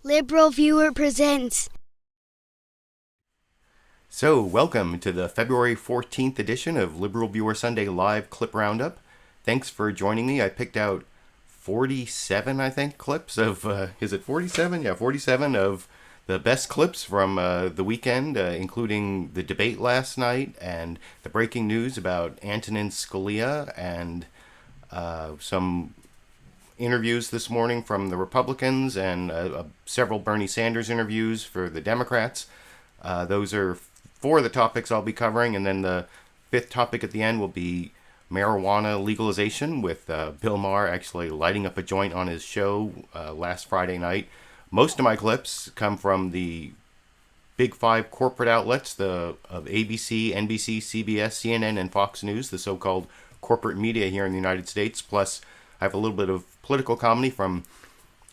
LiberalViewer presents. So, welcome to the February 14th edition of LiberalViewer Sunday Live Clip Roundup. Thanks for joining me. I picked out 47, I think, clips of, is it 47? Yeah, 47 of the best clips from the weekend, including the debate last night and the breaking news about Antonin Scalia and some interviews this morning from the Republicans and several Bernie Sanders interviews for the Democrats. Those are four of the topics I'll be covering, and then the fifth topic at the end will be marijuana legalization with Bill Maher actually lighting up a joint on his show last Friday night. Most of my clips come from the big five corporate outlets of ABC, NBC, CBS, CNN, and Fox News, the so-called corporate media here in the United States. Plus, I have a little bit of political comedy from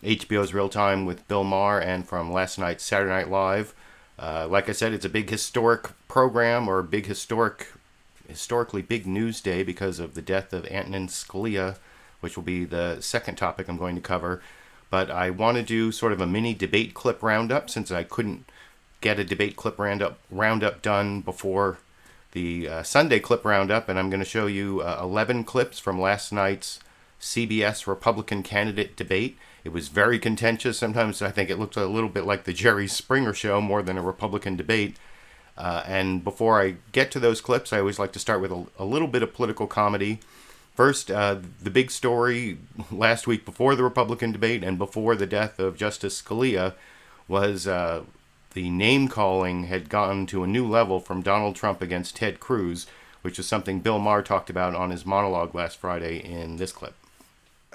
HBO's Real Time with Bill Maher and from last night's Saturday Night Live. Like I said, it's a big historic program, or historically big news day because of the death of Antonin Scalia, which will be the second topic I'm going to cover. But I want to do sort of a mini debate clip roundup since I couldn't get a debate clip roundup done before the Sunday clip roundup, and I'm going to show you 11 clips from last night's CBS Republican candidate debate. It was very contentious. Sometimes I think it looked a little bit like the Jerry Springer show more than a Republican debate. And before I get to those clips, I always like to start with a little bit of political comedy. First, the big story last week before the Republican debate and before the death of Justice Scalia was the name-calling had gone to a new level from Donald Trump against Ted Cruz, which is something Bill Maher talked about on his monologue last Friday in this clip.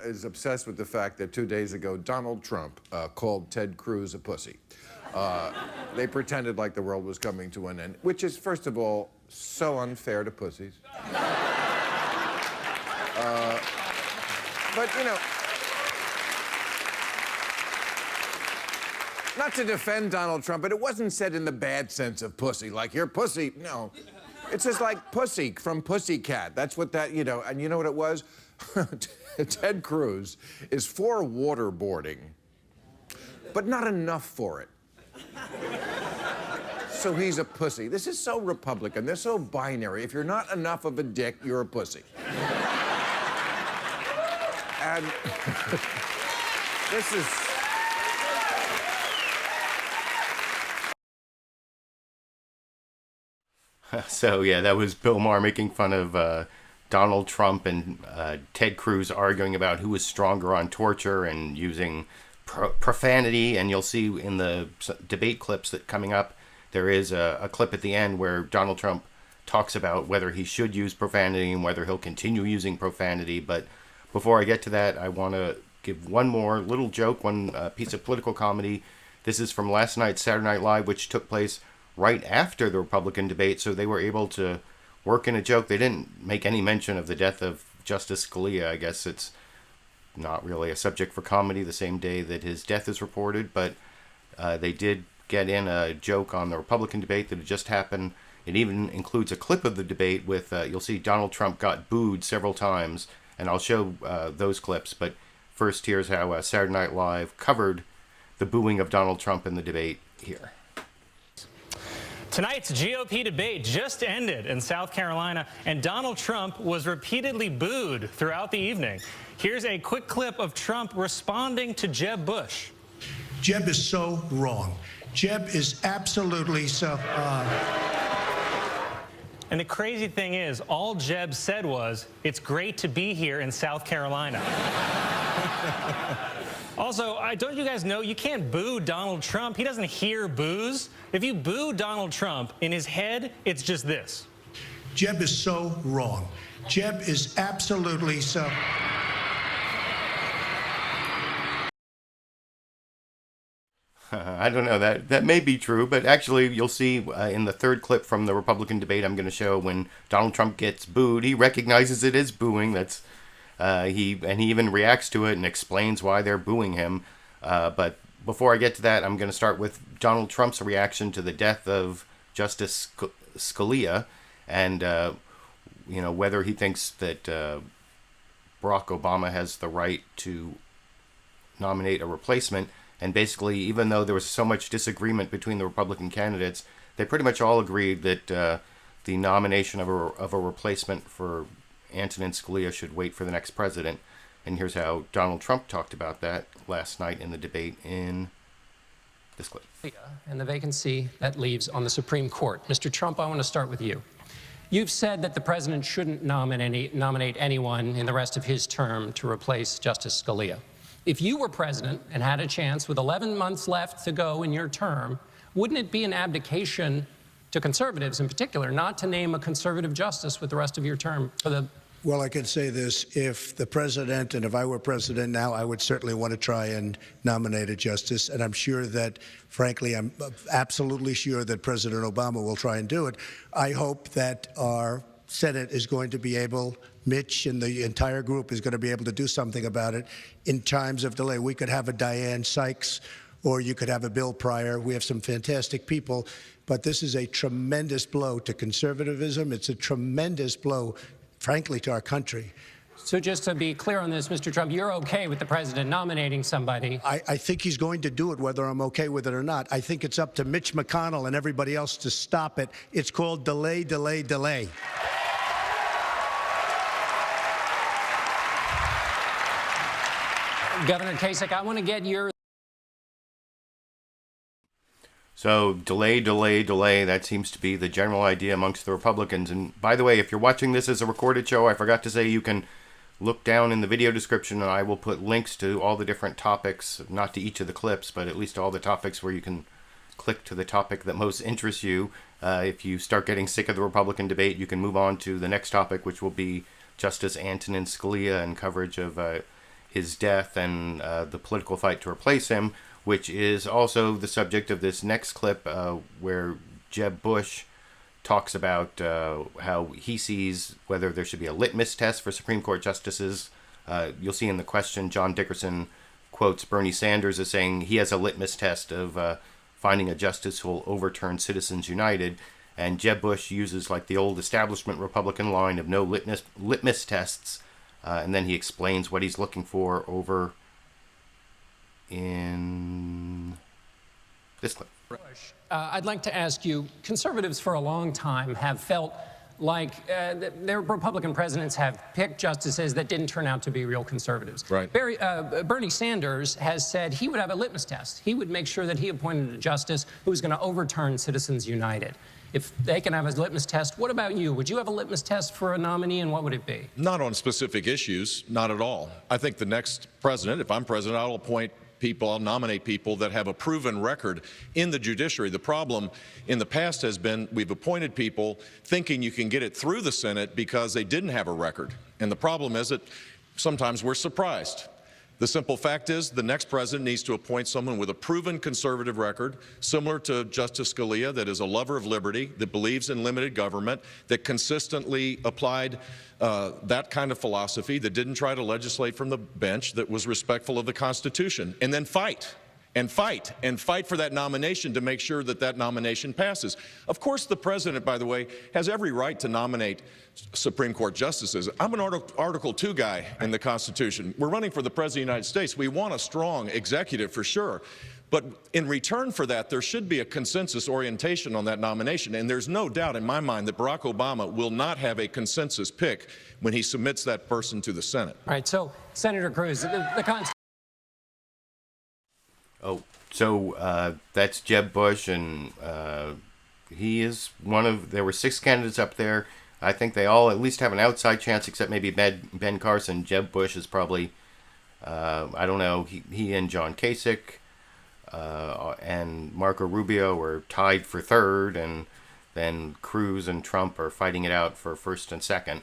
Is obsessed with the fact that 2 days ago Donald Trump called Ted Cruz a pussy. They pretended like the world was coming to an end, which is, first of all, so unfair to pussies. But, you know, not to defend Donald Trump, but it wasn't said in the bad sense of pussy, like you're pussy. No. It's just like pussy from Pussycat. That's what that, and you know what it was? Ted Cruz is for waterboarding, but not enough for it. So he's a pussy. This is so Republican. They're so binary. If you're not enough of a dick, you're a pussy. And this is... So, yeah, that was Bill Maher making fun of Donald Trump and Ted Cruz arguing about who was stronger on torture and using profanity. And you'll see in the debate clips that coming up, there is a clip at the end where Donald Trump talks about whether he should use profanity and whether he'll continue using profanity. But before I get to that, I want to give one more little joke, one piece of political comedy. This is from last night's Saturday Night Live, which took place right after the Republican debate, so they were able to work in a joke. They didn't make any mention of the death of Justice Scalia. I guess it's not really a subject for comedy the same day that his death is reported, but they did get in a joke on the Republican debate that had just happened. It even includes a clip of the debate with, you'll see Donald Trump got booed several times, and I'll show those clips. But first, here's how Saturday Night Live covered the booing of Donald Trump in the debate here. Tonight's GOP debate just ended in South Carolina, and Donald Trump was repeatedly booed throughout the evening. Here's a quick clip of Trump responding to Jeb Bush. Jeb is so wrong. Jeb is absolutely so... And the crazy thing is, all Jeb said was, "It's great to be here in South Carolina." Also, don't you guys know you can't boo Donald Trump? He doesn't hear boos. If you boo Donald Trump, in his head, it's just this. Jeb is so wrong. Jeb is absolutely so... I don't know, that may be true, but actually you'll see in the third clip from the Republican debate I'm going to show when Donald Trump gets booed, he recognizes it is booing. That's he even reacts to it and explains why they're booing him. But before I get to that, I'm going to start with Donald Trump's reaction to the death of Justice Scalia and whether he thinks that Barack Obama has the right to nominate a replacement. And basically, even though there was so much disagreement between the Republican candidates, they pretty much all agreed that the nomination of a replacement for Antonin Scalia should wait for the next president. And here's how Donald Trump talked about that last night in the debate in this clip. And the vacancy that leaves on the Supreme Court. Mr. Trump, I want to start with you. You've said that the president shouldn't nominate anyone in the rest of his term to replace Justice Scalia. If you were president and had a chance with 11 months left to go in your term, wouldn't it be an abdication to conservatives in particular not to name a conservative justice with the rest of your term for the... Well, I can say this. If the president, and if I were president now, I would certainly want to try and nominate a justice. And I'm sure that, frankly, I'm absolutely sure that President Obama will try and do it. I hope that our Senate is going to be able, Mitch and the entire group is going to be able to do something about it in times of delay. We could have a Dianne Sykes, or you could have a Bill Pryor. We have some fantastic people. But this is a tremendous blow to conservatism. It's a tremendous blow, frankly, to our country. So just to be clear on this, Mr. Trump, you're okay with the president nominating somebody? I think he's going to do it, whether I'm okay with it or not. I think it's up to Mitch McConnell and everybody else to stop it. It's called delay, delay, delay. Governor Kasich, I want to get your... So delay, delay, delay, that seems to be the general idea amongst the Republicans. And by the way, if you're watching this as a recorded show, I forgot to say you can look down in the video description and I will put links to all the different topics, not to each of the clips, but at least all the topics where you can click to the topic that most interests you. If you start getting sick of the Republican debate, you can move on to the next topic, which will be Justice Antonin Scalia and coverage of his death and the political fight to replace him, which is also the subject of this next clip where Jeb Bush talks about how he sees whether there should be a litmus test for Supreme Court justices. You'll see in the question, John Dickerson quotes Bernie Sanders as saying he has a litmus test of finding a justice who will overturn Citizens United. And Jeb Bush uses like the old establishment Republican line of no litmus tests. And then he explains what he's looking for over in this clip. I'd like to ask you, conservatives for a long time have felt like their Republican presidents have picked justices that didn't turn out to be real conservatives. Right. Bernie Sanders has said he would have a litmus test. He would make sure that he appointed a justice who was going to overturn Citizens United. If they can have a litmus test, what about you? Would you have a litmus test for a nominee, and what would it be? Not on specific issues, not at all. I think the next president, if I'm president, I'll appoint people, I'll nominate people that have a proven record in the judiciary. The problem in the past has been we've appointed people thinking you can get it through the Senate because they didn't have a record. And the problem is that sometimes we're surprised. The simple fact is the next president needs to appoint someone with a proven conservative record, similar to Justice Scalia, that is a lover of liberty, that believes in limited government, that consistently applied that kind of philosophy, that didn't try to legislate from the bench, that was respectful of the Constitution, and then fight. And fight for that nomination to make sure that that nomination passes. Of course, the president, by the way, has every right to nominate Supreme Court justices. I'm an Article 2 guy in the Constitution. We're running for the President of the United States. We want a strong executive for sure. But in return for that, there should be a consensus orientation on that nomination. And there's no doubt in my mind that Barack Obama will not have a consensus pick when he submits that person to the Senate. All right, so Senator Cruz, the Constitution. Oh, so that's Jeb Bush, and he is one of, there were 6 candidates up there. I think they all at least have an outside chance, except maybe Ben Carson. Jeb Bush is probably, I don't know, he and John Kasich and Marco Rubio are tied for 3rd, and then Cruz and Trump are fighting it out for 1st and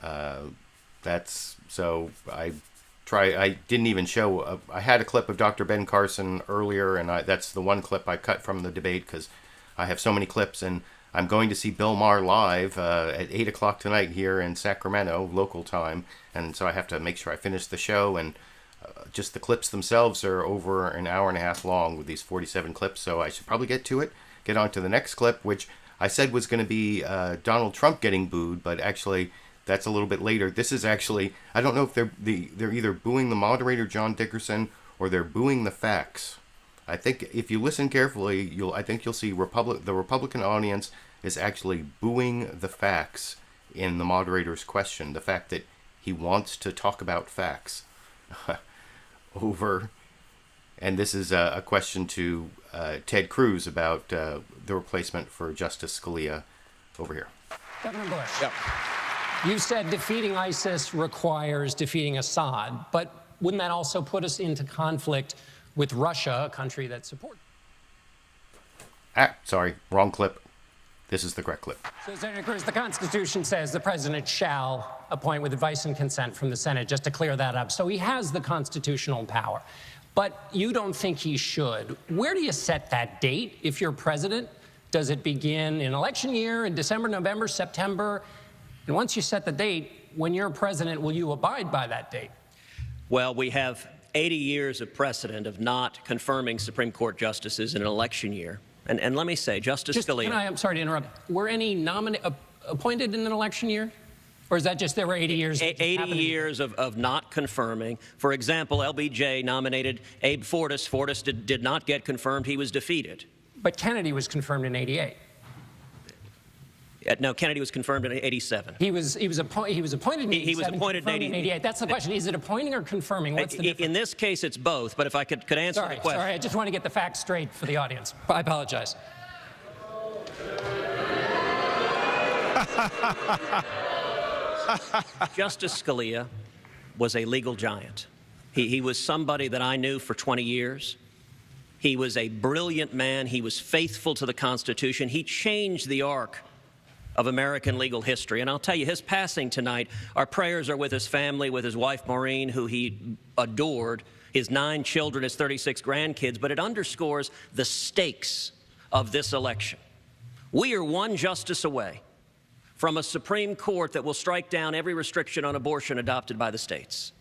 2nd. That's, so I didn't even show, I had a clip of Dr. Ben Carson earlier, and that's the one clip I cut from the debate because I have so many clips, and I'm going to see Bill Maher live at 8 o'clock tonight here in Sacramento, local time, and so I have to make sure I finish the show, and just the clips themselves are over an hour and a half long with these 47 clips, so I should probably get to it, get on to the next clip, which I said was going to be Donald Trump getting booed, but actually that's a little bit later. This is actually, I don't know if they're either booing the moderator, John Dickerson, or they're booing the facts. I think if you listen carefully, you'll see the Republican audience is actually booing the facts in the moderator's question. The fact that he wants to talk about facts over, and this is a question to Ted Cruz about the replacement for Justice Scalia over here. Governor Bush. Yep. You said defeating ISIS requires defeating Assad, but wouldn't that also put us into conflict with Russia, a country that supports? Sorry, wrong clip. This is the correct clip. So, Senator Cruz, the Constitution says the president shall appoint with advice and consent from the Senate, just to clear that up. So he has the constitutional power. But you don't think he should. Where do you set that date if you're president? Does it begin in election year, in December, November, September? And once you set the date, when you're president, will you abide by that date? Well, we have 80 years of precedent of not confirming Supreme Court justices in an election year. And let me say, Justice Scalia... I'm sorry to interrupt. Were any appointed in an election year? Or is that just there were 80 years? 80 years of not confirming. For example, LBJ nominated Abe Fortas. Fortas did not get confirmed. He was defeated. But Kennedy was confirmed in 88. No, Kennedy was confirmed in 87. He was appointed in 87. He was appointed in 88. That's the question. Is it appointing or confirming? What's the difference? In this case, it's both. But if I could answer the question. Sorry, I just want to get the facts straight for the audience. I apologize. Justice Scalia was a legal giant. He was somebody that I knew for 20 years. He was a brilliant man. He was faithful to the Constitution. He changed the arc of American legal history. And I'll tell you, his passing tonight, our prayers are with his family, with his wife, Maureen, who he adored, his 9 children, his 36 grandkids, but it underscores the stakes of this election. We are one justice away from a Supreme Court that will strike down every restriction on abortion adopted by the states.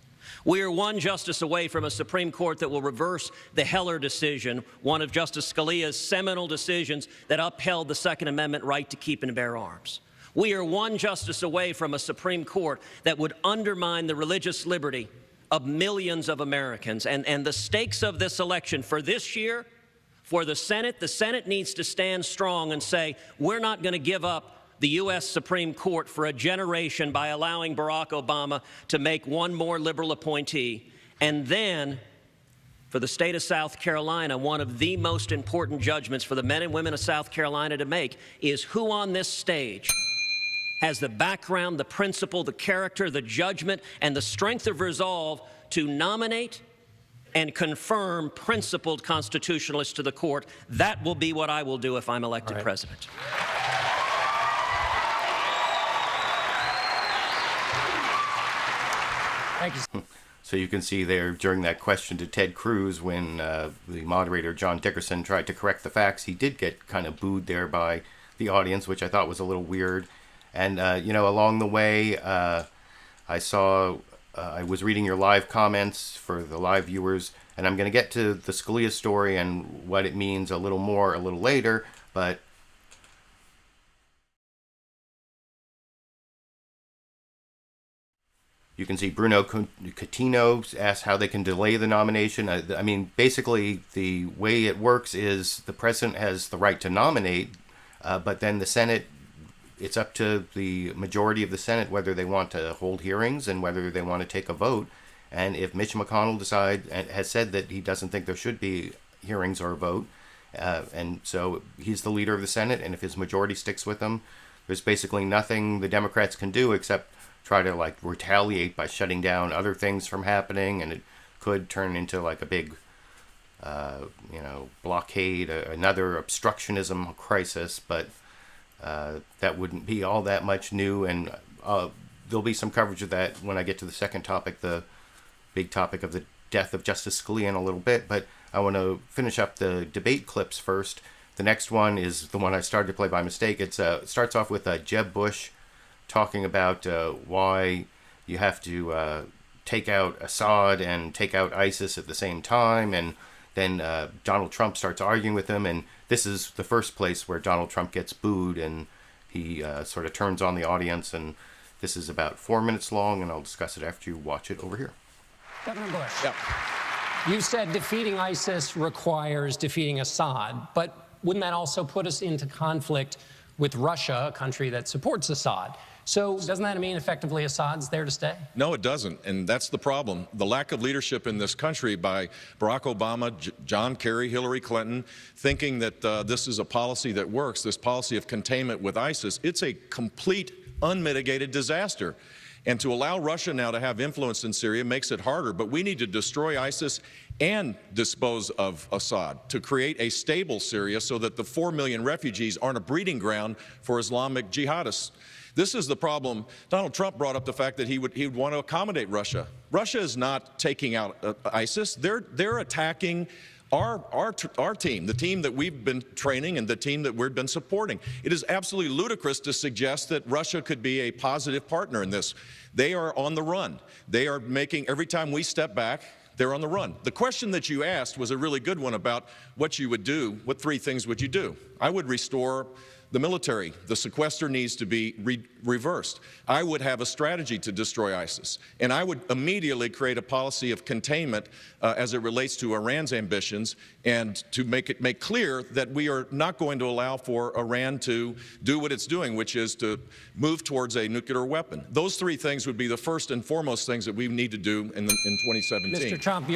We are one justice away from a Supreme Court that will reverse the Heller decision, one of Justice Scalia's seminal decisions that upheld the Second Amendment right to keep and bear arms. We are one justice away from a Supreme Court that would undermine the religious liberty of millions of Americans. And the stakes of this election for this year, for the Senate needs to stand strong and say, we're not going to give up the U.S. Supreme Court for a generation by allowing Barack Obama to make one more liberal appointee. And then, for the state of South Carolina, one of the most important judgments for the men and women of South Carolina to make is who on this stage has the background, the principle, the character, the judgment, and the strength of resolve to nominate and confirm principled constitutionalists to the court. That will be what I will do if I'm elected president. Thank you. So you can see there during that question to Ted Cruz, when the moderator, John Dickerson, tried to correct the facts, he did get kind of booed there by the audience, which I thought was a little weird. And, along the way, I was reading your live comments for the live viewers, and I'm going to get to the Scalia story and what it means a little later, but you can see Bruno Coutinho asked how they can delay the nomination. I mean, basically, the way it works is the president has the right to nominate, but then the Senate, it's up to the majority of the Senate whether they want to hold hearings and whether they want to take a vote. And if Mitch McConnell has said that he doesn't think there should be hearings or a vote, and so he's the leader of the Senate, and if his majority sticks with him, there's basically nothing the Democrats can do except try to retaliate by shutting down other things from happening, and it could turn into a big blockade, another obstructionism crisis, but that wouldn't be all that much new, and there'll be some coverage of that when I get to the second topic, the big topic of the death of Justice Scalia in a little bit, but I want to finish up the debate clips first. The next one is the one I started to play by mistake. It starts off with Jeb Bush talking about why you have to take out Assad and take out ISIS at the same time, and then Donald Trump starts arguing with him, and this is the first place where Donald Trump gets booed, and he sort of turns on the audience, and this is about 4 minutes long, and I'll discuss it after you watch it over here. Governor Bush. Yep. You said defeating ISIS requires defeating Assad, but wouldn't that also put us into conflict with Russia, a country that supports Assad? So doesn't that mean effectively Assad's there to stay? No, it doesn't, and that's the problem. The lack of leadership in this country by Barack Obama, John Kerry, Hillary Clinton, thinking that this is a policy that works, this policy of containment with ISIS, it's a complete, unmitigated disaster. And to allow Russia now to have influence in Syria makes it harder, but we need to destroy ISIS and dispose of Assad to create a stable Syria so that the 4 million refugees aren't a breeding ground for Islamic jihadists. This is the problem. Donald Trump brought up the fact that he would want to accommodate Russia. Russia is not taking out ISIS. They're attacking our team, the team that we've been training and the team that we've been supporting. It is absolutely ludicrous to suggest that Russia could be a positive partner in this. They are on the run. They are making, every time we step back, they're on the run. The question that you asked was a really good one about what you would do. What 3 things would you do? I would restore the military. The sequester needs to be reversed. I would have a strategy to destroy ISIS. And I would immediately create a policy of containment as it relates to Iran's ambitions and to make clear that we are not going to allow for Iran to do what it's doing, which is to move towards a nuclear weapon. Those 3 things would be the first and foremost things that we need to do in 2017. Mr. Trump,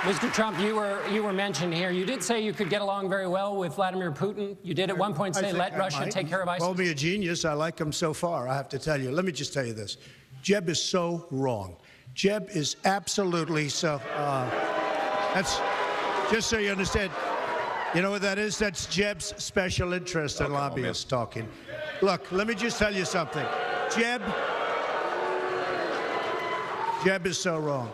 Mr. Trump, you were mentioned here. You did say you could get along very well with Vladimir Putin. You did at one point say, let Russia take care of ISIS. Called me a genius. I like him so far, I have to tell you. Let me just tell you this. Jeb is so wrong. Jeb is absolutely so... that's... Just so you understand, you know what that is? That's Jeb's special interest and lobbyists talking. Look, let me just tell you something. Jeb is so wrong.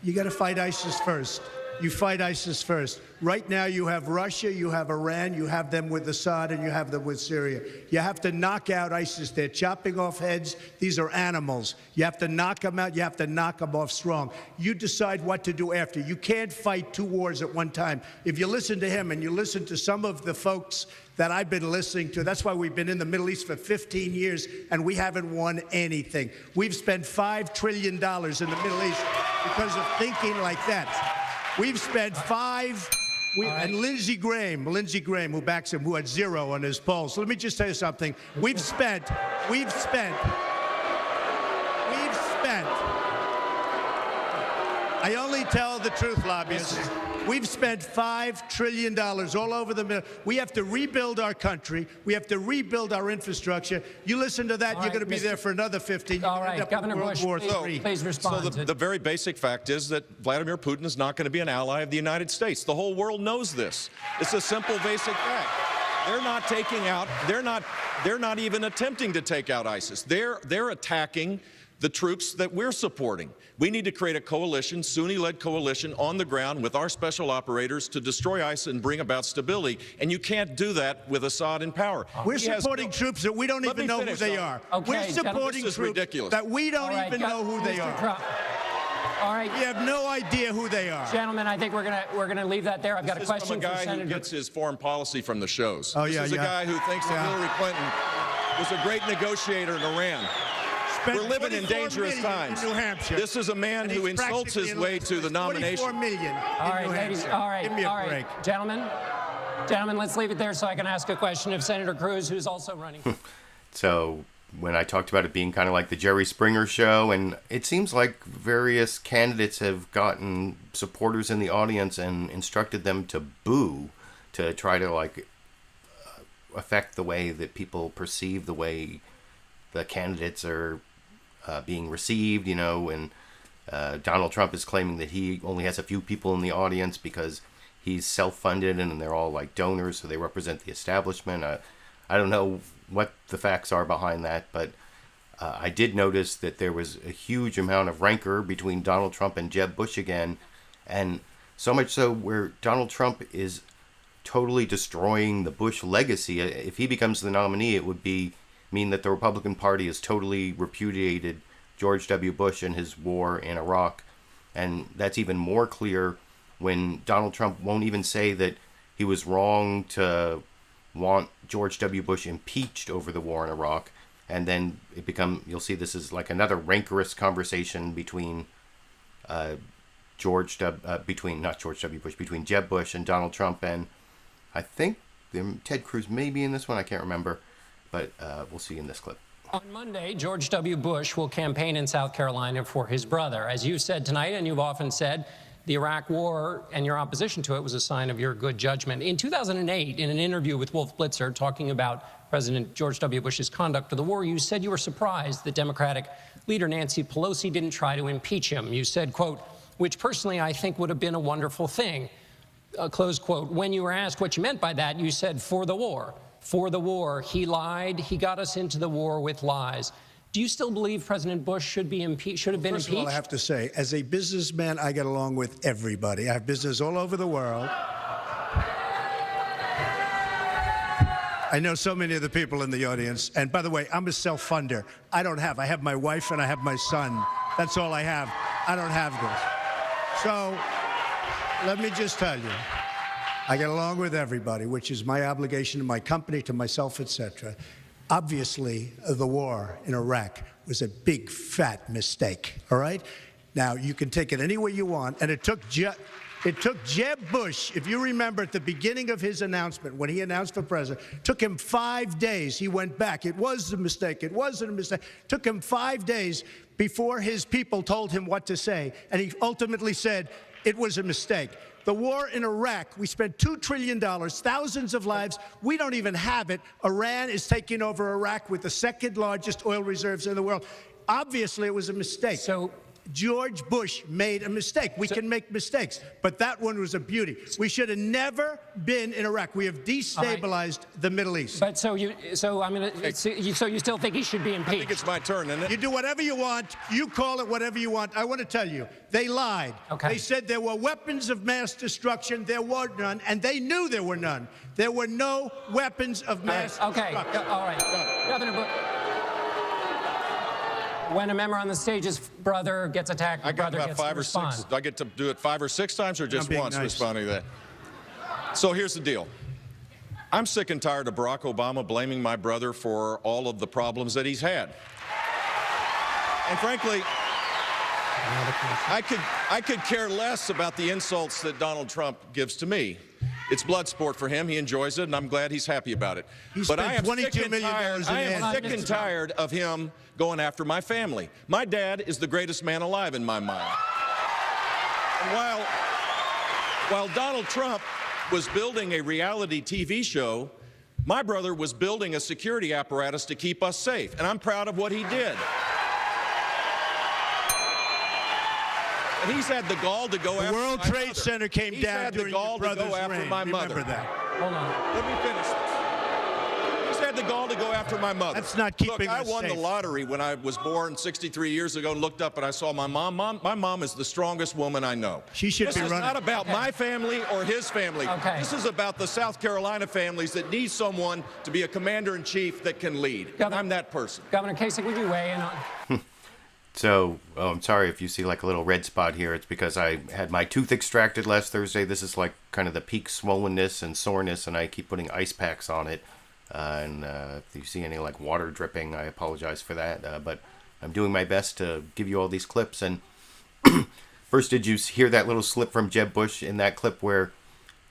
You got to fight ISIS first. You fight ISIS first. Right now you have Russia, you have Iran, you have them with Assad, and you have them with Syria. You have to knock out ISIS. They're chopping off heads. These are animals. You have to knock them out. You have to knock them off strong. You decide what to do after. You can't fight 2 wars at one time. If you listen to him and you listen to some of the folks that I've been listening to, that's why we've been in the Middle East for 15 years and we haven't won anything. We've spent $5 trillion in the Middle East because of thinking like that. We've spent and Lindsey Graham, who backs him, who had 0 on his poll. So let me just tell you something. We've spent. I only tell the truth, lobbyists. We've spent $5 trillion all over the middle. We have to rebuild our country. We have to rebuild our infrastructure. You listen to that, you're going to be there for another 15 years. All right, Governor Bush, please respond. So the very basic fact is that Vladimir Putin is not going to be an ally of the United States. The whole world knows this. It's a simple, basic fact. They're not taking out, they're not even attempting to take out ISIS. They're attacking the troops that we're supporting. We need to create a coalition, Sunni-led coalition on the ground with our special operators to destroy ISIS and bring about stability. And you can't do that with Assad in power. We're supporting troops that we don't even know who they are. We're supporting troops that we don't even know who they are. All right. We have no idea who they are. Gentlemen, I think we're gonna leave that there. I've got a question for Senator. This is from a guy who gets his foreign policy from the shows. Oh, yeah, this is a guy who thinks that Hillary Clinton was a great negotiator in Iran. We're living in dangerous times. In New Hampshire. This is a man who insults his way to the nomination. 44 million. All right, ladies. All right. Give me a break. Gentlemen, let's leave it there so I can ask a question of Senator Cruz, who's also running. So when I talked about it being kind of like the Jerry Springer show, and it seems like various candidates have gotten supporters in the audience and instructed them to boo to try to like affect the way that people perceive the way the candidates are being received, you know, and Donald Trump is claiming that he only has a few people in the audience because he's self-funded and they're all like donors, so they represent the establishment. I don't know what the facts are behind that, but I did notice that there was a huge amount of rancor between Donald Trump and Jeb Bush again, and so much so where Donald Trump is totally destroying the Bush legacy. If he becomes the nominee, it would mean that the Republican Party has totally repudiated George W. Bush and his war in Iraq. And that's even more clear when Donald Trump won't even say that he was wrong to want George W. Bush impeached over the war in Iraq. and then you'll see this is like another rancorous conversation between between Jeb Bush and Donald Trump, and I think Ted Cruz may be in this one. I can't remember, but we'll see in this clip. On Monday, George W. Bush will campaign in South Carolina for his brother. As you said tonight, and you've often said, the Iraq War and your opposition to it was a sign of your good judgment. In 2008, in an interview with Wolf Blitzer talking about President George W. Bush's conduct of the war, you said you were surprised that Democratic leader Nancy Pelosi didn't try to impeach him. You said, quote, which personally I think would have been a wonderful thing, close quote. When you were asked what you meant by that, you said, for the war. For the war. He lied. He got us into the war with lies. Do you still believe President Bush should have been impeached? First of all, I have to say, as a businessman, I get along with everybody. I have business all over the world. I know so many of the people in the audience. And by the way, I'm a self-funder. I have my wife and I have my son. That's all I have. I don't have this. So let me just tell you, I get along with everybody, which is my obligation to my company, to myself, etc. Obviously, the war in Iraq was a big, fat mistake, all right? Now, you can take it any way you want, and it took Jeb Bush, if you remember at the beginning of his announcement, when he announced for president, took him 5 days. He went back. It was a mistake. It wasn't a mistake. Took him 5 days before his people told him what to say, and he ultimately said it was a mistake. The war in Iraq, we spent $2 trillion, thousands of lives. We don't even have it. Iran is taking over Iraq with the second largest oil reserves in the world. Obviously, it was a mistake. So George Bush made a mistake. We can make mistakes, but that one was a beauty. We should have never been in Iraq. We have destabilized the Middle East. But so you still think he should be impeached? I think it's my turn, isn't it? You do whatever you want. You call it whatever you want. I want to tell you, they lied. Okay. They said there were weapons of mass destruction. There were none, and they knew there were none. There were no weapons of mass destruction. All right. Governor Bush. When a member on the stage's brother gets attacked, the brother gets to respond. Do I get to do it 5 or 6 times or just once responding to that? So here's the deal. I'm sick and tired of Barack Obama blaming my brother for all of the problems that he's had. And frankly, I could care less about the insults that Donald Trump gives to me. It's blood sport for him. He enjoys it, and I'm glad he's happy about it. But I am sick and tired of him going after my family. My dad is the greatest man alive in my mind. And while Donald Trump was building a reality TV show, my brother was building a security apparatus to keep us safe, and I'm proud of what he did. And he's had the gall to go after my mother. The World Trade Center came down during your brother's reign. Remember that. Hold on. Let me finish this. He's had the gall to go after my mother. That's not keeping us I won safe. the lottery when I was born 63 years ago and looked up and I saw my mom. My mom is the strongest woman I know. She should be running. This is not about my family or his family. Okay. This is about the South Carolina families that need someone to be a commander-in-chief that can lead. I'm that person. Governor Kasich, would you weigh in on... So, I'm sorry if you see like a little red spot here. It's because I had my tooth extracted last Thursday. This is like kind of the peak swollenness and soreness, and I keep putting ice packs on it. If you see any like water dripping, I apologize for that. But I'm doing my best to give you all these clips. And first, did you hear that little slip from Jeb Bush in that clip where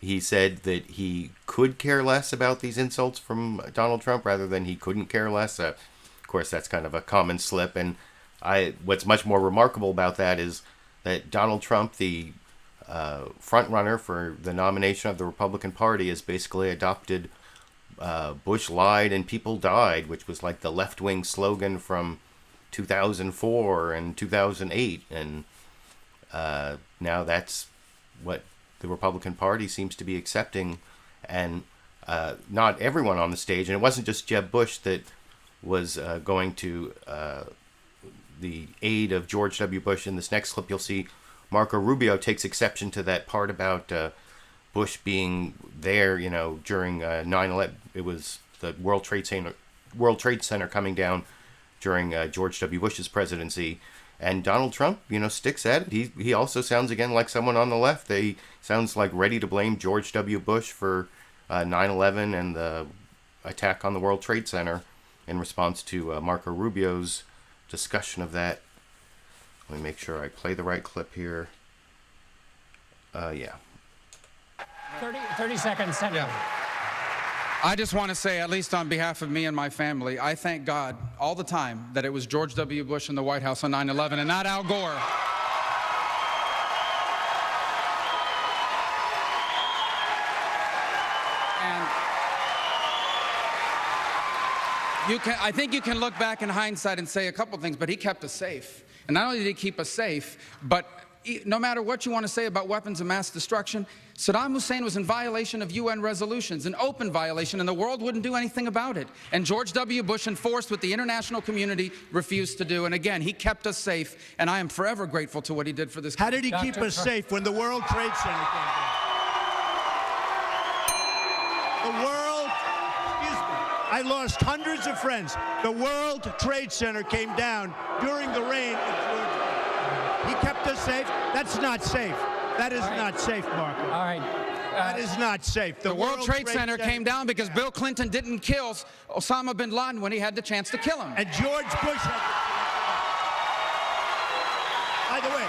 he said that he could care less about these insults from Donald Trump rather than he couldn't care less? Of course, that's kind of a common slip. And what's much more remarkable about that is that Donald Trump, the front runner for the nomination of the Republican Party, has basically adopted Bush lied and people died, which was like the left-wing slogan from 2004 and 2008. And now that's what the Republican Party seems to be accepting. And not everyone on the stage, and it wasn't just Jeb Bush that was going to the aid of George W. Bush. In this next clip, you'll see Marco Rubio takes exception to that part about Bush being there, during 9/11. It was the World Trade Center coming down during George W. Bush's presidency. And Donald Trump, sticks at it. He also sounds again like someone on the left. He sounds like ready to blame George W. Bush for 9/11 and the attack on the World Trade Center. in response to Marco Rubio's discussion of that. Let me make sure I play the right clip here. Yeah. 30 seconds, Senator. Yeah. I just want to say, at least on behalf of me and my family, I thank God all the time that it was George W. Bush in the White House on 9/11 and not Al Gore. And I think you can look back in hindsight and say a couple things, but he kept us safe. And not only did he keep us safe, but no matter what you want to say about weapons of mass destruction, Saddam Hussein was in violation of UN resolutions, an open violation, and the world wouldn't do anything about it. And George W. Bush enforced what the international community refused to do. And again, he kept us safe, and I am forever grateful to what he did for this country. How did he keep us safe when the World Trade Center came down? The World, excuse me, I lost hundreds of friends. The World Trade Center came down during the reign of George Bush. He kept us safe. That's not safe. That is not safe, Marco. All right. That is not safe. The World Trade Center came down because Bill Clinton didn't kill Osama bin Laden when he had the chance to kill him. And George Bush had the chance. By the way,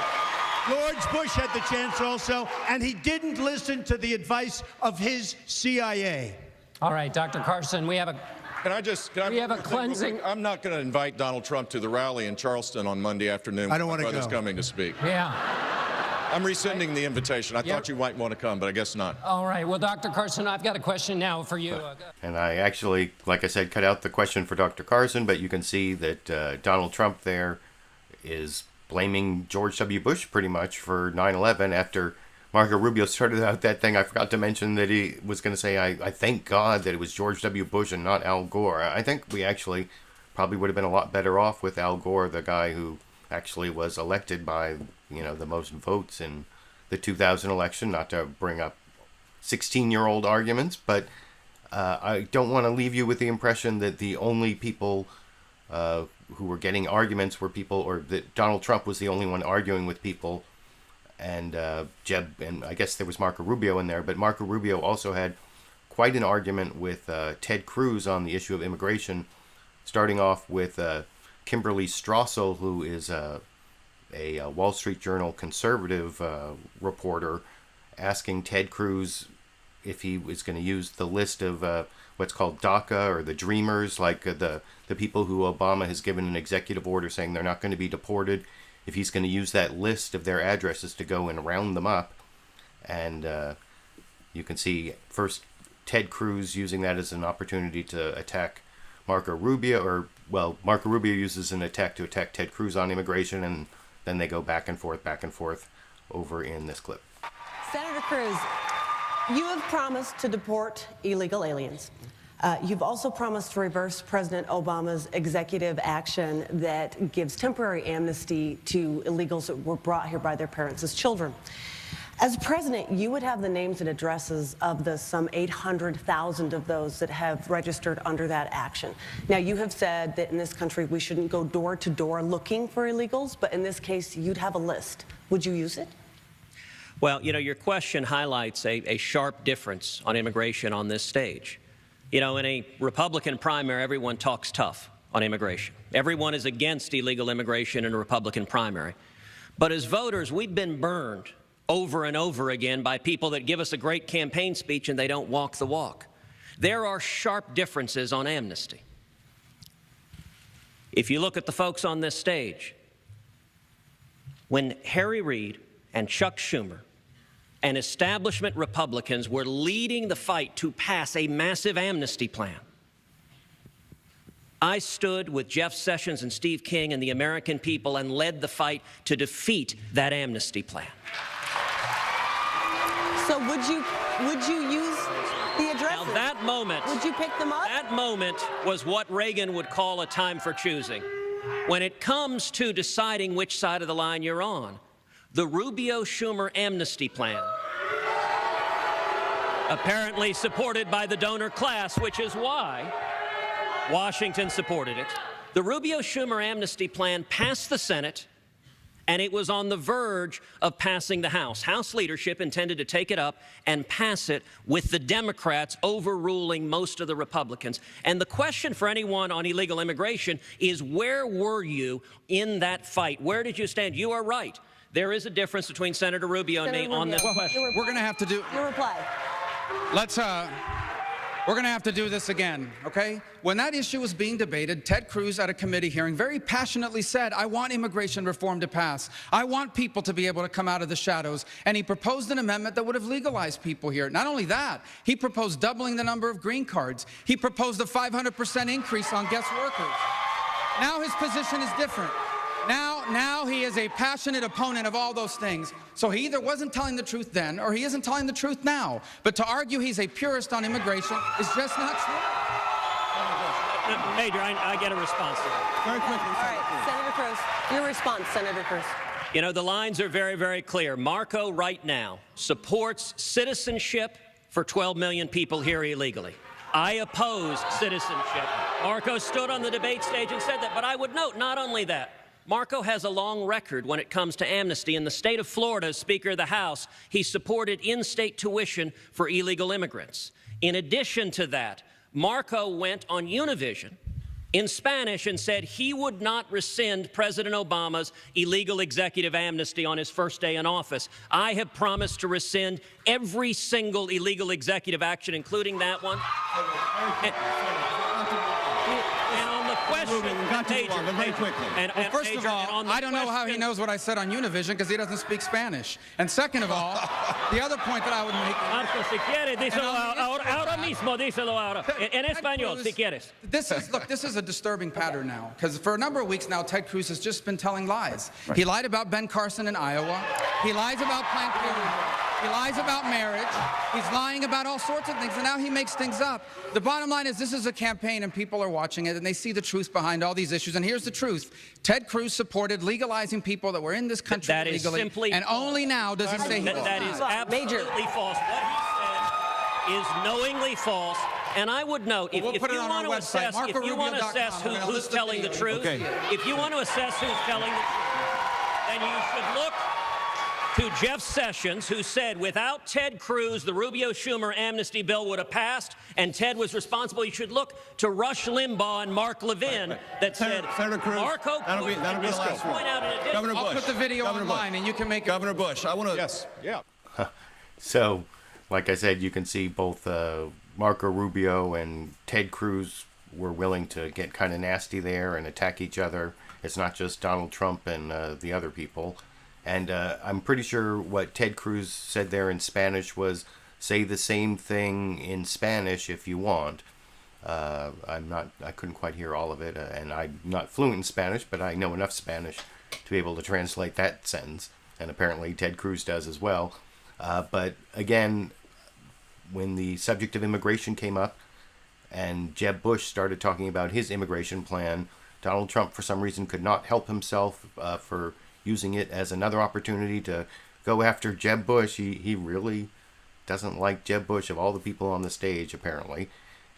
George Bush had the chance also, and he didn't listen to the advice of his CIA. All right, Dr. Carson, we have a... We have a cleansing. I'm not going to invite Donald Trump to the rally in Charleston on Monday afternoon. I don't want to go. My brother's coming to speak. Yeah. I'm rescinding the invitation. I thought you might want to come, but I guess not. All right. Well, Dr. Carson, I've got a question now for you. And I actually, like I said, cut out the question for Dr. Carson, but you can see that Donald Trump there is blaming George W. Bush pretty much for 9/11 after Marco Rubio started out that thing. I forgot to mention that he was going to say, I thank God that it was George W. Bush and not Al Gore. I think we actually probably would have been a lot better off with Al Gore, the guy who actually was elected by, the most votes in the 2000 election, not to bring up 16-year-old arguments, but I don't want to leave you with the impression that the only people who were getting arguments were people, or that Donald Trump was the only one arguing with people. And Jeb, and I guess there was Marco Rubio in there, but Marco Rubio also had quite an argument with Ted Cruz on the issue of immigration, starting off with Kimberly Strassel, who is a Wall Street Journal conservative reporter, asking Ted Cruz if he was going to use the list of what's called DACA, or the Dreamers, like the people who Obama has given an executive order saying they're not going to be deported, if he's going to use that list of their addresses to go and round them up. And you can see first Ted Cruz using that as an opportunity to attack Marco Rubio, Marco Rubio uses an attack to attack Ted Cruz on immigration, and then they go back and forth over in this clip. Senator Cruz, you have promised to deport illegal aliens. You've also promised to reverse President Obama's executive action that gives temporary amnesty to illegals that were brought here by their parents as children. As president, you would have the names and addresses of the some 800,000 of those that have registered under that action. Now, you have said that in this country we shouldn't go door to door looking for illegals, but in this case, you'd have a list. Would you use it? Well, your question highlights a sharp difference on immigration on this stage. In a Republican primary, everyone talks tough on immigration. Everyone is against illegal immigration in a Republican primary. But as voters, we've been burned over and over again by people that give us a great campaign speech and they don't walk the walk. There are sharp differences on amnesty. If you look at the folks on this stage, when Harry Reid and Chuck Schumer and establishment Republicans were leading the fight to pass a massive amnesty plan, I stood with Jeff Sessions and Steve King and the American people and led the fight to defeat that amnesty plan. So would you use the addresses? Now that moment, would you pick them up? That moment was what Reagan would call a time for choosing. When it comes to deciding which side of the line you're on, the Rubio-Schumer amnesty plan, apparently supported by the donor class, which is why Washington supported it. The Rubio-Schumer amnesty plan passed the Senate and it was on the verge of passing the House. House leadership intended to take it up and pass it with the Democrats overruling most of the Republicans. And the question for anyone on illegal immigration is, where were you in that fight? Where did you stand? You are right. There is a difference between Senator Rubio and me on this question. We're going to have to do... Your reply. We're going to have to do this again, okay? When that issue was being debated, Ted Cruz at a committee hearing very passionately said, I want immigration reform to pass. I want people to be able to come out of the shadows. And he proposed an amendment that would have legalized people here. Not only that, he proposed doubling the number of green cards. He proposed a 500% increase on guest workers. Now his position is different. Now he is a passionate opponent of all those things. So he either wasn't telling the truth then, or he isn't telling the truth now. But to argue he's a purist on immigration is just not true. Major, I get a response to that. Very quickly. All right, Senator Cruz, your response, Senator Cruz. You know, the lines are very, very clear. Marco right now supports citizenship for 12 million people here illegally. I oppose citizenship. Marco stood on the debate stage and said that. But I would note, not only that, Marco has a long record when it comes to amnesty. In the state of Florida, as Speaker of the House, he supported in-state tuition for illegal immigrants. In addition to that, Marco went on Univision in Spanish and said he would not rescind President Obama's illegal executive amnesty on his first day in office. I have promised to rescind every single illegal executive action, including that one. And on the question, First of all, I don't know how he knows what I said on Univision because he doesn't speak Spanish. And second of all, the other point that I would make... Marco, si quieres, díselo ahora mismo, díselo ahora. En español, si quieres. This is a disturbing pattern now, because for a number of weeks now, Ted Cruz has just been telling lies. Right. He lied about Ben Carson in Iowa. He lies about Planned Parenthood. He lies about marriage. He's lying about all sorts of things, and now he makes things up. The bottom line is this is a campaign, and people are watching it, and they see the truth behind all these issues. And here's the truth. Ted Cruz supported legalizing people that were in this country that illegally, is simply and only now does he say he that is absolutely false. What he said is knowingly false. And I would note, if you want to assess, who's telling the truth, if you want to assess who's telling the truth, then you should look to Jeff Sessions, who said without Ted Cruz, the Rubio-Schumer amnesty bill would have passed, and Ted was responsible. You should look to Rush Limbaugh and Mark Levin that said, Senator Cruz, Marco that'll be the last one. Governor Bush. I'll put the video online, and you can make it. Governor Bush, I want to... Yes, yeah. So, like I said, you can see both Marco Rubio and Ted Cruz were willing to get kind of nasty there and attack each other. It's not just Donald Trump and the other people. And I'm pretty sure what Ted Cruz said there in Spanish was, say the same thing in Spanish if you want. I couldn't quite hear all of it, and I'm not fluent in Spanish, but I know enough Spanish to be able to translate that sentence. And apparently Ted Cruz does as well. But again, when the subject of immigration came up and Jeb Bush started talking about his immigration plan, Donald Trump, for some reason, could not help himself for using it as another opportunity to go after Jeb Bush. He really doesn't like Jeb Bush of all the people on the stage, apparently.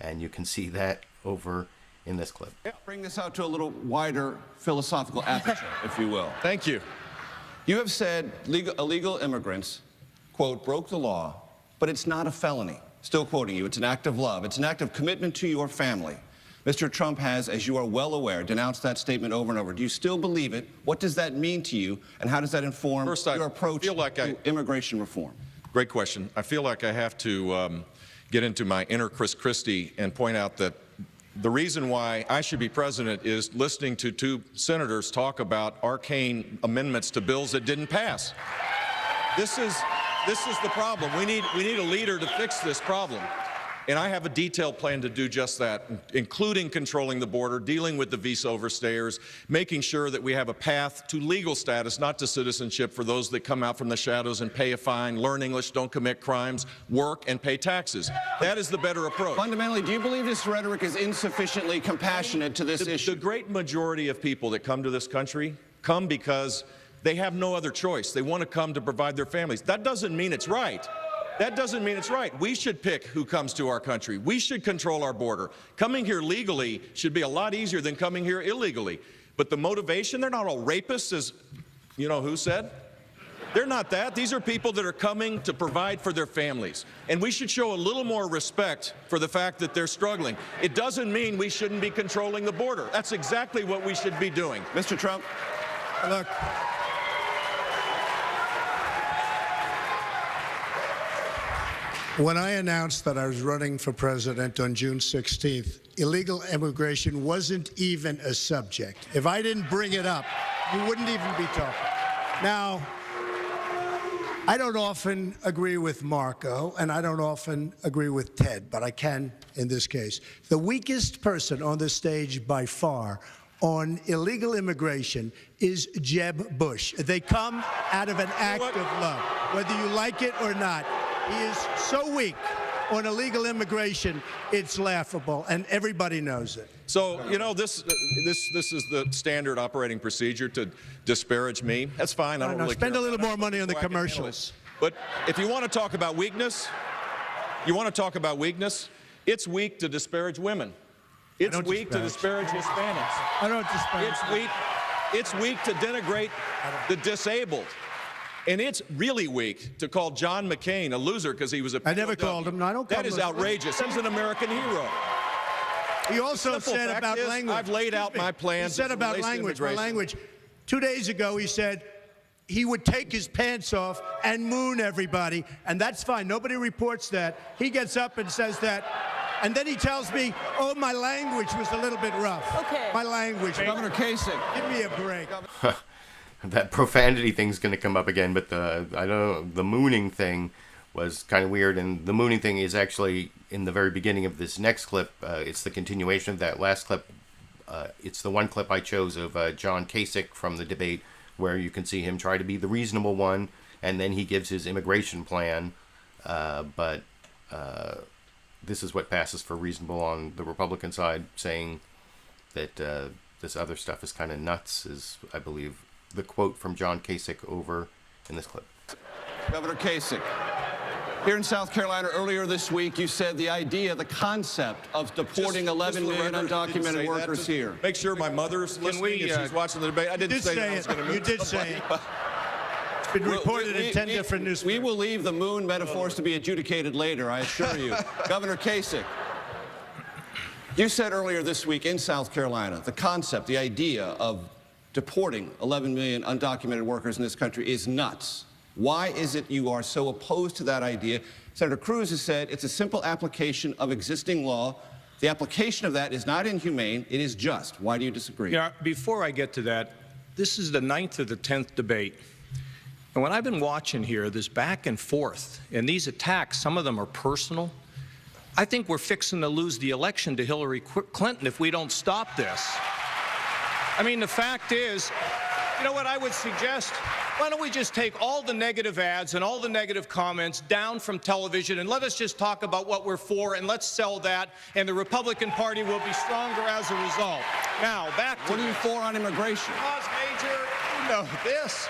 And you can see that over in this clip. Bring this out to a little wider philosophical aperture, if you will. Thank you. You have said illegal immigrants, quote, broke the law, but it's not a felony. Still quoting you, it's an act of love. It's an act of commitment to your family. Mr. Trump has, as you are well aware, denounced that statement over and over. Do you still believe it? What does that mean to you? And how does that inform your approach to immigration reform? Great question. I feel like I have to get into my inner Chris Christie and point out that the reason why I should be president is listening to two senators talk about arcane amendments to bills that didn't pass. This is the problem. We need a leader to fix this problem. And I have a detailed plan to do just that, including controlling the border, dealing with the visa overstayers, making sure that we have a path to legal status, not to citizenship, for those that come out from the shadows and pay a fine, learn English, don't commit crimes, work, and pay taxes. That is the better approach. Fundamentally, do you believe this rhetoric is insufficiently compassionate to this issue? The great majority of people that come to this country come because they have no other choice. They want to come to provide their families. That doesn't mean it's right. That doesn't mean it's right. We should pick who comes to our country. We should control our border. Coming here legally should be a lot easier than coming here illegally. But the motivation, they're not all rapists, as You know who said? They're not that. These are people that are coming to provide for their families. And we should show a little more respect for the fact that they're struggling. It doesn't mean we shouldn't be controlling the border. That's exactly what we should be doing. Mr. Trump. Look, when I announced that I was running for president on June 16th, illegal immigration wasn't even a subject. If I didn't bring it up, you wouldn't even be talking. Now, I don't often agree with Marco, and I don't often agree with Ted, but I can in this case. The weakest person on the stage by far on illegal immigration is Jeb Bush. They come out of an act of love, whether you like it or not. He is so weak on illegal immigration, it's laughable, and everybody knows it. So, you know, this is the standard operating procedure to disparage me. That's fine. I don't really spend care a little about more it. money on the I can handle it. commercials. But if you want to talk about weakness, it's weak to disparage women. It's weak to disparage Hispanics. I don't disparage. It's weak to denigrate the disabled. And it's really weak to call John McCain a loser because he was a POW. I never called him. No, I don't call That him is a- outrageous. He's an American hero. He also Simple said fact about is, language. I've laid out my plans. He said as it about relates to language. For immigration. language. 2 days ago, he said he would take his pants off and moon everybody, and that's fine. Nobody reports that. He gets up and says that, and then he tells me, "Oh, my language was a little bit rough." Okay. My language. Governor Kasich. Give me a break. That profanity thing's going to come up again, but the mooning thing was kind of weird, and the mooning thing is actually in the very beginning of this next clip. It's the continuation of that last clip. It's the one clip I chose of John Kasich from the debate, where you can see him try to be the reasonable one, and then he gives his immigration plan, but this is what passes for reasonable on the Republican side, saying that this other stuff is kind of nuts, is, I believe, the quote from John Kasich over in this clip. Governor Kasich, here in South Carolina earlier this week, you said the concept of deporting 11 million undocumented workers here. Make sure my mother's listening if she's watching the debate. I didn't say that I was going to move You did say it. It's been reported in 10 different newspapers. We will leave the moon metaphors to be adjudicated later, I assure you. Governor Kasich, you said earlier this week in South Carolina, the idea of deporting 11 million undocumented workers in this country is nuts. Why is it you are so opposed to that idea? Senator Cruz has said it's a simple application of existing law. The application of that is not inhumane, it is just. Why do you disagree? Yeah, before I get to that, this is the 9th or the 10th debate. And when I've been watching here, this back and forth, and these attacks, some of them are personal. I think we're fixing to lose the election to Hillary Clinton if we don't stop this. I mean, the fact is, you know what I would suggest? Why don't we just take all the negative ads and all the negative comments down from television and let us just talk about what we're for, and let's sell that, and the Republican Party will be stronger as a result. Now, back to... What are you for on immigration? Cause major, you know this.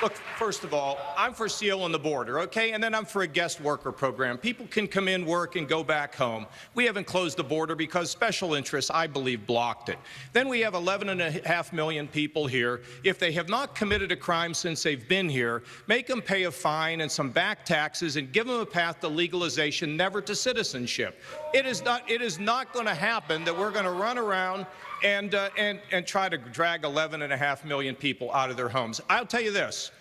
Look, first of all, I'm for sealing the border, okay? And then I'm for a guest worker program. People can come in, work, and go back home. We haven't closed the border because special interests, I believe, blocked it. Then we have 11.5 million people here. If they have not committed a crime since they've been here, make them pay a fine and some back taxes and give them a path to legalization, never to citizenship. It is not going to happen that we're going to run around and try to drag 11.5 million people out of their homes. I'll tell you this.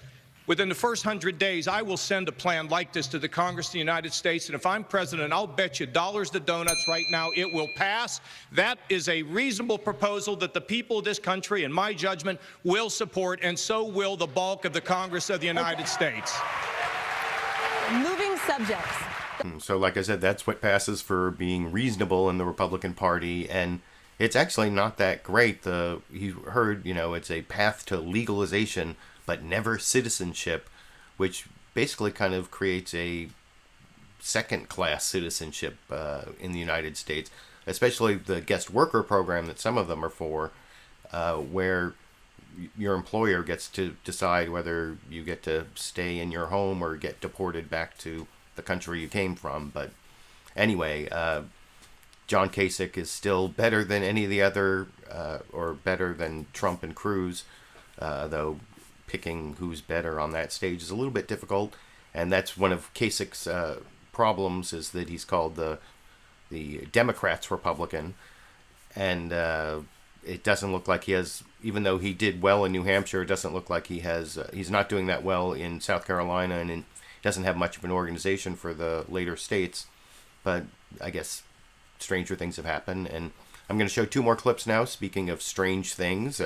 Within the first 100 days, I will send a plan like this to the Congress of the United States, and if I'm president, I'll bet you dollars to donuts right now it will pass. That is a reasonable proposal that the people of this country, in my judgment, will support, and so will the bulk of the Congress of the United States. Moving subjects. So, like I said, that's what passes for being reasonable in the Republican Party, and it's actually not that great. You heard, it's a path to legalization, but never citizenship, which basically kind of creates a second-class citizenship in the United States, especially the guest worker program that some of them are for, where your employer gets to decide whether you get to stay in your home or get deported back to the country you came from. But anyway, John Kasich is still better than any of the other, or better than Trump and Cruz, though picking who's better on that stage is a little bit difficult, and that's one of Kasich's problems, is that he's called the Democrats Republican, and it doesn't look like he has, even though he did well in New Hampshire, it doesn't look like he has, he's not doing that well in South Carolina, and doesn't have much of an organization for the later states. But I guess stranger things have happened, and I'm going to show two more clips now. Speaking of strange things,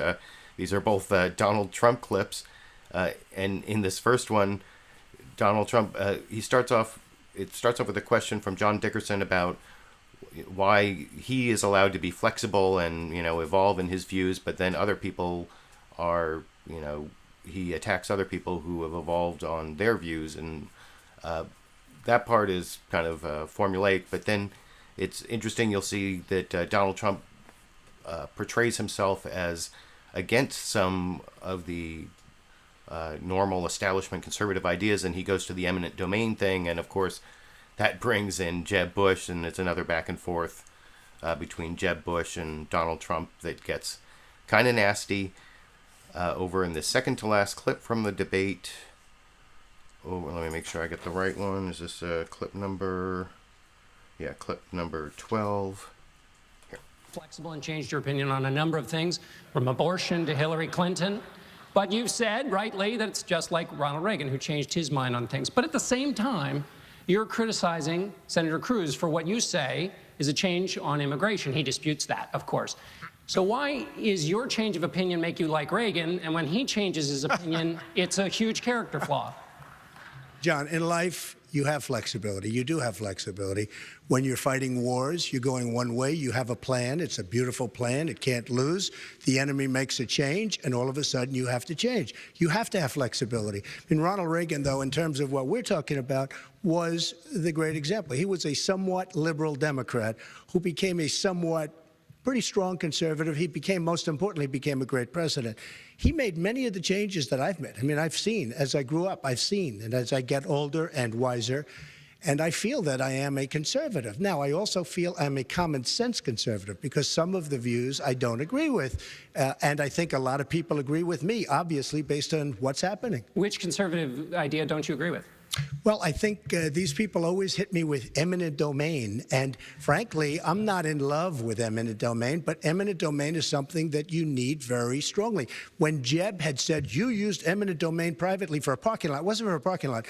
these are both Donald Trump clips, and in this first one, Donald Trump, it starts off with a question from John Dickerson about why he is allowed to be flexible and, evolve in his views, but then other people are, he attacks other people who have evolved on their views, and that part is kind of formulaic. But then it's interesting, you'll see that Donald Trump portrays himself as against some of the normal establishment conservative ideas, and he goes to the eminent domain thing, and of course that brings in Jeb Bush, and it's another back and forth between Jeb Bush and Donald Trump that gets kind of nasty. Over in the second to last clip from the debate. Oh, let me make sure I get the right one. Is this clip number? Yeah, clip number 12. Here. Flexible and changed your opinion on a number of things, from abortion to Hillary Clinton. But you've said, rightly, that it's just like Ronald Reagan, who changed his mind on things. But at the same time, you're criticizing Senator Cruz for what you say is a change on immigration. He disputes that, of course. So why is your change of opinion make you like Reagan, and when he changes his opinion, it's a huge character flaw? John, in life, you have flexibility. You do have flexibility. When you're fighting wars, you're going one way. You have a plan. It's a beautiful plan. It can't lose. The enemy makes a change, and all of a sudden you have to change. You have to have flexibility. In Ronald Reagan, though, in terms of what we're talking about, was the great example. He was a somewhat liberal Democrat who became a somewhat pretty strong conservative. He became, most importantly, became a great president. He made many of the changes that I've made. I mean, I've seen, as I grew up, and as I get older and wiser, and I feel that I am a conservative. Now, I also feel I'm a common sense conservative, because some of the views I don't agree with. And I think a lot of people agree with me, obviously, based on what's happening. Which conservative idea don't you agree with? Well, I think these people always hit me with eminent domain. And frankly, I'm not in love with eminent domain, but eminent domain is something that you need very strongly. When Jeb had said, you used eminent domain privately for a parking lot, it wasn't for a parking lot.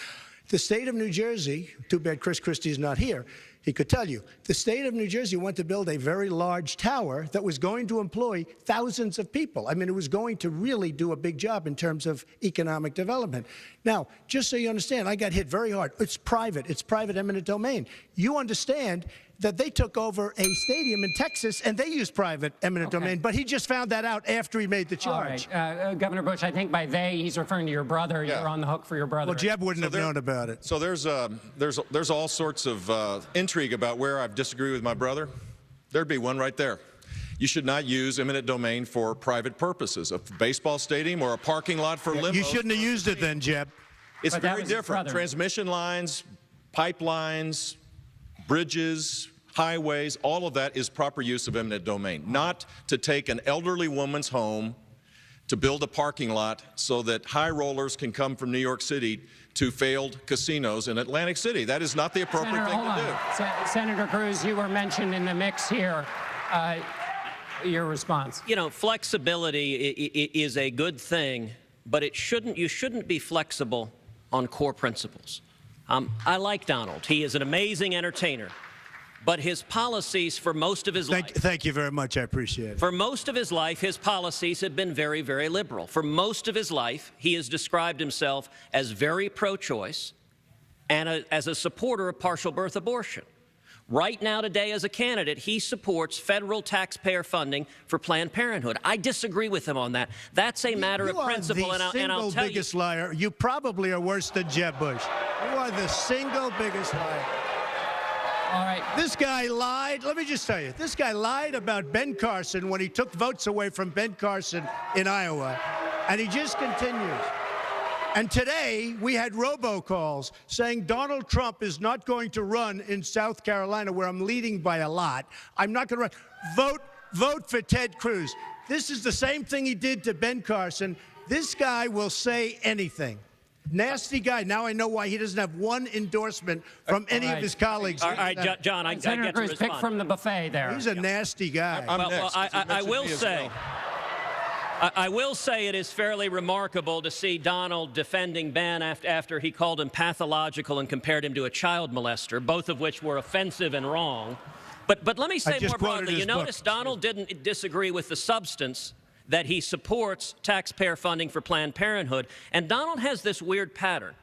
The state of New Jersey, too bad Chris Christie's not here, he could tell you, the state of New Jersey wanted to build a very large tower that was going to employ thousands of people. I mean, it was going to really do a big job in terms of economic development. Now, just so you understand, I got hit very hard. It's private eminent domain. You understand that they took over a stadium in Texas and they used private eminent domain, but he just found that out after he made the charge. All right. Governor Bush, I think by they, he's referring to your brother. Yeah. You're on the hook for your brother. Well, Jeb wouldn't have known about it. So there's all sorts of intrigue about where I disagree with my brother. There'd be one right there. You should not use eminent domain for private purposes. A baseball stadium or a parking lot for limos. You shouldn't have used it then, Jeb. It's very different. Transmission lines, pipelines, bridges, highways, all of that is proper use of eminent domain. Not to take an elderly woman's home to build a parking lot so that high rollers can come from New York City to failed casinos in Atlantic City. That is not the appropriate thing to do. Senator Cruz, you were mentioned in the mix here. Your response. You know, flexibility is a good thing, but you shouldn't be flexible on core principles. I like Donald. He is an amazing entertainer. But his policies for most of his life... Thank you very much. I appreciate it. For most of his life, his policies have been very, very liberal. For most of his life, he has described himself as very pro-choice and as a supporter of partial birth abortion. Right now, today, as a candidate, he supports federal taxpayer funding for Planned Parenthood. I disagree with him on that. That's a matter of principle, and I'll tell you... You are the single biggest liar. You probably are worse than Jeb Bush. You are the single biggest liar. All right. This guy lied. Let me just tell you, this guy lied about Ben Carson when he took votes away from Ben Carson in Iowa, and he just continues. And today, we had robocalls saying Donald Trump is not going to run in South Carolina, where I'm leading by a lot. I'm not going to run. Vote for Ted Cruz. This is the same thing he did to Ben Carson. This guy will say anything. Nasty guy. Now I know why he doesn't have one endorsement from any of his colleagues. All right, John, I Senator get to Cruz, respond. pick from the buffet there. He's a nasty guy. Well, I will say, I will say it is fairly remarkable to see Donald defending Ben after he called him pathological and compared him to a child molester, both of which were offensive and wrong. But let me say more broadly, you notice Donald didn't disagree with the substance, that he supports taxpayer funding for Planned Parenthood. And Donald has this weird pattern.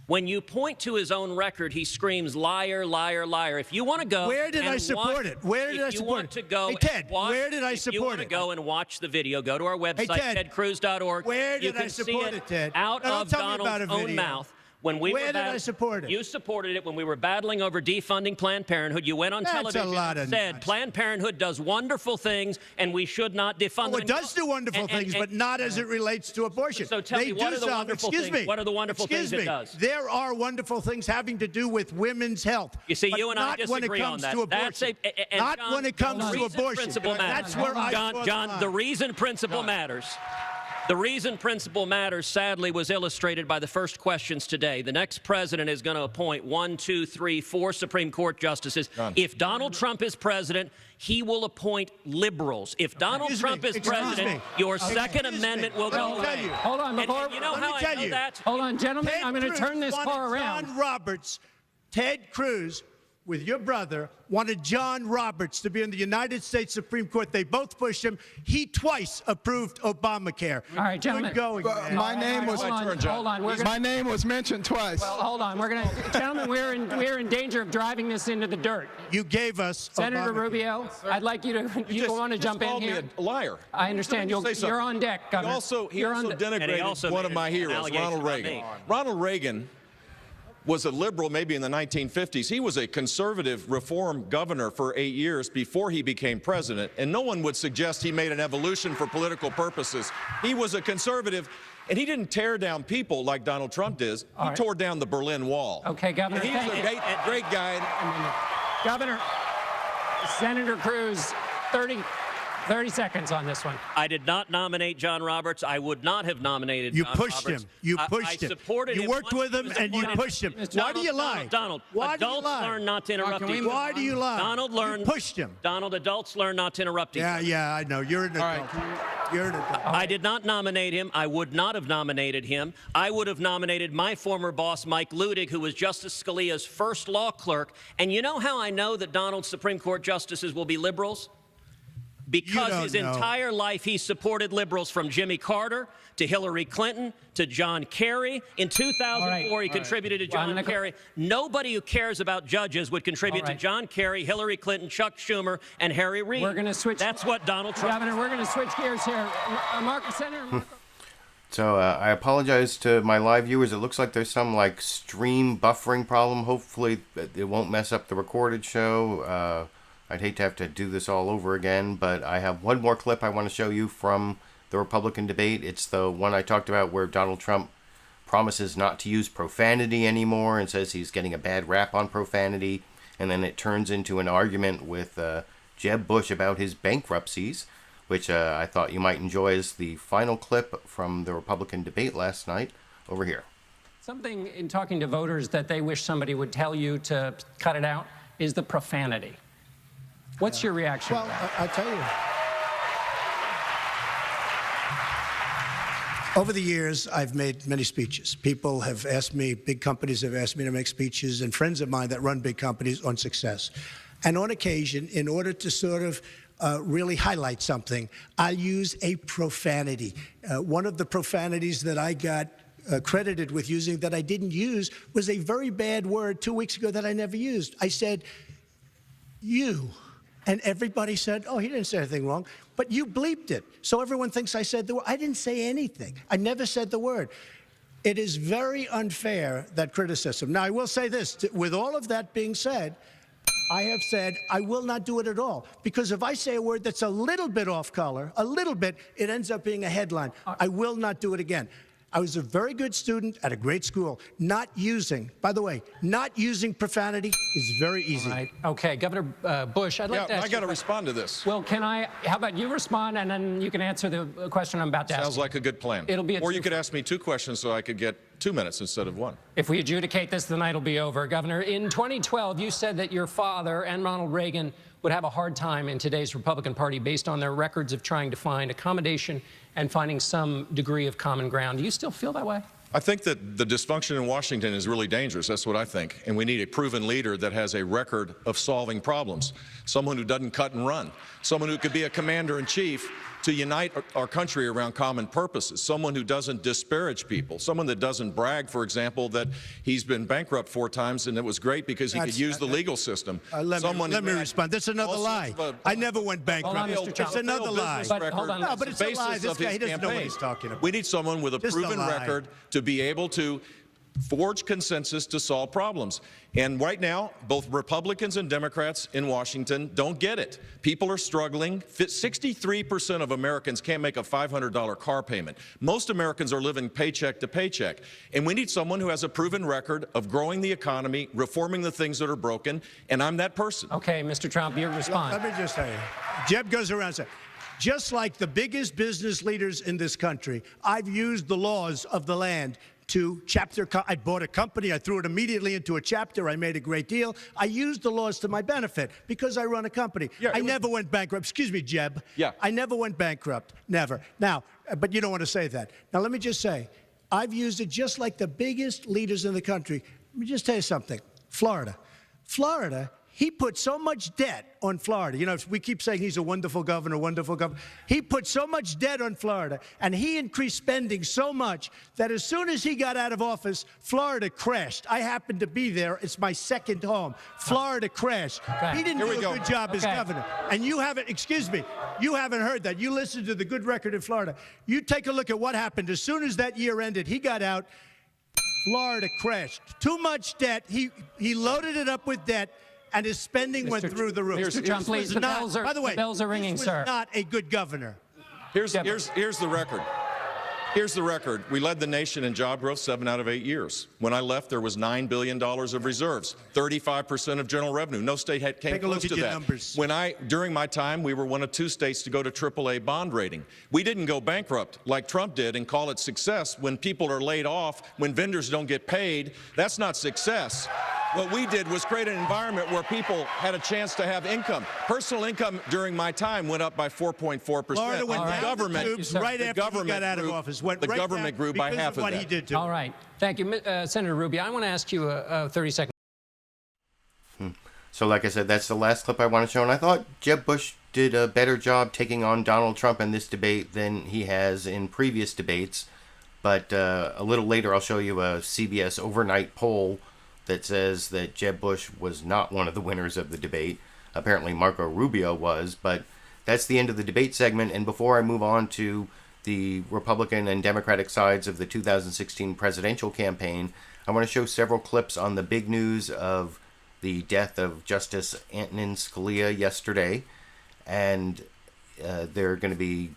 When you point to his own record, he screams, liar, liar, liar. If you want to go... Where did I support it? Where did I support it? If you want to go... Hey, Ted, where did I support it? If you want to it? go and watch the video, go to our website, tedcruz.org. Where did you can I support see it, Ted? out Now, of don't tell me about Donald's a own video. mouth. When we Where did I support it? You supported it when we were battling over defunding Planned Parenthood. You went on television and said Planned Parenthood does wonderful things and we should not defund them. It does do wonderful things, but not as it relates to abortion. So tell me, what are the wonderful things? What are the wonderful things it does? There are wonderful things having to do with women's health. You see, but you and I not disagree when it comes on that. To abortion. Not when it comes to abortion. That's where I draw the line. John, the reason principle matters. The reason principle matters, sadly, was illustrated by the first questions today. The next president is going to appoint 1, 2, 3, 4 Supreme Court justices. If Donald Trump is president, he will appoint liberals. If Donald Trump is president, your Second Amendment will go away. Hold on, before... You know how I know that? Hold on, gentlemen, I'm going to turn this car around. John Roberts, Ted Cruz, with your brother, wanted John Roberts to be in the United States Supreme Court. They both pushed him. He twice approved Obamacare. All right, gentlemen. Good going, man. My name was my name was mentioned twice. Well, hold on. Gentlemen, we're in danger of driving this into the dirt. You gave us Senator Obamacare. Rubio. I'd like you to. You want to jump in here? Me a liar. I understand. You're on deck, Governor. He also denigrated one of my heroes, Ronald Reagan. Ronald Reagan was a liberal maybe in the 1950s. He was a conservative reform governor for 8 years before he became president, and no one would suggest he made an evolution for political purposes. He was a conservative, and he didn't tear down people like Donald Trump does. He tore down the Berlin Wall. Okay, Governor. And he's a great guy. Governor, Senator Cruz, 30 seconds on this one. I did not nominate John Roberts. I would not have nominated John Roberts. You pushed him. I supported him. You worked with him and you pushed him. Why do you lie? Donald, why adults learn not to interrupt each other. Why do you lie? Donald learned. You pushed him. Donald, adults learn not to interrupt each other. Yeah, I know. You're an adult. You're an adult. I did not nominate him. I would not have nominated him. I would have nominated my former boss, Mike Ludig, who was Justice Scalia's first law clerk. And you know how I know that Donald's Supreme Court justices will be liberals? Because his entire life he supported liberals, from Jimmy Carter to Hillary Clinton to John Kerry. In 2004, he contributed to John Kerry. Nobody who cares about judges would contribute to John Kerry, Hillary Clinton, Chuck Schumer, and Harry Reid. We're going to switch. That's what Donald Trump. Governor, we're going to switch gears here. Senator Marco. So I apologize to my live viewers. It looks like there's some stream buffering problem. Hopefully it won't mess up the recorded show. I'd hate to have to do this all over again, but I have one more clip I want to show you from the Republican debate. It's the one I talked about where Donald Trump promises not to use profanity anymore and says he's getting a bad rap on profanity. And then it turns into an argument with Jeb Bush about his bankruptcies, which I thought you might enjoy as the final clip from the Republican debate last night over here. Something in talking to voters that they wish somebody would tell you to cut it out is the profanity. What's your reaction? Well, I'll tell you. Over the years, I've made many speeches. People have asked me, big companies have asked me to make speeches, and friends of mine that run big companies on success. And on occasion, in order to sort of really highlight something, I'll use a profanity. One of the profanities that I got credited with using that I didn't use was a very bad word 2 weeks ago that I never used. I said, you. And everybody said, oh, he didn't say anything wrong. But you bleeped it. So everyone thinks I said the word. I didn't say anything. I never said the word. It is very unfair, that criticism. Now, I will say this. With all of that being said, I have said I will not do it at all. Because if I say a word that's a little bit off color, a little bit, it ends up being a headline. I will not do it again. I was a very good student at a great school. Not using, by the way, not using profanity is very easy. All right. Okay, Governor Bush, I'd like to ask I got to respond to this. Well, how about you respond, and then you can answer the question I'm about to ask. Sounds like a good plan. It'll be or you could ask me 2 questions so I could get 2 minutes instead of 1. If we adjudicate this, the night will be over. Governor, in 2012, you said that your father and Ronald Reagan would have a hard time in today's Republican Party based on their records of trying to find accommodation and finding some degree of common ground. Do you still feel that way? I think that the dysfunction in Washington is really dangerous. That's what I think. And we need a proven leader that has a record of solving problems. Someone who doesn't cut and run. Someone who could be a commander-in-chief to unite our country around common purposes. Someone who doesn't disparage people. Someone that doesn't brag, for example, that he's been bankrupt 4 times and it was great because he could use the legal system. Let me respond. That's another lie. I never went bankrupt. It's another lie. No, but it's a lie. This guy, he doesn't know what he's talking about. We need someone with a proven record to be able to forge consensus to solve problems. And right now, both Republicans and Democrats in Washington don't get it. People are struggling. 63% of Americans can't make a $500 car payment. Most Americans are living paycheck to paycheck. And we need someone who has a proven record of growing the economy, reforming the things that are broken, and I'm that person. Okay, Mr. Trump, your response. Let me just tell you. Jeb goes around saying, just like the biggest business leaders in this country, I've used the laws of the land to chapter. I bought a company. I threw it immediately into a chapter. I made a great deal. I used the laws to my benefit because I run a company. Yeah, I never went bankrupt. Excuse me, Jeb. Yeah. I never went bankrupt. Never. Now, but you don't want to say that. Now, let me just say, I've used it just like the biggest leaders in the country. Let me just tell you something. Florida. He put so much debt on Florida. You know, we keep saying he's a wonderful governor, wonderful governor. He put so much debt on Florida, and he increased spending so much that as soon as he got out of office, Florida crashed. I happened to be there. It's my second home. Florida crashed. Okay. He didn't do a good job as governor. And you haven't, excuse me, you haven't heard that. You listened to the good record in Florida. You take a look at what happened. As soon as that year ended, he got out. Florida crashed. Too much debt. He loaded it up with debt. And his spending went through the roof. Mr. Trump, please, By the way, the bells are ringing, this sir. was not a good governor. Here's the record. Here's the record. We led the nation in job growth 7 out of 8 years. When I left, there was $9 billion of reserves, 35% of general revenue. No state came close to that. Numbers. During my time, we were one of 2 states to go to AAA bond rating. We didn't go bankrupt like Trump did and call it success when people are laid off, when vendors don't get paid. That's not success. What we did was create an environment where people had a chance to have income. Personal income during my time went up by 4.4%. Florida went down the tubes right after he got out of office. The government grew by half of what that. He did to All right. Thank you. Senator Rubio, I want to ask you a 30-second. So like I said, that's the last clip I want to show. And I thought Jeb Bush did a better job taking on Donald Trump in this debate than he has in previous debates. But a little later, I'll show you a CBS overnight poll that says that Jeb Bush was not one of the winners of the debate. Apparently Marco Rubio was, but that's the end of the debate segment. And before I move on to the Republican and Democratic sides of the 2016 presidential campaign, I want to show several clips on the big news of the death of Justice Antonin Scalia yesterday. And there are going to be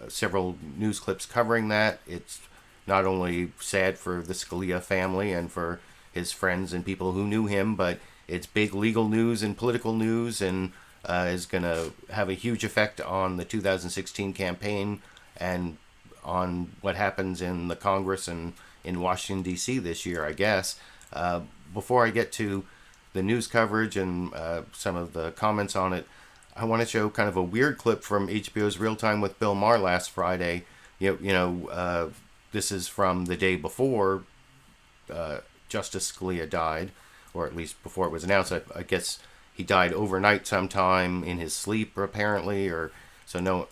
several news clips covering that. It's not only sad for the Scalia family and for his friends and people who knew him, but it's big legal news and political news, and is going to have a huge effect on the 2016 campaign and on what happens in the Congress and in Washington, D.C. this year, I guess. Before I get to the news coverage and some of the comments on it, I want to show kind of a weird clip from HBO's Real Time with Bill Maher last Friday. This is from the day before Justice Scalia died, or at least before it was announced. I guess he died overnight sometime in his sleep, apparently,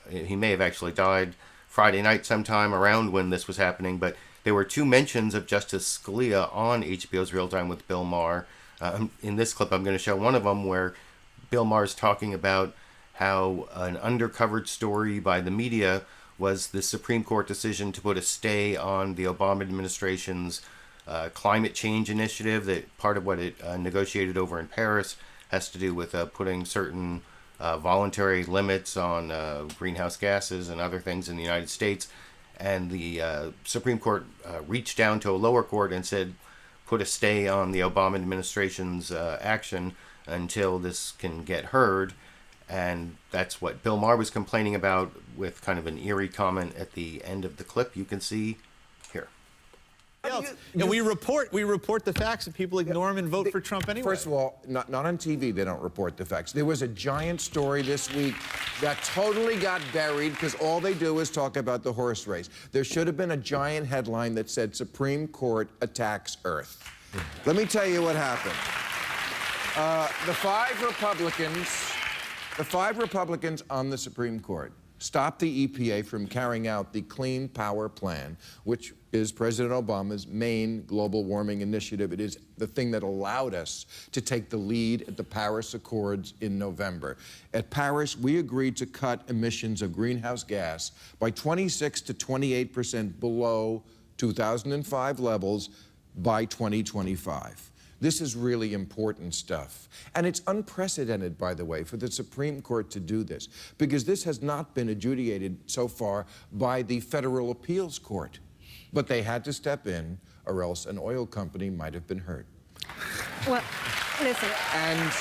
he may have actually died Friday night sometime around when this was happening. But there were 2 mentions of Justice Scalia on HBO's Real Time with Bill Maher. In this clip, I'm going to show one of them where Bill Maher is talking about how an undercovered story by the media was the Supreme Court decision to put a stay on the Obama administration's climate change initiative. That part of what it negotiated over in Paris has to do with putting certain voluntary limits on greenhouse gases and other things in the United States. and the Supreme Court reached down to a lower court and said, put a stay on the Obama administration's action until this can get heard. And that's what Bill Maher was complaining about, with kind of an eerie comment at the end of the clip you can see here. And we report the facts, and people ignore them and vote for Trump anyway. First of all, not on TV, they don't report the facts. There was a giant story this week that totally got buried because all they do is talk about the horse race. There should have been a giant headline that said, Supreme Court attacks Earth. Let me tell you what happened. The five Republicans on the Supreme Court stopped the EPA from carrying out the Clean Power Plan, which is President Obama's main global warming initiative. It is the thing that allowed us to take the lead at the Paris Accords in November. At Paris, we agreed to cut emissions of greenhouse gas by 26 to 28% below 2005 levels by 2025. This is really important stuff. And it's unprecedented, by the way, for the Supreme Court to do this, because this has not been adjudicated so far by the Federal Appeals Court. But they had to step in, or else an oil company might have been hurt. Well, listen. And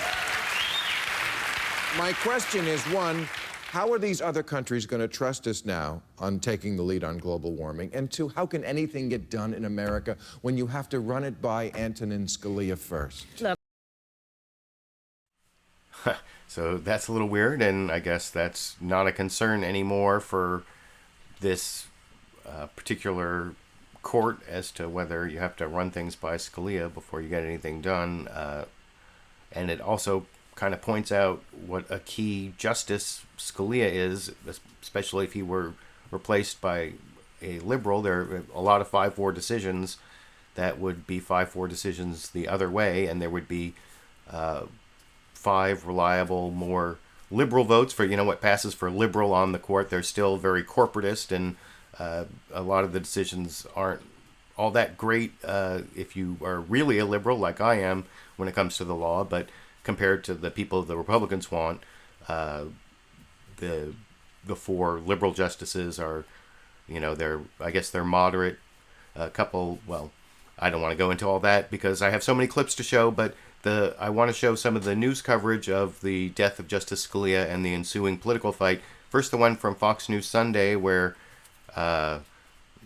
my question is, one, how are these other countries going to trust us now on taking the lead on global warming? And two, how can anything get done in America when you have to run it by Antonin Scalia first? Look. So that's a little weird, and I guess that's not a concern anymore for this particular court as to whether you have to run things by Scalia before you get anything done. And it also kind of points out what a key justice Scalia is, especially if he were replaced by a liberal. There are a lot of 5-4 decisions that would be 5-4 decisions the other way, and there would be 5 reliable, more liberal votes for, what passes for liberal on the court. They're still very corporatist, and a lot of the decisions aren't all that great if you are really a liberal like I am when it comes to the law, but compared to the people the Republicans want, the 4 liberal justices are, they're moderate. A couple, well, I don't want to go into all that because I have so many clips to show, but I want to show some of the news coverage of the death of Justice Scalia and the ensuing political fight. First, the one from Fox News Sunday, where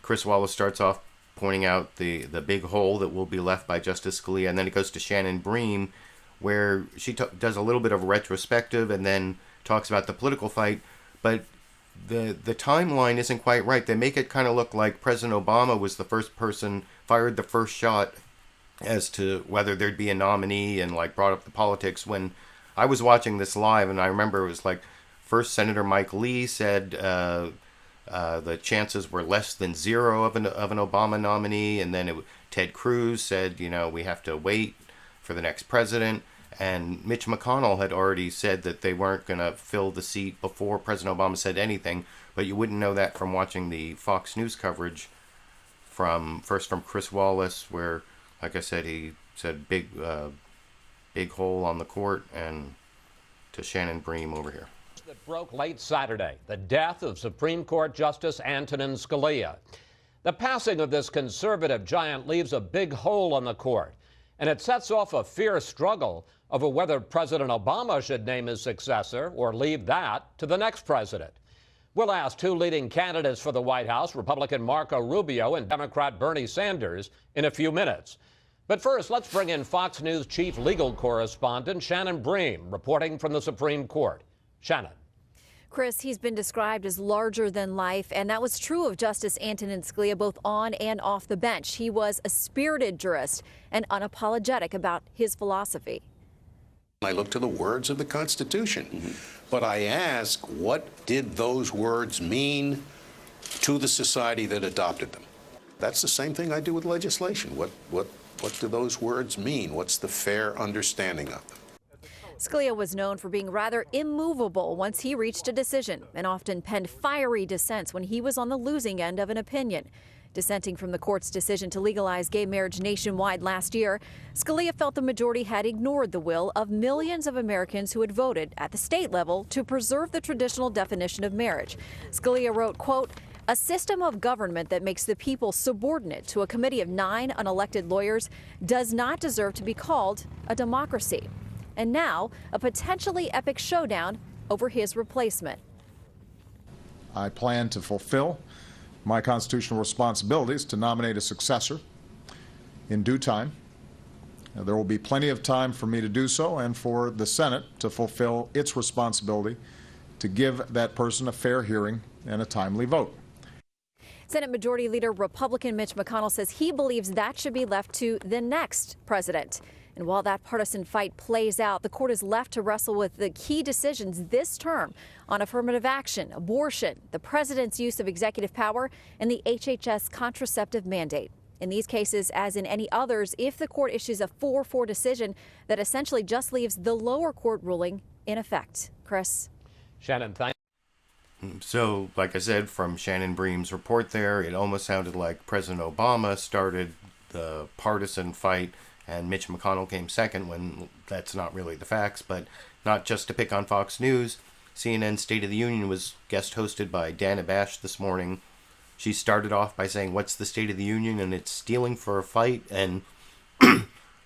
Chris Wallace starts off pointing out the big hole that will be left by Justice Scalia, and then it goes to Shannon Bream, where she does a little bit of a retrospective and then talks about the political fight, but the timeline isn't quite right. They make it kind of look like President Obama was the first person, fired the first shot as to whether there'd be a nominee, and brought up the politics. When I was watching this live, and I remember it was first Senator Mike Lee said the chances were less than 0 of an Obama nominee, and then Ted Cruz said, we have to wait for the next president. And Mitch McConnell had already said that they weren't going to fill the seat before President Obama said anything, but you wouldn't know that from watching the Fox News coverage from Chris Wallace, where, like I said, he said big hole on the court, and to Shannon Bream over here. That broke late Saturday, the death of Supreme Court Justice Antonin Scalia. The passing of this conservative giant leaves a big hole on the court, and it sets off a fierce struggle over whether President Obama should name his successor or leave that to the next president. We'll ask 2 leading candidates for the White House, Republican Marco Rubio and Democrat Bernie Sanders, in a few minutes. But first, let's bring in Fox News chief legal correspondent Shannon Bream, reporting from the Supreme Court. Shannon. Chris, he's been described as larger than life, and that was true of Justice Antonin Scalia both on and off the bench. He was a spirited jurist and unapologetic about his philosophy. I look to the words of the Constitution, but I ask, what did those words mean to the society that adopted them? That's the same thing I do with legislation. What do those words mean? What's the fair understanding of them? Scalia was known for being rather immovable once he reached a decision, and often penned fiery dissents when he was on the losing end of an opinion. Dissenting from the court's decision to legalize gay marriage nationwide last year, Scalia felt the majority had ignored the will of millions of Americans who had voted at the state level to preserve the traditional definition of marriage. Scalia wrote, quote, A system of government that makes the people subordinate to a committee of 9 unelected lawyers does not deserve to be called a democracy. And now, a potentially epic showdown over his replacement. I plan to fulfill my constitutional responsibilities to nominate a successor in due time. There will be plenty of time for me to do so and for the Senate to fulfill its responsibility to give that person a fair hearing and a timely vote. Senate Majority Leader Republican Mitch McConnell says he believes that should be left to the next president. And while that partisan fight plays out, the court is left to wrestle with the key decisions this term on affirmative action, abortion, the president's use of executive power, and the HHS contraceptive mandate. In these cases, as in any others, if the court issues a 4-4 decision, that essentially just leaves the lower court ruling in effect. Chris? Shannon, thank you. So, like I said, from Shannon Bream's report there, it almost sounded like President Obama started the partisan fight and Mitch McConnell came second, when that's not really the facts. But not just to pick on Fox News, CNN's State of the Union was guest hosted by Dana Bash this morning. She started off by saying, "What's the State of the Union?" and it's stealing for a fight. And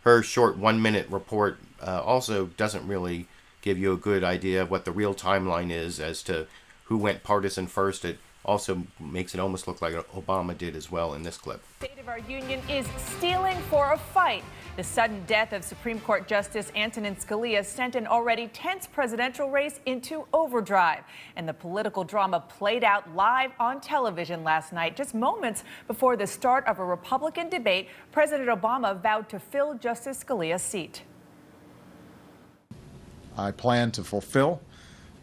her short 1-minute report also doesn't really give you a good idea of what the real timeline is as to who went partisan first. It also makes it almost look like Obama did as well in this clip. State of our union is stealing for a fight. The sudden death of Supreme Court Justice Antonin Scalia sent an already tense presidential race into overdrive. And the political drama played out live on television last night. Just moments before the start of a Republican debate, President Obama vowed to fill Justice Scalia's seat. I plan to fulfill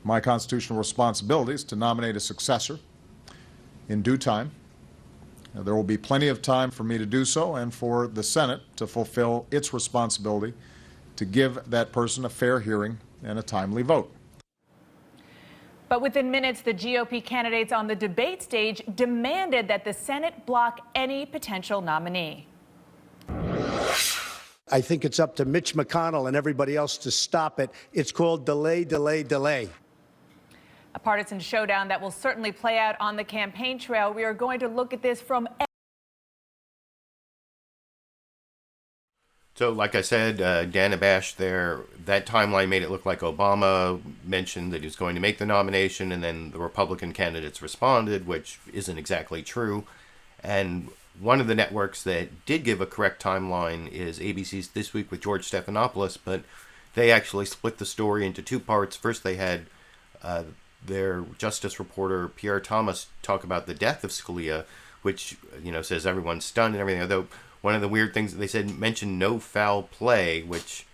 my constitutional responsibilities to nominate a successor in due time. There will be plenty of time for me to do so and for the Senate to fulfill its responsibility to give that person a fair hearing and a timely vote. But within minutes, the GOP candidates on the debate stage demanded that the Senate block any potential nominee. I think it's up to Mitch McConnell and everybody else to stop it. It's called delay, delay, delay. A partisan showdown that will certainly play out on the campaign trail. We are going to look at this from... So, like I said, Dana Bash there, that timeline made it look like Obama mentioned that he was going to make the nomination, and then the Republican candidates responded, which isn't exactly true. And one of the networks that did give a correct timeline is ABC's This Week with George Stephanopoulos, but they actually split the story into two parts. First, they had their justice reporter, Pierre Thomas, talk about the death of Scalia, which, says everyone's stunned and everything. Although one of the weird things that they said mentioned no foul play, which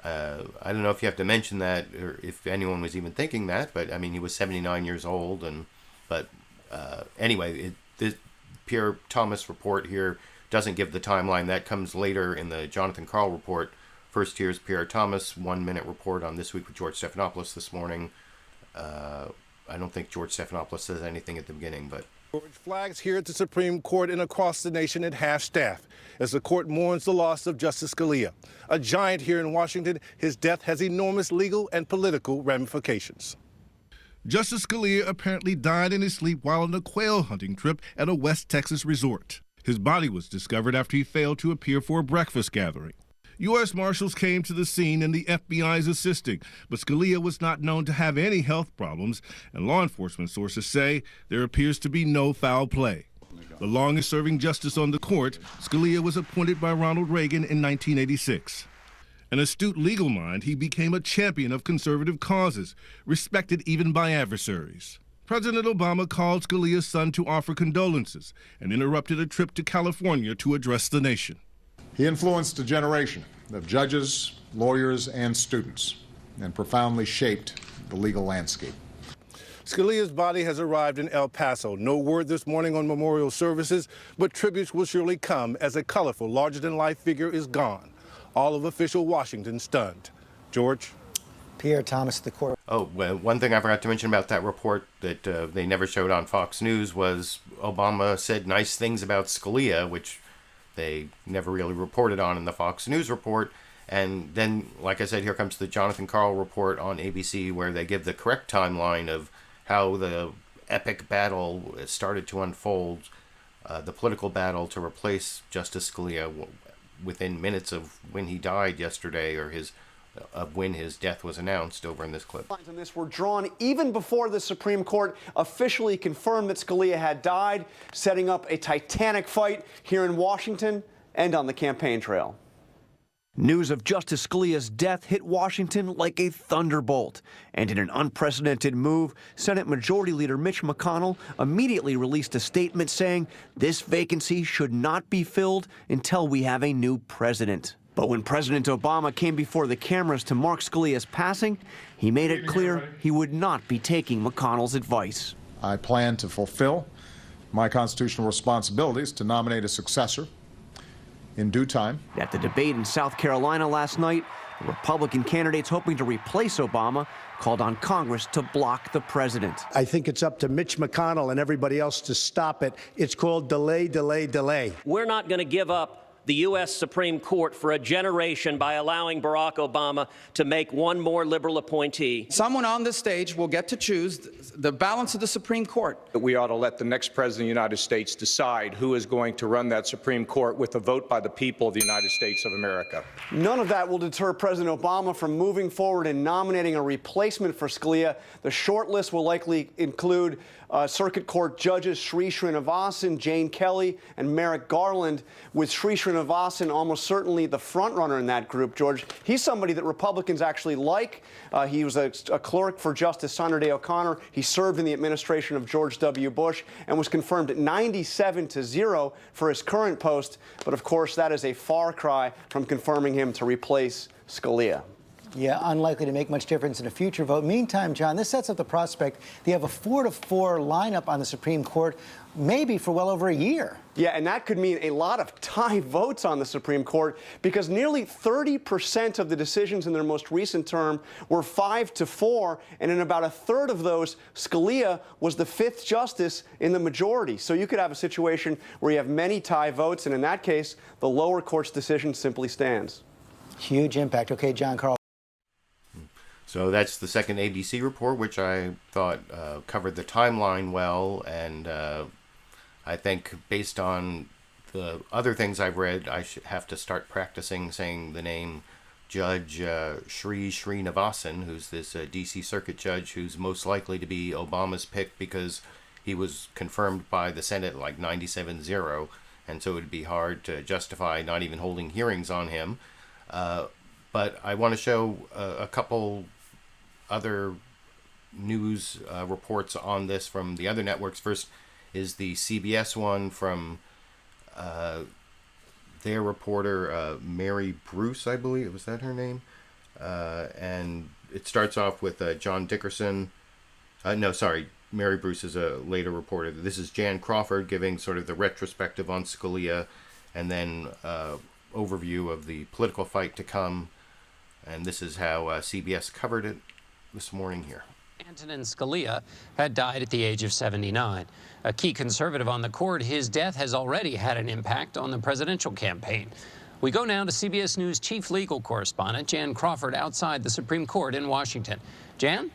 I don't know if you have to mention that or if anyone was even thinking that, but I mean, he was 79 years old. But anyway, this Pierre Thomas report here doesn't give the timeline. That comes later in the Jonathan Karl report. First, here's Pierre Thomas' 1-minute report on This Week with George Stephanopoulos this morning. I don't think George Stephanopoulos says anything at the beginning, but... Orange flags here at the Supreme Court and across the nation at half-staff as the court mourns the loss of Justice Scalia. A giant here in Washington, his death has enormous legal and political ramifications. Justice Scalia apparently died in his sleep while on a quail hunting trip at a West Texas resort. His body was discovered after he failed to appear for a breakfast gathering. U.S. Marshals came to the scene and the FBI is assisting, but Scalia was not known to have any health problems, and law enforcement sources say there appears to be no foul play. The longest-serving justice on the court, Scalia was appointed by Ronald Reagan in 1986. An astute legal mind, he became a champion of conservative causes, respected even by adversaries. President Obama called Scalia's son to offer condolences and interrupted a trip to California to address the nation. He influenced a generation of judges, lawyers, and students, and profoundly shaped the legal landscape. Scalia's body has arrived in El Paso. No word this morning on memorial services, but tributes will surely come as a colorful, larger-than-life figure is gone. All of official Washington stunned. George? Pierre Thomas, the court. Oh, well, one thing I forgot to mention about that report that they never showed on Fox News was Obama said nice things about Scalia, which they never really reported on in the Fox News report. And then, like I said, here comes the Jonathan Karl report on ABC, where they give the correct timeline of how the epic battle started to unfold, the political battle to replace Justice Scalia within minutes of when he died yesterday, or when his death was announced, over in this clip. On this were drawn even before the Supreme Court officially confirmed that Scalia had died, setting up a titanic fight here in Washington and on the campaign trail. News of Justice Scalia's death hit Washington like a thunderbolt. And in an unprecedented move, Senate Majority Leader Mitch McConnell immediately released a statement saying this vacancy should not be filled until we have a new president. But when President Obama came before the cameras to mark Scalia's passing, he made it clear he would not be taking McConnell's advice. I plan to fulfill my constitutional responsibilities to nominate a successor in due time. At the debate in South Carolina last night, the Republican candidates hoping to replace Obama called on Congress to block the president. I think it's up to Mitch McConnell and everybody else to stop it. It's called delay, delay, delay. We're not going to give up the U.S. Supreme Court for a generation by allowing Barack Obama to make one more liberal appointee. Someone on this stage will get to choose the balance of the Supreme Court. We ought to let the next president of the United States decide who is going to run that Supreme Court with a vote by the people of the United States of America. None of that will deter President Obama from moving forward and nominating a replacement for Scalia. The short list will likely include Circuit Court judges Sri Srinivasan, Jane Kelly, and Merrick Garland, with Sri Srinivasan almost certainly the front runner in that group, George. He's somebody that Republicans actually like. He was a clerk for Justice Sandra Day O'Connor. He served in the administration of George W. Bush and was confirmed at 97-0 for his current post. But of course, that is a far cry from confirming him to replace Scalia. Yeah, unlikely to make much difference in a future vote. Meantime, John, this sets up the prospect they have a 4-4 lineup on the Supreme Court, maybe for well over a year. Yeah, and that could mean a lot of tie votes on the Supreme Court, because nearly 30% of the decisions in their most recent term were 5-4, and in about a third of those, Scalia was the 5th justice in the majority. So you could have a situation where you have many tie votes, and in that case, the lower court's decision simply stands. Huge impact. Okay, John, Carl. So that's the second ABC report, which I thought covered the timeline well, and I think based on the other things I've read, I should have to start practicing saying the name Judge Sri Srinivasan, who's this D.C. Circuit judge who's most likely to be Obama's pick because he was confirmed by the Senate like 97-0, and so it would be hard to justify not even holding hearings on him. But I want to show a couple other news reports on this from the other networks. First is the CBS one from their reporter, Mary Bruce, I believe. Was that her name? And it starts off with John Dickerson. Mary Bruce is a later reporter. This is Jan Crawford giving sort of the retrospective on Scalia, and then overview of the political fight to come. And this is how CBS covered it this morning here. Antonin Scalia had died at the age of 79. A key conservative on the court, his death has already had an impact on the presidential campaign. We go now to CBS News chief legal correspondent Jan Crawford outside the Supreme Court in Washington. Jan?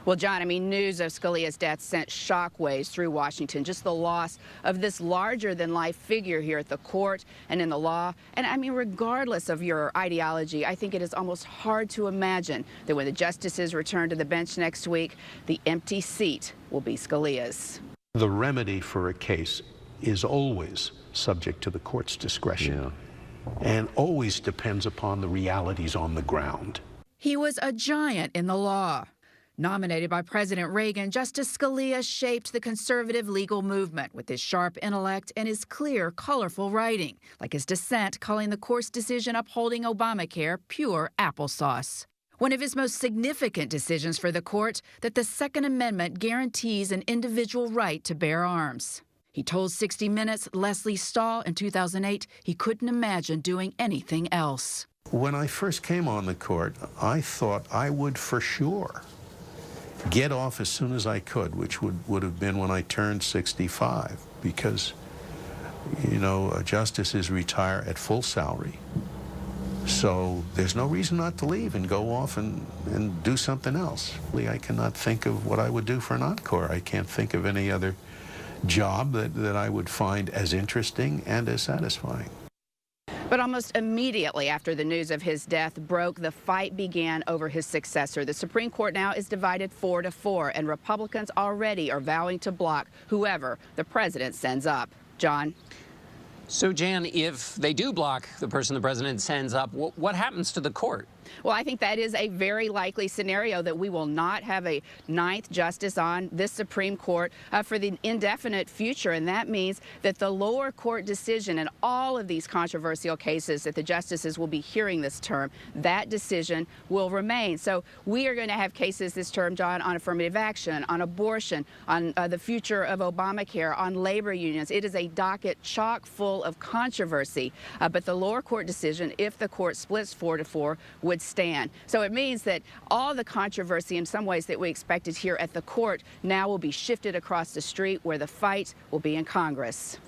Well, John, news of Scalia's death sent shockwaves through Washington. Just the loss of this larger-than-life figure here at the court and in the law. And regardless of your ideology, I think it is almost hard to imagine that when the justices return to the bench next week, the empty seat will be Scalia's. The remedy for a case is always subject to the court's discretion and always depends upon the realities on the ground. He was a giant in the law. Nominated by President Reagan, Justice Scalia shaped the conservative legal movement with his sharp intellect and his clear, colorful writing, like his dissent calling the court's decision upholding Obamacare pure applesauce. One of his most significant decisions for the court, that the Second Amendment guarantees an individual right to bear arms. He told 60 Minutes Leslie Stahl in 2008 he couldn't imagine doing anything else. When I first came on the court, I thought I would for sure get off as soon as I could, which would have been when I turned 65, because, justices retire at full salary. So there's no reason not to leave and go off and do something else. I cannot think of what I would do for an encore. I can't think of any other job that I would find as interesting and as satisfying. But almost immediately after the news of his death broke, the fight began over his successor. The Supreme Court now is divided 4-4, and Republicans already are vowing to block whoever the president sends up. John? So, Jan, if they do block the person the president sends up, what happens to the court? Well, I think that is a very likely scenario, that we will not have a 9th justice on this Supreme Court for the indefinite future. And that means that the lower court decision in all of these controversial cases that the justices will be hearing this term, that decision will remain. So we are going to have cases this term, John, on affirmative action, on abortion, on the future of Obamacare, on labor unions. It is a docket chock full of controversy. But the lower court decision, if the court splits 4-4, would stand. So it means that all the controversy in some ways that we expected here at the court now will be shifted across the street, where the fight will be in Congress.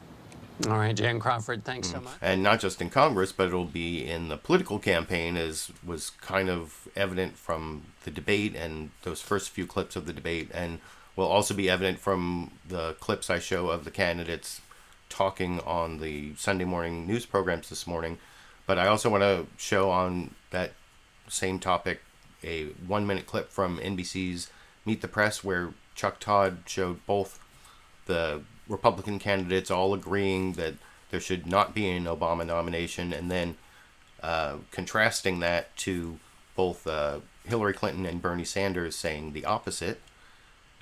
All right, Jan Crawford, thanks so much. And not just in Congress, but it'll be in the political campaign, as was kind of evident from the debate and those first few clips of the debate, and will also be evident from the clips I show of the candidates talking on the Sunday morning news programs this morning. But I also want to show on that same topic a 1-minute clip from NBC's Meet the Press, where Chuck Todd showed both the Republican candidates all agreeing that there should not be an Obama nomination, and then contrasting that to both Hillary Clinton and Bernie Sanders saying the opposite.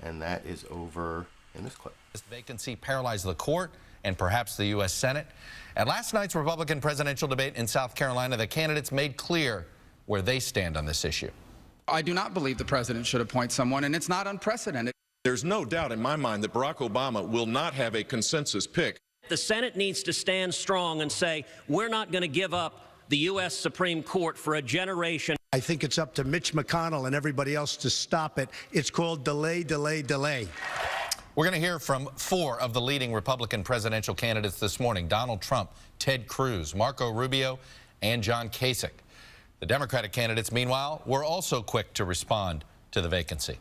And that is over in this clip. This vacancy paralyzed the court and perhaps the U.S. Senate. At last night's Republican presidential debate in South Carolina, the candidates made clear where they stand on this issue. I do not believe the president should appoint someone, and it's not unprecedented. There's no doubt in my mind that Barack Obama will not have a consensus pick. The Senate needs to stand strong and say, we're not going to give up the U.S. Supreme Court for a generation. I think it's up to Mitch McConnell and everybody else to stop it. It's called delay, delay, delay. We're going to hear from 4 of the leading Republican presidential candidates this morning: Donald Trump, Ted Cruz, Marco Rubio, and John Kasich. The Democratic candidates, meanwhile, were also quick to respond to the vacancy.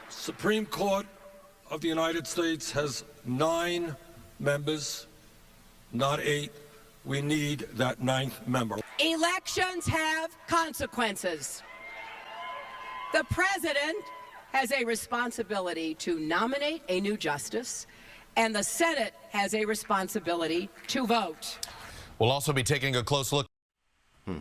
Supreme Court of the United States has 9 members, not 8. We need that 9th member. Elections have consequences. The president has a responsibility to nominate a new justice, and the Senate has a responsibility to vote. We'll also be taking a close look.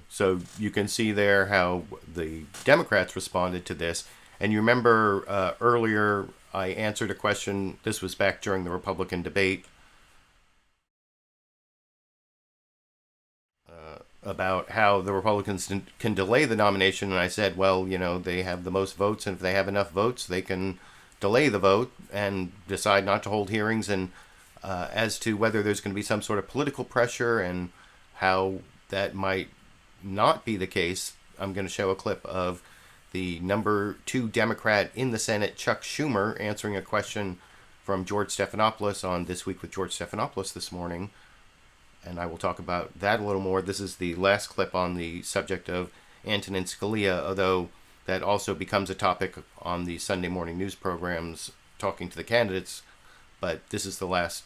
So you can see there how the Democrats responded to this. And you remember earlier I answered a question, this was back during the Republican debate, about how the Republicans can delay the nomination. And I said, well, you know, they have the most votes, and if they have enough votes, they can delay the vote and decide not to hold hearings. And as to whether there's going to be some sort of political pressure and how that might not be the case, I'm going to show a clip of the number 2 Democrat in the Senate, Chuck Schumer, answering a question from George Stephanopoulos on This Week with George Stephanopoulos this morning. And I will talk about that a little more. This is the last clip on the subject of Antonin Scalia, although that also becomes a topic on the Sunday morning news programs talking to the candidates. But this is the last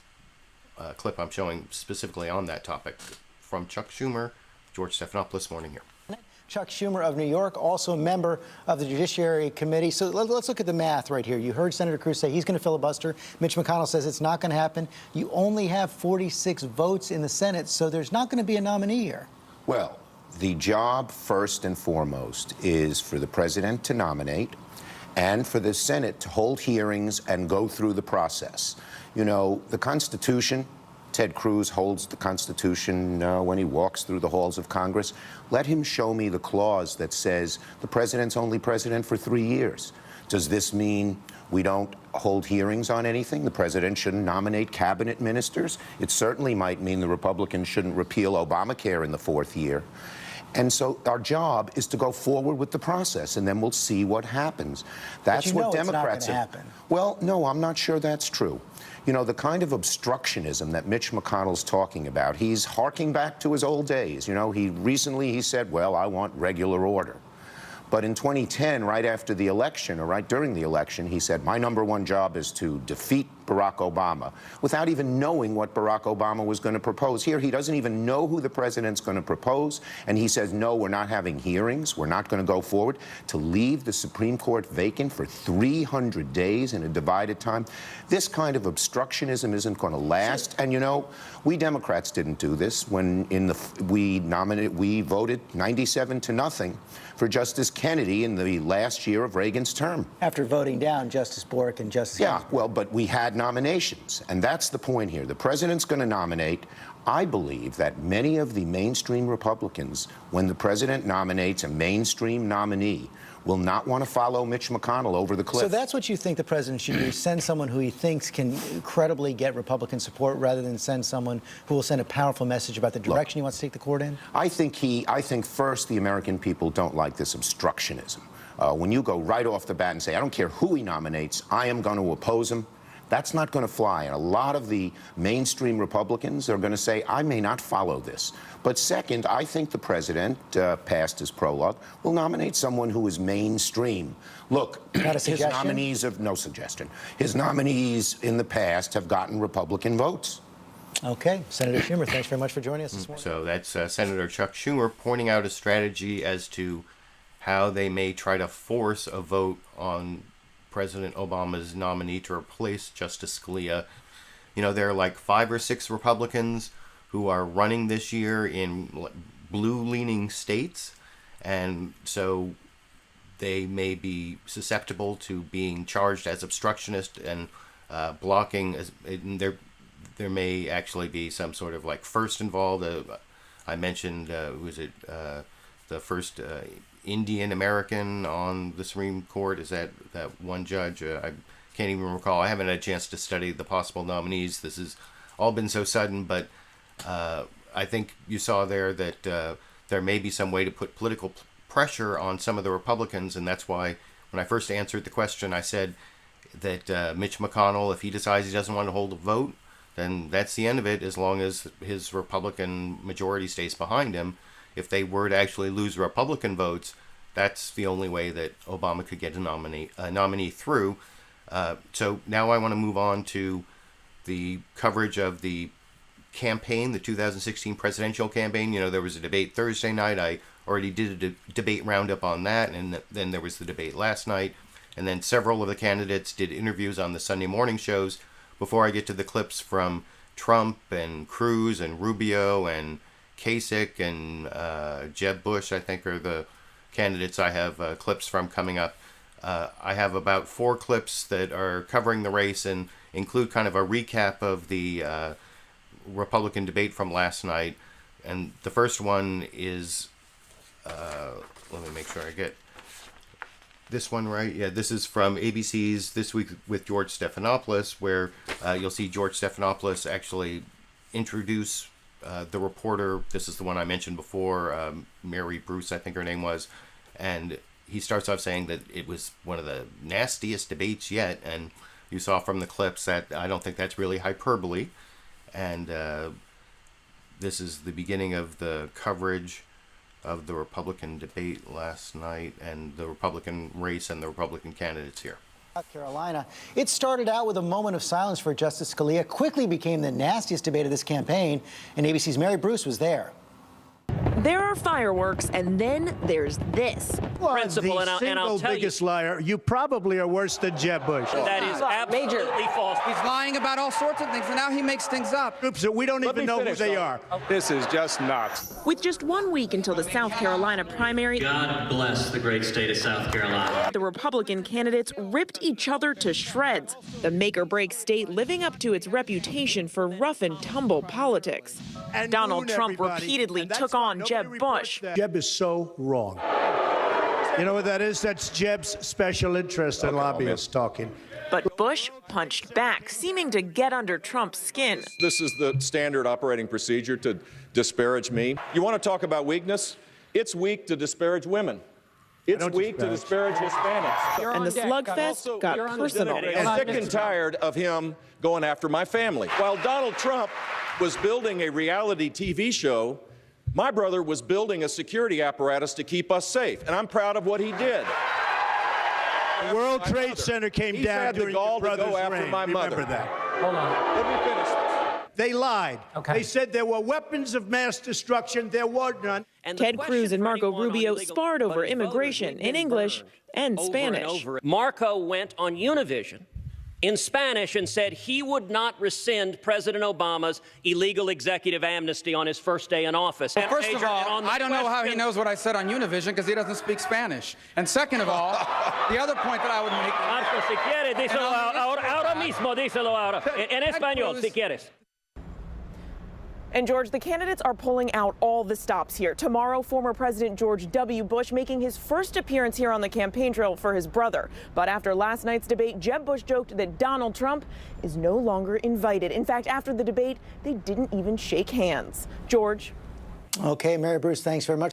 clip I'm showing specifically on that topic from Chuck Schumer, George Stephanopoulos this morning here. Chuck Schumer of New York, also a member of the Judiciary Committee. So let's look at the math right here. You heard Senator Cruz say he's going to filibuster. Mitch McConnell says it's not going to happen. You only have 46 votes in the Senate, so there's not going to be a nominee here. Well, the job, first and foremost, is for the president to nominate and for the Senate to hold hearings and go through the process. You know, the Constitution, Ted Cruz holds the Constitution when he walks through the halls of Congress. Let him show me the clause that says the president's only president for 3 years. Does this mean we don't hold hearings on anything? The president shouldn't nominate cabinet ministers? It certainly might mean the Republicans shouldn't repeal Obamacare in the 4th year. And so our job is to go forward with the process, and then we'll see what happens. That's but you what know Democrats it's not going to happen. Well, no, I'm not sure that's true. You know, the kind of obstructionism that Mitch McConnell's talking about, he's harking back to his old days. You know, he said, well, I want regular order. But in 2010, right after the election, or right during the election, he said, my #1 job is to defeat Barack Obama, without even knowing what Barack Obama was going to propose. Here, he doesn't even know who the president's going to propose, and he says, no, we're not having hearings, we're not going to go forward. To leave the Supreme Court vacant for 300 days in a divided time, this kind of obstructionism isn't going to last. And, you know, we Democrats didn't do this when we voted 97-0 for Justice Kennedy in the last year of Reagan's term. After voting down Justice Bork and Justice Yeah, Ginsburg. well, but we had nominations, and that's the point here. The president's going to nominate. I believe that many of the mainstream Republicans, when the president nominates a mainstream nominee, will not want to follow Mitch McConnell over the cliff. So that's what you think the president should do, send someone who he thinks can credibly get Republican support rather than send someone who will send a powerful message about the direction he wants to take the court in? I think first the American people don't like this obstructionism. When you go right off the bat and say, I don't care who he nominates, I am going to oppose him, that's not going to fly. And a lot of the mainstream Republicans are going to say, I may not follow this. But second, I think the president, past his prologue, will nominate someone who is mainstream. Look, his nominees have no suggestion. His nominees in the past have gotten Republican votes. Okay. Senator Schumer, thanks very much for joining us this morning. So that's Senator Chuck Schumer pointing out a strategy as to how they may try to force a vote on President Obama's nominee to replace Justice Scalia. You know, there are like 5 or 6 Republicans who are running this year in blue-leaning states, and so they may be susceptible to being charged as obstructionist and blocking. There may actually be some sort of like first involved. I mentioned, the first Indian American on the Supreme Court? Is that one judge? I can't even recall. I haven't had a chance to study the possible nominees. This has all been so sudden, but I think you saw there that there may be some way to put political pressure on some of the Republicans, and that's why when I first answered the question, I said that Mitch McConnell, if he decides he doesn't want to hold a vote, then that's the end of it, as long as his Republican majority stays behind him. If they were to actually lose Republican votes, that's the only way that Obama could get a nominee through. So now I want to move on to the coverage of the campaign, the 2016 presidential campaign. You know, there was a debate Thursday night. I already did a debate roundup on that, and then there was the debate last night. And then several of the candidates did interviews on the Sunday morning shows. Before I get to the clips from Trump and Cruz and Rubio and Kasich and Jeb Bush, I think, are the candidates I have clips from coming up. I have about 4 clips that are covering the race and include kind of a recap of the Republican debate from last night. And the first one is, let me make sure I get this one right. Yeah, this is from ABC's This Week with George Stephanopoulos, where you'll see George Stephanopoulos actually introduce the reporter. This is the one I mentioned before, Mary Bruce, I think her name was. And he starts off saying that it was one of the nastiest debates yet. And you saw from the clips that I don't think that's really hyperbole. And this is the beginning of the coverage of the Republican debate last night and the Republican race and the Republican candidates here. South Carolina. It started out with a moment of silence for Justice Scalia, quickly became the nastiest debate of this campaign, and ABC's Mary Bruce was there. There are fireworks, and then there's this. Principal, and I'll tell biggest liar. You probably are worse than Jeb Bush. That is absolutely false. He's lying about all sorts of things, and now he makes things up. Groups that we don't even know who they are. This is just nuts. With just 1 week until the South Carolina primary, God bless the great state of South Carolina. the Republican candidates ripped each other to shreds. The make-or-break state living up to its reputation for rough-and-tumble politics. And Donald Trump everybody. repeatedly took on Jeb Bush. Jeb is so wrong. You know what that is? That's Jeb's special interest and lobbyists talking. But Bush punched back, seeming to get under Trump's skin. This is the standard operating procedure to disparage me. You want to talk about weakness? It's weak to disparage women. It's weak to disparage Hispanics. And the slugfest got personal. I'm sick and tired of him going after my family. While Donald Trump was building a reality TV show, my brother was building a security apparatus to keep us safe, and I'm proud of what he did. The World Trade Center came down during your brother's reign. Remember that. Hold on. Let me finish this. They lied. Okay. They said there were weapons of mass destruction. There were none. Ted Cruz and Marco Rubio sparred over immigration in English and Spanish. Marco went on Univision in Spanish and said he would not rescind President Obama's illegal executive amnesty on his first day in office. Well, first of all, I don't know how he knows what I said on Univision because he doesn't speak Spanish. And second of all, the other point that I would make... Marco, si quieres, díselo ahora mismo, díselo ahora. En español, si quieres. And George, the candidates are pulling out all the stops here. Tomorrow, former President George W. Bush making his first appearance here on the campaign trail for his brother. But after last night's debate, Jeb Bush joked that Donald Trump is no longer invited. In fact, after the debate, they didn't even shake hands. George. Okay, Mary Bruce, thanks very much.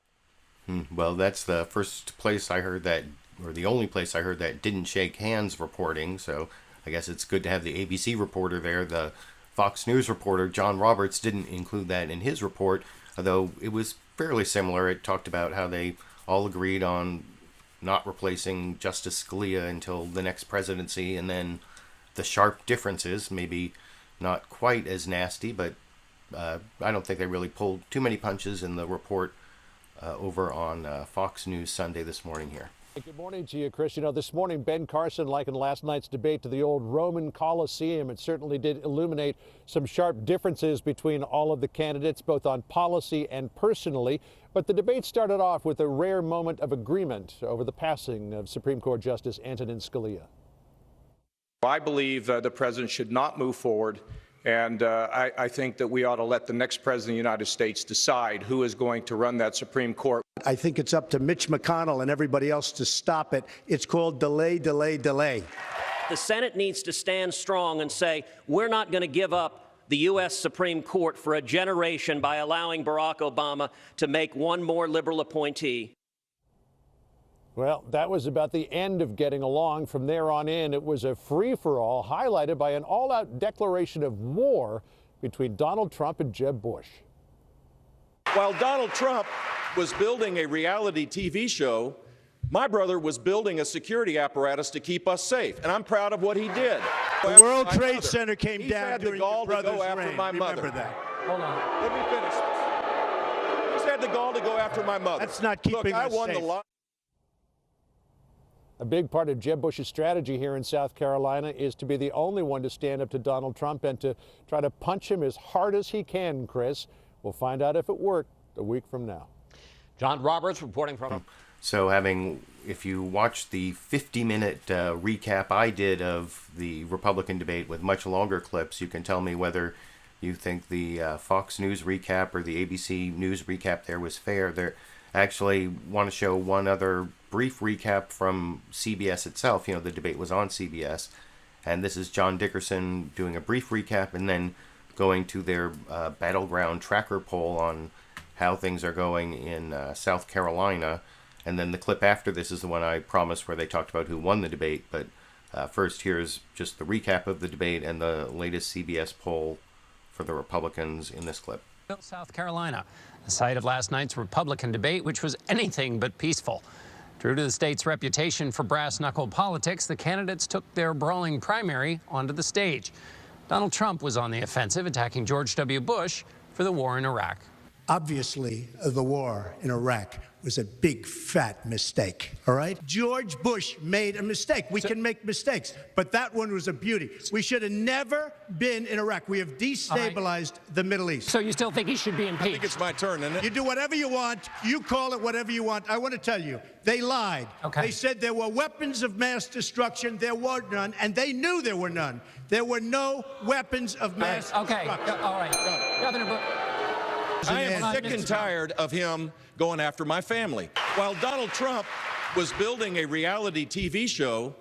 Well, that's the first place I heard that, or the only place I heard that didn't shake hands reporting. So I guess it's good to have the ABC reporter there. The Fox News reporter John Roberts didn't include that in his report, although it was fairly similar. It talked about how they all agreed on not replacing Justice Scalia until the next presidency, and then the sharp differences, maybe not quite as nasty, but I don't think they really pulled too many punches in the report over on Fox News Sunday this morning here. Good morning to you, Chris. You know, this morning, Ben Carson likened last night's debate to the old Roman Colosseum. It certainly did illuminate some sharp differences between all of the candidates, both on policy and personally. But the debate started off with a rare moment of agreement over the passing of Supreme Court Justice Antonin Scalia. I believe the president should not move forward, and I think that we ought to let the next president of the United States decide who is going to run that Supreme Court. I think it's up to Mitch McConnell and everybody else to stop it. It's called delay, delay, delay. The Senate needs to stand strong and say, we're not going to give up the U.S. Supreme Court for a generation by allowing Barack Obama to make one more liberal appointee. Well, that was about the end of getting along. From there on in, it was a free-for-all highlighted by an all-out declaration of war between Donald Trump and Jeb Bush. While Donald Trump was building a reality TV show, my brother was building a security apparatus to keep us safe, and I'm proud of what he did. The World Trade Center came down during your brother's reign. Remember that. Hold on. Let me finish this. He's had the gall to go after my mother. That's not keeping us safe. A big part of Jeb Bush's strategy here in South Carolina is to be the only one to stand up to Donald Trump and to try to punch him as hard as he can, Chris. We'll find out if it worked a week from now. John Roberts reporting from... So if you watch the 50-minute recap I did of the Republican debate with much longer clips, you can tell me whether you think the Fox News recap or the ABC News recap there was fair. I actually want to show one other brief recap from CBS itself. You know, the debate was on CBS. And this is John Dickerson doing a brief recap and then going to their battleground tracker poll on how things are going in South Carolina. And then the clip after this is the one I promised where they talked about who won the debate. But first, here's just the recap of the debate and the latest CBS poll for the Republicans in this clip. South Carolina, the site of last night's Republican debate, which was anything but peaceful. True to the state's reputation for brass-knuckle politics, the candidates took their brawling primary onto the stage. Donald Trump was on the offensive, attacking George W. Bush for the war in Iraq. Obviously, the war in Iraq was a big, fat mistake, all right? George Bush made a mistake. We can make mistakes, but that one was a beauty. We should have never been in Iraq. We have destabilized the Middle East. So you still think he should be impeached? I think it's my turn, isn't it? You do whatever you want. You call it whatever you want. I want to tell you, they lied. Okay. They said there were weapons of mass destruction. There were none, and they knew there were none. There were no weapons of mass destruction. All right. Governor Bush. I am sick and tired of him going after my family. While Donald Trump was building a reality TV show,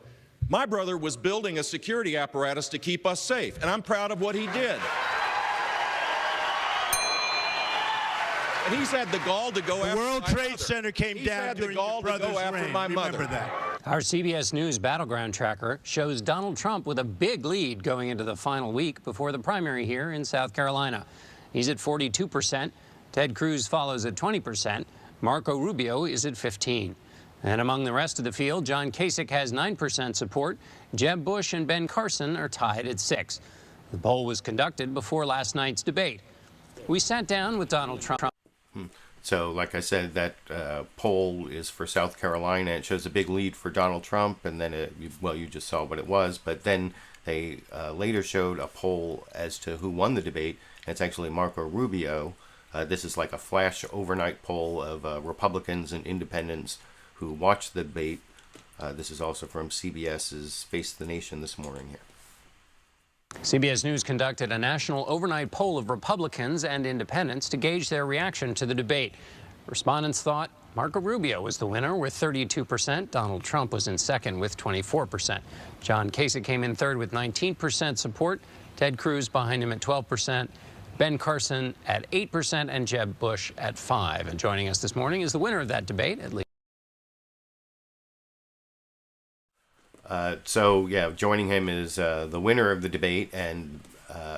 my brother was building a security apparatus to keep us safe, and I'm proud of what he did. he's had the gall to go after The World my Trade mother. Center came He's down had the during gall your to brother's go after reign. my mother. Remember that. Our CBS News Battleground Tracker shows Donald Trump with a big lead going into the final week before the primary here in South Carolina. He's at 42%. Ted Cruz follows at 20%. Marco Rubio is at 15%. And among the rest of the field, John Kasich has 9% support. Jeb Bush and Ben Carson are tied at 6%. The poll was conducted before last night's debate. We sat down with Donald Trump. So, like I said, that poll is for South Carolina. It shows a big lead for Donald Trump, and then, you just saw what it was. But then they later showed a poll as to who won the debate. And it's actually Marco Rubio. This is like a flash overnight poll of Republicans and independents who watched the debate. This is also from CBS's Face the Nation this morning here. CBS News conducted a national overnight poll of Republicans and independents to gauge their reaction to the debate. Respondents thought Marco Rubio was the winner with 32%. Donald Trump was in second with 24%. John Kasich came in third with 19% support. Ted Cruz behind him at 12%. Ben Carson at 8% and Jeb Bush at 5%. And joining us this morning is the winner of that debate, at least. Joining him is the winner of the debate, and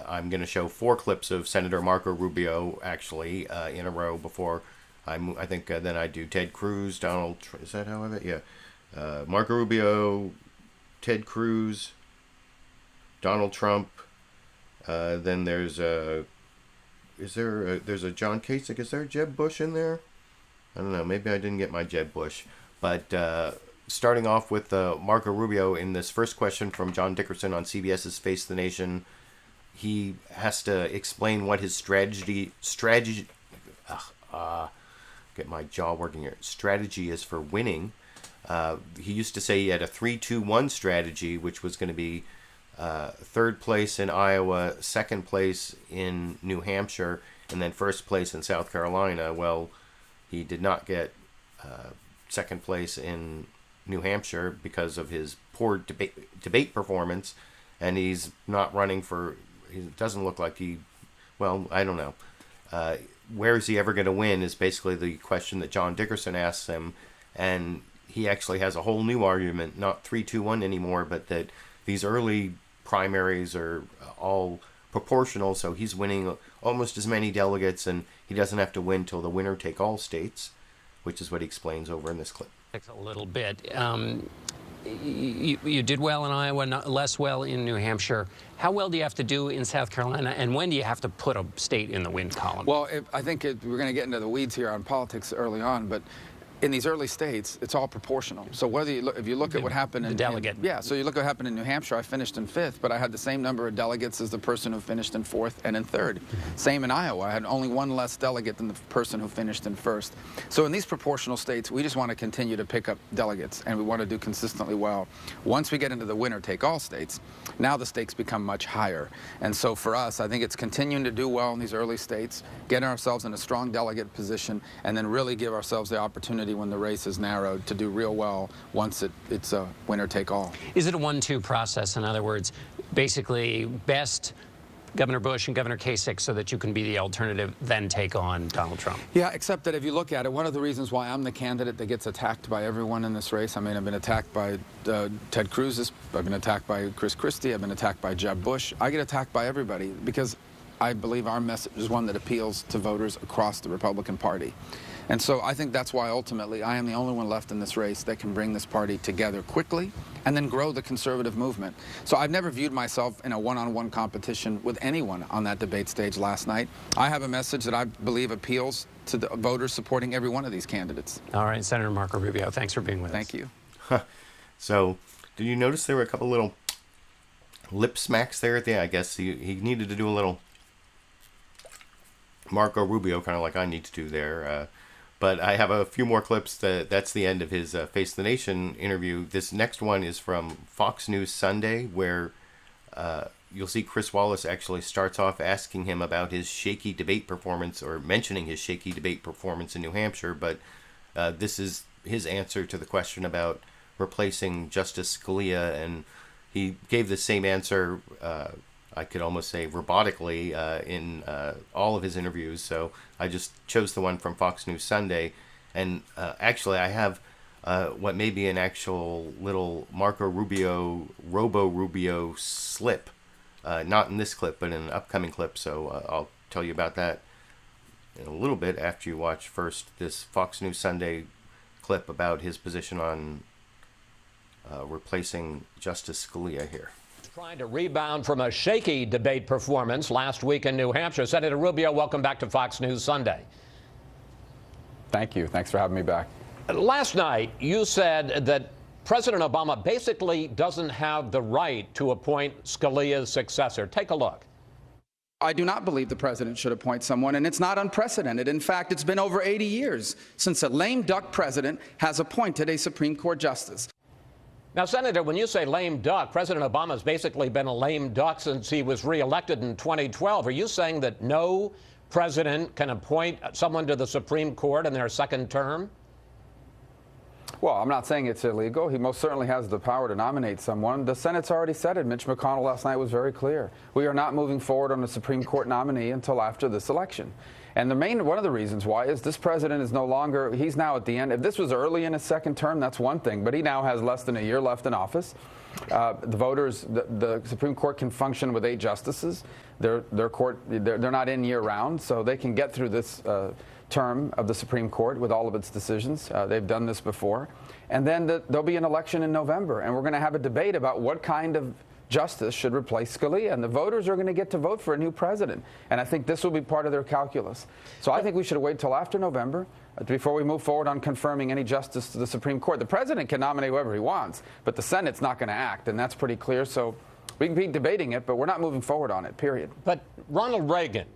I'm going to show 4 clips of Senator Marco Rubio, actually, in a row before I think then I do Ted Cruz, is that how I have it? Yeah. Marco Rubio, Ted Cruz, Donald Trump, then there's a John Kasich. Is there a Jeb Bush in there? I don't know. Maybe I didn't get my Jeb Bush, but starting off with Marco Rubio in this first question from John Dickerson on CBS's Face the Nation, he has to explain what his strategy get my jaw working here. Strategy is for winning. He used to say he had a 3-2-1 strategy, which was going to be third place in Iowa, second place in New Hampshire, and then first place in South Carolina. Well, he did not get second place in New Hampshire because of his poor debate performance, and he's not running for. He doesn't look like he. Well, I don't know. Where is he ever going to win is basically the question that John Dickerson asks him, and he actually has a whole new argument, not 3-2-1 anymore, but that these early primaries are all proportional, so he's winning almost as many delegates, and he doesn't have to win till the winner take all states, which is what he explains over in this clip. A little bit. You did well in Iowa, less well in New Hampshire. How well do you have to do in South Carolina, and when do you have to put a state in the win column? Well, I think we're going to get into the weeds here on politics early on, but in these early states, it's all proportional. So whether if you look at what happened in so you look at what happened in New Hampshire. I finished in 5th, but I had the same number of delegates as the person who finished in 4th and in 3rd. Same in Iowa. I had only 1 less delegate than the person who finished in 1st. So in these proportional states, we just want to continue to pick up delegates, and we want to do consistently well. Once we get into the winner-take-all states, now the stakes become much higher. And so for us, I think it's continuing to do well in these early states, getting ourselves in a strong delegate position, and then really give ourselves the opportunity when the race is narrowed to do real well once it's a winner-take-all. Is it a 1-2 process? In other words, basically best Governor Bush and Governor Kasich so that you can be the alternative, then take on Donald Trump? Yeah, except that if you look at it, one of the reasons why I'm the candidate that gets attacked by everyone in this race, I mean, I've been attacked by Ted Cruz, I've been attacked by Chris Christie, I've been attacked by Jeb Bush. I get attacked by everybody because I believe our message is one that appeals to voters across the Republican Party. And so I think that's why ultimately I am the only one left in this race that can bring this party together quickly and then grow the conservative movement. So I've never viewed myself in a one-on-one competition with anyone on that debate stage last night. I have a message that I believe appeals to the voters supporting every one of these candidates. All right, Senator Marco Rubio, thanks for being with us. Thank you. So, did you notice there were a couple little lip smacks there at the end? I guess he needed to do a little Marco Rubio, kind of like I need to do there. But I have a few more clips. That's the end of his Face the Nation interview. This next one is from Fox News Sunday, where you'll see Chris Wallace actually starts off asking him about his shaky debate performance, or mentioning his shaky debate performance in New Hampshire. But this is his answer to the question about replacing Justice Scalia, and he gave the same answer I could almost say robotically in all of his interviews. So I just chose the one from Fox News Sunday. And actually, I have what may be an actual little Marco Rubio, Robo-Rubio slip. Not in this clip, but in an upcoming clip. So I'll tell you about that in a little bit after you watch first this Fox News Sunday clip about his position on replacing Justice Scalia here. Trying to rebound from a shaky debate performance last week in New Hampshire. Senator Rubio, welcome back to Fox News Sunday. Thank you. Thanks for having me back. Last night, you said that President Obama basically doesn't have the right to appoint Scalia's successor. Take a look. I do not believe the president should appoint someone, and it's not unprecedented. In fact, it's been over 80 years since a lame duck president has appointed a Supreme Court justice. Now, Senator, when you say lame duck, President Obama's basically been a lame duck since he was reelected in 2012. Are you saying that no president can appoint someone to the Supreme Court in their second term? Well, I'm not saying it's illegal. He most certainly has the power to nominate someone. The Senate's already said it. Mitch McConnell last night was very clear. We are not moving forward on a Supreme Court nominee until after this election. And one of the reasons why is this president is no longer, he's now at the end. If this was early in his second term, that's one thing, but he now has less than a year left in office. The voters, the Supreme Court can function with 8 justices. They're not in year round, so they can get through this term of the Supreme Court with all of its decisions. They've done this before. And then there'll be an election in November, and we're going to have a debate about what kind of justice should replace Scalia, and the voters are going to get to vote for a new president. And I think this will be part of their calculus. So I think we should wait till after November before we move forward on confirming any justice to the Supreme Court. The president can nominate whoever he wants, but the Senate's not going to act, and that's pretty clear. So we can be debating it, but we're not moving forward on it, period. But Ronald Reagan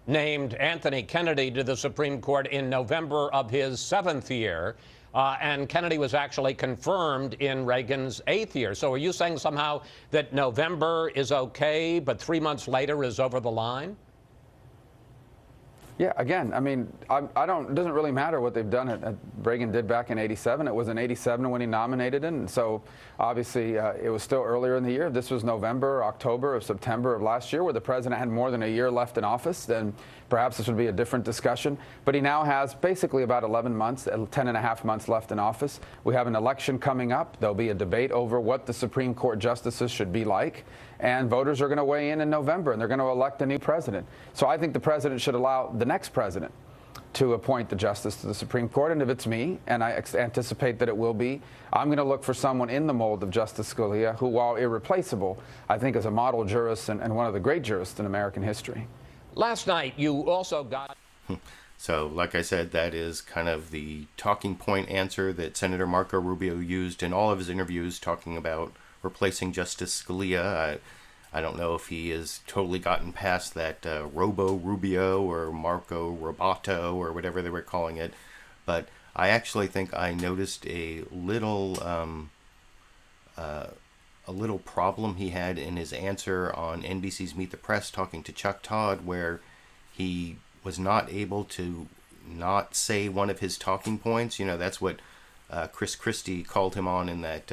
named Anthony Kennedy to the Supreme Court in November of his 7th year. And Kennedy was actually confirmed in Reagan's 8th year. So are you saying somehow that November is okay, but 3 months later is over the line? Yeah, again, I mean, it doesn't really matter what they've done. Reagan did back in '87. It was in '87 when he nominated him. And so obviously it was still earlier in the year. If this was November, October, or September of last year where the president had more than a year left in office, then perhaps this would be a different discussion. But he now has basically about 11 months, 10 and a half months left in office. We have an election coming up. There'll be a debate over what the Supreme Court justices should be like. And voters are going to weigh in November, and they're going to elect a new president. So I think the president should allow the next president to appoint the justice to the Supreme Court. And if it's me, and I anticipate that it will be, I'm going to look for someone in the mold of Justice Scalia who, while irreplaceable, I think is a model jurist and one of the great jurists in American history. Last night, you also got... So, like I said, that is kind of the talking point answer that Senator Marco Rubio used in all of his interviews talking about replacing Justice Scalia. I don't know if he has totally gotten past that Robo-Rubio or Marco Roboto or whatever they were calling it. But I actually think I noticed a little problem he had in his answer on NBC's Meet the Press talking to Chuck Todd, where he was not able to not say one of his talking points. You know, that's what Chris Christie called him on in that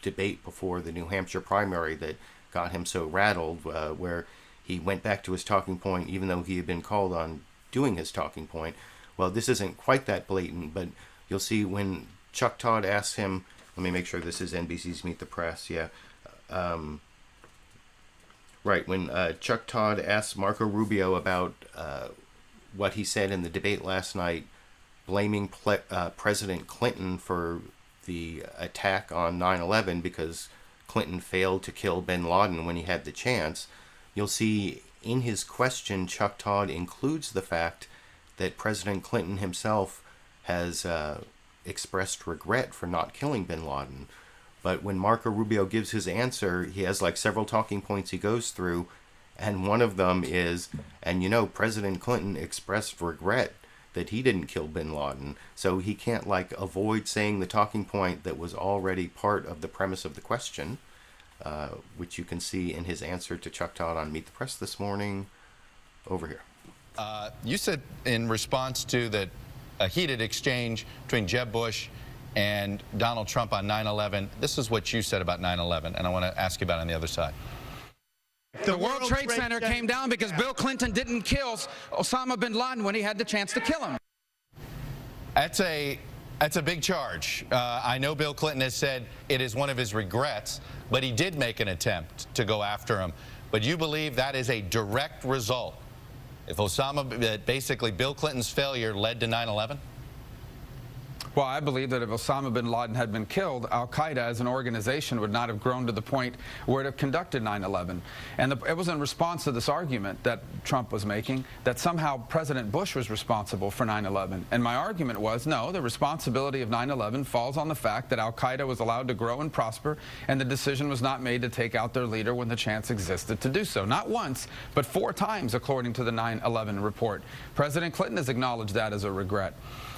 debate before the New Hampshire primary that got him so rattled, where he went back to his talking point even though he had been called on doing his talking point. Well, this isn't quite that blatant, but you'll see when Chuck Todd asks him, let me make sure this is NBC's Meet the Press, yeah. Right, when Chuck Todd asks Marco Rubio about what he said in the debate last night, blaming President Clinton for the attack on 9/11 because Clinton failed to kill bin Laden when he had the chance, you'll see in his question Chuck Todd includes the fact that President Clinton himself has expressed regret for not killing bin Laden. But when Marco Rubio gives his answer, he has like several talking points he goes through, and one of them is, and you know, President Clinton expressed regret that he didn't kill bin Laden, so he can't like avoid saying the talking point that was already part of the premise of the question, which you can see in his answer to Chuck Todd on Meet the Press this morning over here. You said in response to that a heated exchange between Jeb Bush and Donald Trump on 9/11, this is what you said about 9/11, and I want to ask you about it on the other side. The World Trade Center came down because Bill Clinton didn't kill Osama bin Laden when he had the chance to kill him. That's a big charge. I know Bill Clinton has said it is one of his regrets, but he did make an attempt to go after him. But you believe that is a direct result? If basically Bill Clinton's failure led to 9/11? Well, I believe that if Osama bin Laden had been killed, al-Qaeda as an organization would not have grown to the point where it had conducted 9/11. And it was in response to this argument that Trump was making that somehow President Bush was responsible for 9/11. And my argument was, no, the responsibility of 9/11 falls on the fact that al-Qaeda was allowed to grow and prosper, and the decision was not made to take out their leader when the chance existed to do so. Not once, but 4 times, according to the 9/11 report. President Clinton has acknowledged that as a regret.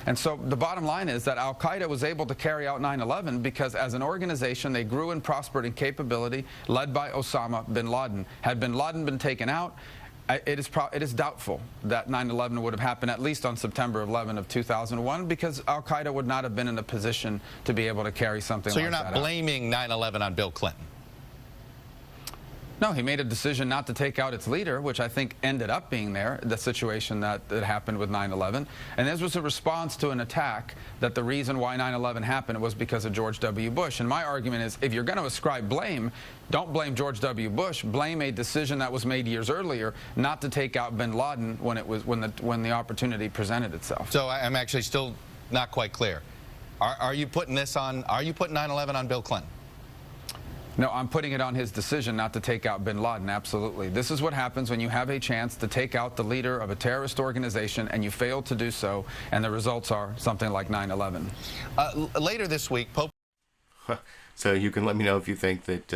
And so the bottom line is that al-Qaeda was able to carry out 9/11 because as an organization they grew and prospered in capability, led by Osama bin Laden. Had bin Laden been taken out, it is doubtful that 9/11 would have happened at least on September 11 of 2001 because al-Qaeda would not have been in a position to be able to carry something like that out. So you're not blaming 9/11 on Bill Clinton? No, he made a decision not to take out its leader, which I think ended up being the situation that happened with 9/11. And this was a response to an attack that the reason why 9/11 happened was because of George W. Bush. And my argument is, if you're going to ascribe blame, don't blame George W. Bush. Blame a decision that was made years earlier not to take out bin Laden when the opportunity presented itself. So I'm actually still not quite clear. Are you putting 9/11 on Bill Clinton? No, I'm putting it on his decision not to take out bin Laden, absolutely. This is what happens when you have a chance to take out the leader of a terrorist organization and you fail to do so, and the results are something like 9/11. Later this week, Pope... So you can let me know if you think that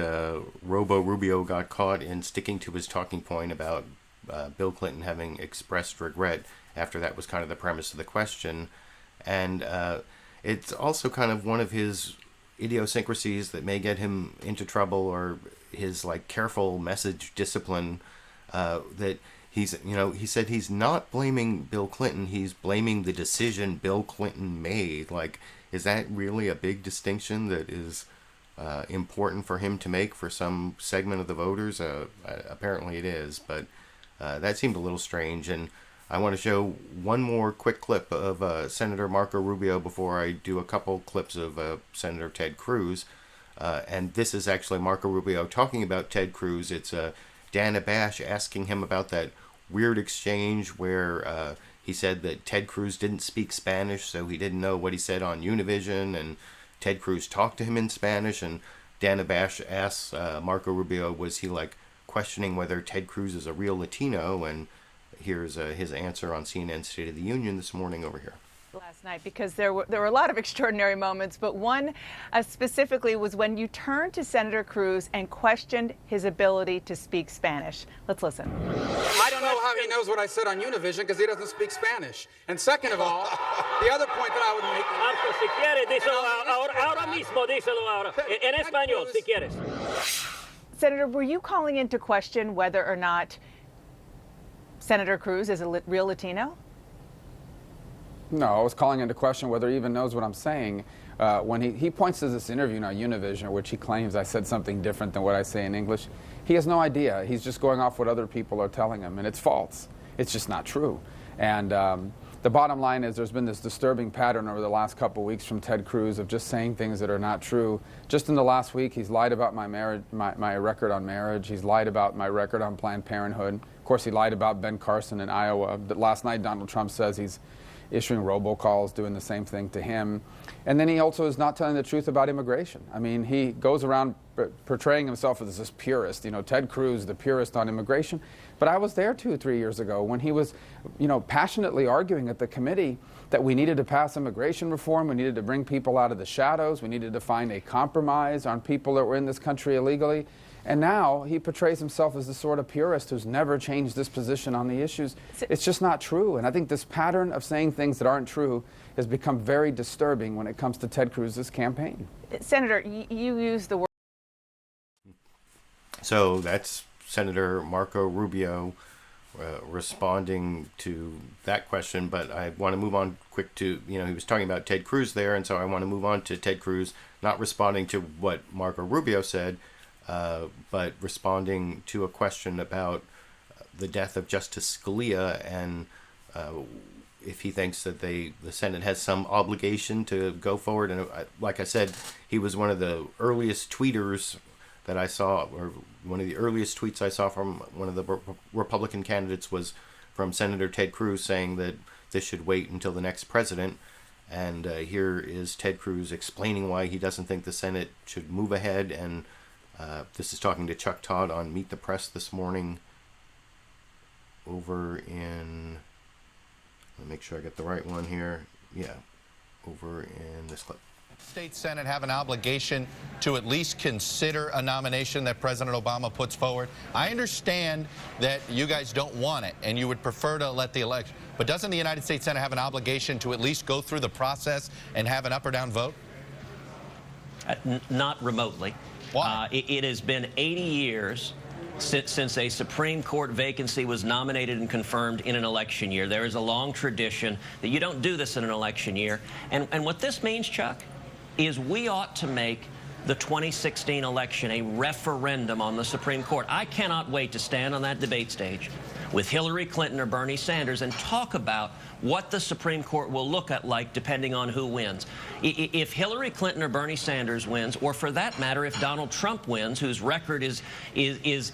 Rubio got caught in sticking to his talking point about Bill Clinton having expressed regret after that was kind of the premise of the question. And it's also kind of one of his idiosyncrasies that may get him into trouble, or his careful message discipline, that he said he's not blaming Bill Clinton, he's blaming the decision Bill Clinton made. Is that really a big distinction that is important for him to make for some segment of the voters? Apparently it is, but that seemed a little strange. And I want to show one more quick clip of Senator Marco Rubio before I do a couple clips of Senator Ted Cruz. And this is actually Marco Rubio talking about Ted Cruz. It's Dana Bash asking him about that weird exchange where he said that Ted Cruz didn't speak Spanish, so he didn't know what he said on Univision, and Ted Cruz talked to him in Spanish, and Dana Bash asks Marco Rubio, was he questioning whether Ted Cruz is a real Latino? And here's his answer on CNN's State of the Union this morning over here. Last night, because there were a lot of extraordinary moments, but one specifically was when you turned to Senator Cruz and questioned his ability to speak Spanish. Let's listen. I don't know how he knows what I said on Univision because he doesn't speak Spanish. And second of all, the other point that I would make... Marco, si quieres, díselo ahora mismo, díselo ahora. En español, si quieres. Senator, were you calling into question whether or not Senator Cruz is a real Latino? No, I was calling into question whether he even knows what I'm saying. When he points to this interview on Univision, which he claims I said something different than what I say in English, he has no idea. He's just going off what other people are telling him, and it's false. It's just not true. And the bottom line is there's been this disturbing pattern over the last couple weeks from Ted Cruz of just saying things that are not true. Just in the last week, he's lied about my marriage, my record on marriage. He's lied about my record on Planned Parenthood. Of course, he lied about Ben Carson in Iowa. Last night, Donald Trump says he's issuing robocalls, doing the same thing to him. And then he also is not telling the truth about immigration. I mean, he goes around portraying himself as this purist, Ted Cruz, the purist on immigration. But I was there 2 or 3 years ago when he was, passionately arguing at the committee that we needed to pass immigration reform, we needed to bring people out of the shadows, we needed to find a compromise on people that were in this country illegally. And now he portrays himself as the sort of purist who's never changed this position on the issues. It's just not true. And I think this pattern of saying things that aren't true has become very disturbing when it comes to Ted Cruz's campaign. Senator, you used the word. So that's Senator Marco Rubio responding to that question. But I want to move on quick to, he was talking about Ted Cruz there. And so I want to move on to Ted Cruz not responding to what Marco Rubio said. but responding to a question about the death of Justice Scalia and if he thinks that the Senate has some obligation to go forward. And like I said, he was one of the earliest tweeters that I saw, or one of the earliest tweets I saw from one of the Republican candidates was from Senator Ted Cruz saying that this should wait until the next president. And here is Ted Cruz explaining why he doesn't think the Senate should move ahead. And this is talking to Chuck Todd on Meet the Press this morning over in, let me make sure I get the right one here. Yeah, over in this clip. State Senate have an obligation to at least consider a nomination that President Obama puts forward. I understand that you guys don't want it and you would prefer to let the election, but doesn't the United States Senate have an obligation to at least go through the process and have an up or down vote? Not remotely. Why? It has been 80 years since a Supreme Court vacancy was nominated and confirmed in an election year. There is a long tradition that you don't do this in an election year. And what this means, Chuck, is we ought to make the 2016 election a referendum on the Supreme Court. I cannot wait to stand on that debate stage with Hillary Clinton or Bernie Sanders and talk about what the Supreme Court will look at like depending on who wins. If Hillary Clinton or Bernie Sanders wins, or for that matter, if Donald Trump wins, whose record is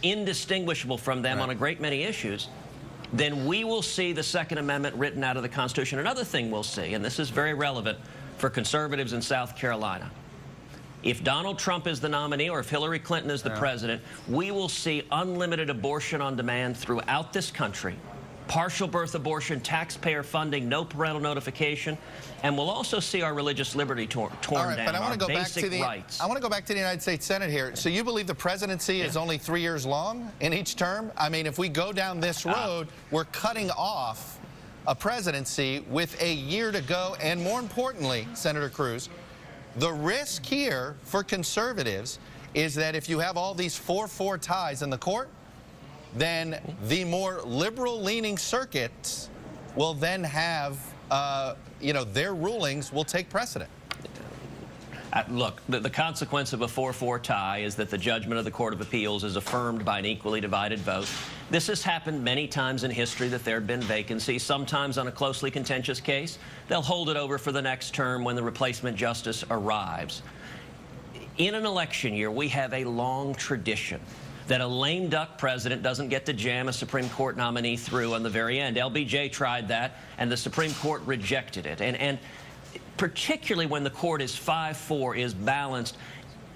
indistinguishable from them on a great many issues, then we will see the Second Amendment written out of the Constitution. Another thing we'll see, and this is very relevant for conservatives in South Carolina, if Donald Trump is the nominee or if Hillary Clinton is the president, we will see unlimited abortion on demand throughout this country, partial birth abortion, taxpayer funding, no parental notification, and we'll also see our religious liberty torn down, but I want to go back to rights. I want to go back to the United States Senate here. So you believe the presidency is only 3 years long in each term? I mean, if we go down this road, we're cutting off a presidency with a year to go. And more importantly, Senator Cruz, the risk here for conservatives is that if you have all these 4-4 ties in the court, then the more liberal-leaning circuits will then have, their rulings will take precedent. Look, the consequence of a 4-4 tie is that the judgment of the Court of Appeals is affirmed by an equally divided vote. This has happened many times in history that there have been vacancies, sometimes on a closely contentious case. They'll hold it over for the next term when the replacement justice arrives. In an election year, we have a long tradition that a lame duck president doesn't get to jam a Supreme Court nominee through on the very end. LBJ tried that, and the Supreme Court rejected it. And particularly when the court is 5-4, is balanced,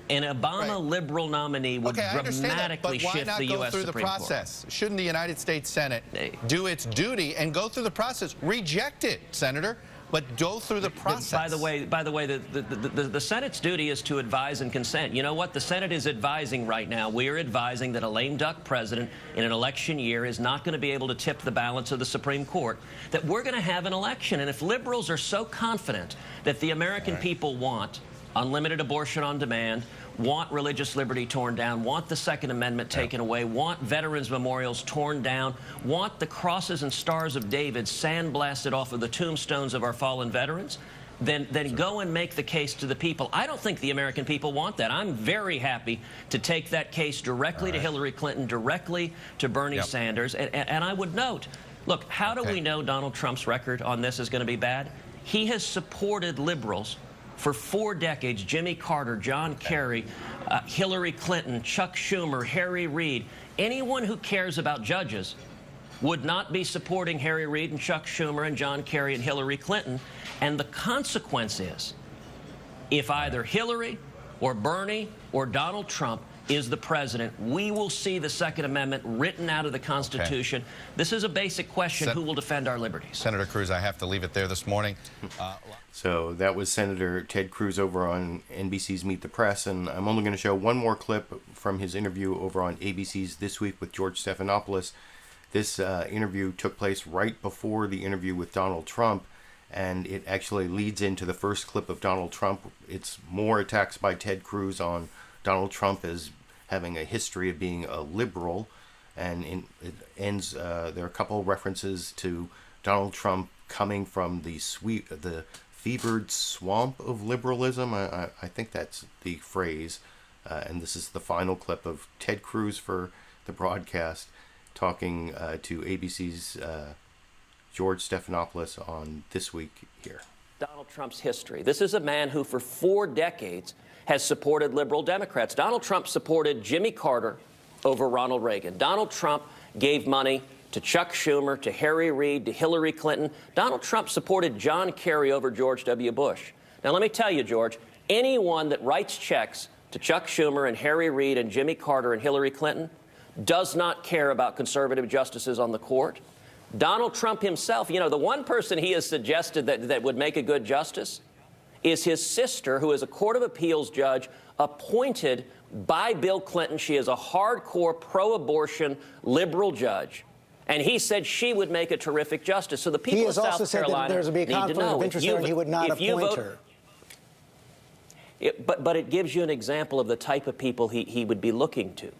an Obama liberal nominee would dramatically shift the U.S. Supreme Court. Shouldn't the United States Senate do its duty and go through the process? Reject it, Senator, but go through the process. By the way, the Senate's duty is to advise and consent. You know what? The Senate is advising right now. We are advising that a lame duck president in an election year is not going to be able to tip the balance of the Supreme Court, that we're going to have an election. And if liberals are so confident that the American people want unlimited abortion on demand, want religious liberty torn down, want the Second Amendment taken away, want veterans' memorials torn down, want the crosses and stars of David sandblasted off of the tombstones of our fallen veterans, then go and make the case to the people. I don't think the American people want that. I'm very happy to take that case directly to Hillary Clinton, directly to Bernie Sanders. And I would note, look, how do we know Donald Trump's record on this is going to be bad? He has supported liberals for 4 decades. Jimmy Carter, John Kerry, Hillary Clinton, Chuck Schumer, Harry Reid. Anyone who cares about judges would not be supporting Harry Reid and Chuck Schumer and John Kerry and Hillary Clinton. And the consequence is, if either Hillary or Bernie or Donald Trump is the president, we will see the Second Amendment written out of the Constitution. This is a basic question, who will defend our liberties? Senator Cruz, I have to leave it there this morning. So that was Senator Ted Cruz over on NBC's Meet the Press, and I'm only going to show one more clip from his interview over on ABC's This Week with George Stephanopoulos. This interview took place right before the interview with Donald Trump, and it actually leads into the first clip of Donald Trump. It's more attacks by Ted Cruz on Donald Trump as having a history of being a liberal, and it ends, there are a couple references to Donald Trump coming from the fevered swamp of liberalism. I think that's the phrase. And this is the final clip of Ted Cruz for the broadcast talking to ABC's George Stephanopoulos on This Week here. Donald Trump's history. This is a man who for 4 decades has supported liberal Democrats. Donald Trump supported Jimmy Carter over Ronald Reagan. Donald Trump gave money to Chuck Schumer, to Harry Reid, to Hillary Clinton. Donald Trump supported John Kerry over George W. Bush. Now, let me tell you, George, anyone that writes checks to Chuck Schumer and Harry Reid and Jimmy Carter and Hillary Clinton does not care about conservative justices on the court. Donald Trump himself, you know, the one person he has suggested that would make a good justice is his sister, who is a Court of Appeals judge appointed by Bill Clinton. She is a hardcore pro-abortion liberal judge. And he said she would make a terrific justice. So the people of South Carolina there's a conflict of interest there and he would not appoint her. But it gives you an example of the type of people he would be looking to.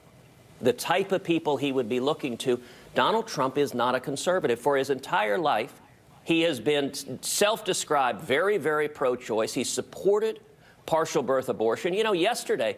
The type of people he would be looking to. Donald Trump is not a conservative. For his entire life, he has been self-described very, very pro-choice. He supported partial birth abortion. You know, yesterday,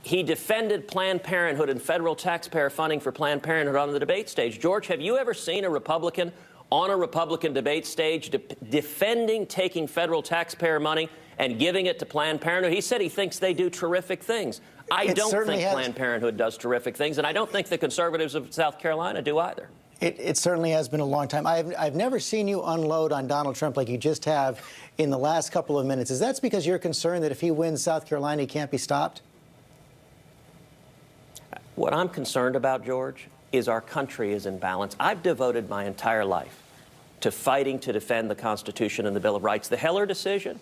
he defended Planned Parenthood and federal taxpayer funding for Planned Parenthood on the debate stage. George, have you ever seen a Republican on a Republican debate stage defending taking federal taxpayer money and giving it to Planned Parenthood? He said he thinks they do terrific things. I don't think Planned Parenthood does terrific things, and I don't think the conservatives of South Carolina do either. It certainly has been a long time. I've never seen you unload on Donald Trump like you just have in the last couple of minutes. Is that because you're concerned that if he wins South Carolina, he can't be stopped? What I'm concerned about, George, is our country is in balance. I've devoted my entire life to fighting to defend the Constitution and the Bill of Rights. The Heller decision,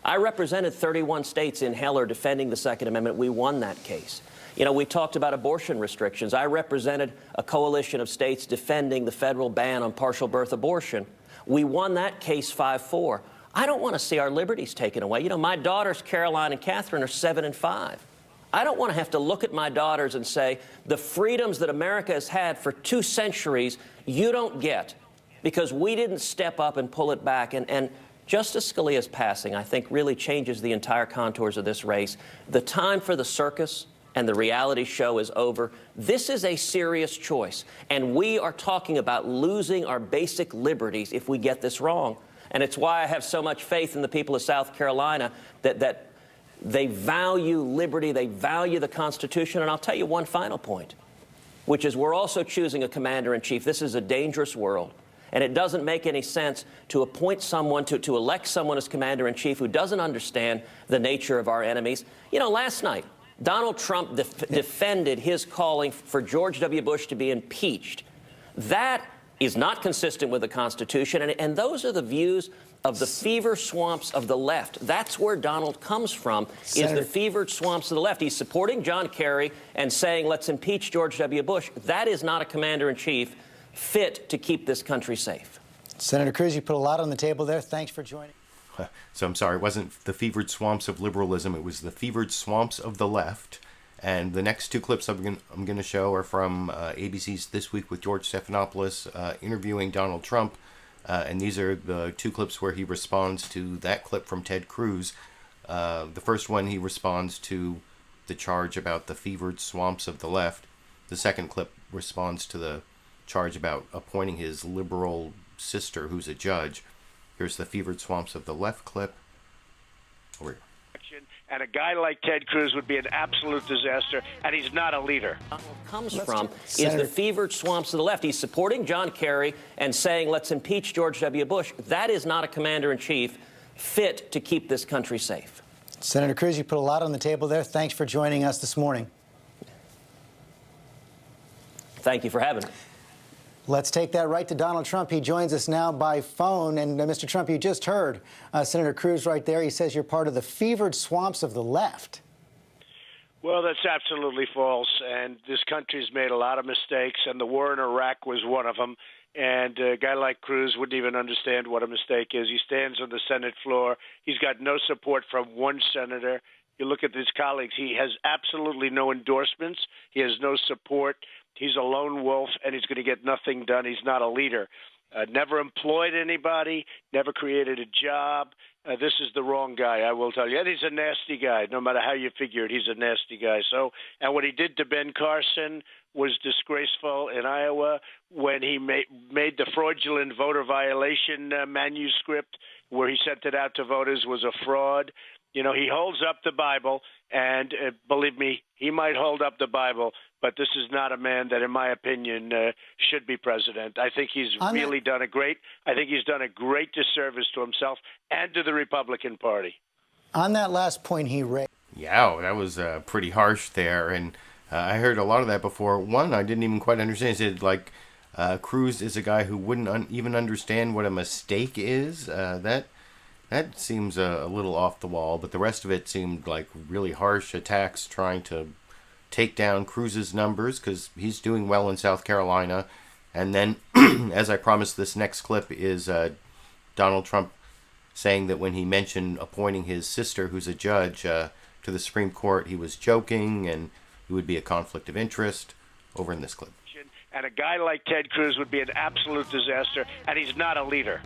I represented 31 states in Heller defending the Second Amendment. We won that case. You know, we talked about abortion restrictions. I represented a coalition of states defending the federal ban on partial birth abortion. We won that case 5-4. I don't want to see our liberties taken away. You know, my daughters, Caroline and Catherine, are 7 and 5. I don't want to have to look at my daughters and say, the freedoms that America has had for 2 centuries, you don't get because we didn't step up and pull it back. And Justice Scalia's passing, I think, really changes the entire contours of this race. The time for the circus and the reality show is over. This is a serious choice, and we are talking about losing our basic liberties if we get this wrong. And it's why I have so much faith in the people of South Carolina that they value liberty, they value the Constitution. And I'll tell you one final point, which is we're also choosing a commander-in-chief. This is a dangerous world. And it doesn't make any sense to appoint someone, to elect someone as commander-in-chief who doesn't understand the nature of our enemies. You know, last night, Donald Trump defended his calling for George W. Bush to be impeached. That is not consistent with the Constitution, and those are the views of the fever swamps of the left. That's where Donald comes from, is the fevered swamps of the left. He's supporting John Kerry and saying, let's impeach George W. Bush. That is not a commander-in-chief fit to keep this country safe. Senator Cruz, you put a lot on the table there. Thanks for joining. So I'm sorry, it wasn't the fevered swamps of liberalism, it was the fevered swamps of the left. And the next 2 clips I'm going to show are from ABC's This Week with George Stephanopoulos interviewing Donald Trump. And these are the 2 clips where he responds to that clip from Ted Cruz. The first one, he responds to the charge about the fevered swamps of the left. The second clip responds to the charge about appointing his liberal sister, who's a judge. Here's the fevered swamps of the left clip. Over here. And a guy like Ted Cruz would be an absolute disaster, and he's not a leader. Comes from is the fevered swamps of the left. He's supporting John Kerry and saying, let's impeach George W. Bush. That is not a commander-in-chief fit to keep this country safe. Senator Cruz, you put a lot on the table there. Thanks for joining us this morning. Thank you for having me. Let's take that right to Donald Trump. He joins us now by phone. And Mr. Trump, you just heard Senator Cruz right there. He says you're part of the fevered swamps of the left. Well, that's absolutely false. And this country's made a lot of mistakes, and the war in Iraq was one of them. And a guy like Cruz wouldn't even understand what a mistake is. He stands on the Senate floor. He's got no support from one senator. You look at his colleagues, he has absolutely no endorsements. He has no support. He's a lone wolf, and he's going to get nothing done. He's not a leader. never employed anybody, never created a job. This is the wrong guy, I will tell you. And he's a nasty guy. No matter how you figure it, he's a nasty guy. So, and what he did to Ben Carson was disgraceful in Iowa when he made the fraudulent voter violation manuscript where he sent it out to voters was a fraud. You know, he holds up the Bible, and believe me, he might hold up the Bible, but this is not a man that, in my opinion, should be president. I think he's really done a great disservice to himself and to the Republican Party. On that last point he raised. Yeah, that was pretty harsh there, and I heard a lot of that before. One, I didn't even quite understand. He said, like, Cruz is a guy who wouldn't even understand what a mistake is. That seems a little off the wall, but the rest of it seemed like really harsh attacks trying to take down Cruz's numbers because he's doing well in South Carolina. And then, as I promised, this next clip is Donald Trump saying that when he mentioned appointing his sister, who's a judge, to the Supreme Court, he was joking and it would be a conflict of interest. Over in this clip. And a guy like Ted Cruz would be an absolute disaster, and he's not a leader.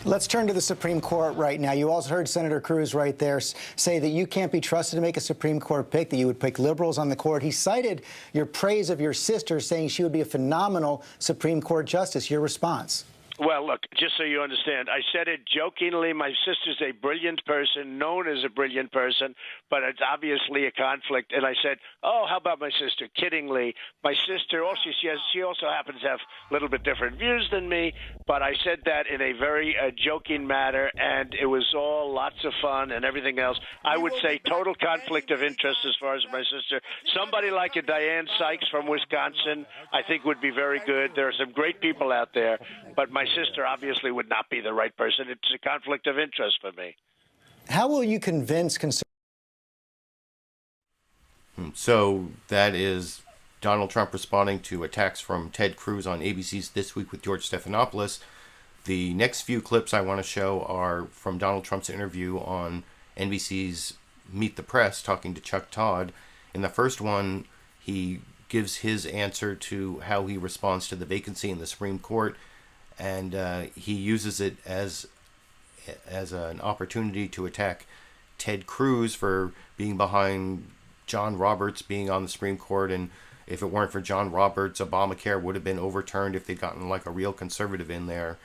Let's turn to the Supreme Court right now. You also heard Senator Cruz right there say that you can't be trusted to make a Supreme Court pick, that you would pick liberals on the court. He cited your praise of your sister, saying she would be a phenomenal Supreme Court justice. Your response? Well, look, just so you understand, I said it jokingly. My sister's a brilliant person, known as a brilliant person, but it's obviously a conflict. And I said, oh, how about my sister? Kiddingly. My sister, she also happens to have a little bit different views than me, but I said that in a very joking manner, and it was all lots of fun and everything else. I would say total conflict of interest as far as my sister. Somebody like a Diane Sykes from Wisconsin, I think would be very good. There are some great people out there, but my sister obviously would not be the right person. It's a conflict of interest for me. How will you convince conservatives? So that is Donald Trump responding to attacks from Ted Cruz on ABC's This Week with George Stephanopoulos. The next few clips I want to show are from Donald Trump's interview on NBC's Meet the Press, talking to Chuck Todd. In the first one, he gives his answer to how he responds to the vacancy in the Supreme Court, and he uses it as an opportunity to attack Ted Cruz for being behind John Roberts being on the Supreme Court, and if it weren't for John Roberts, Obamacare would have been overturned if they'd gotten like a real conservative in there.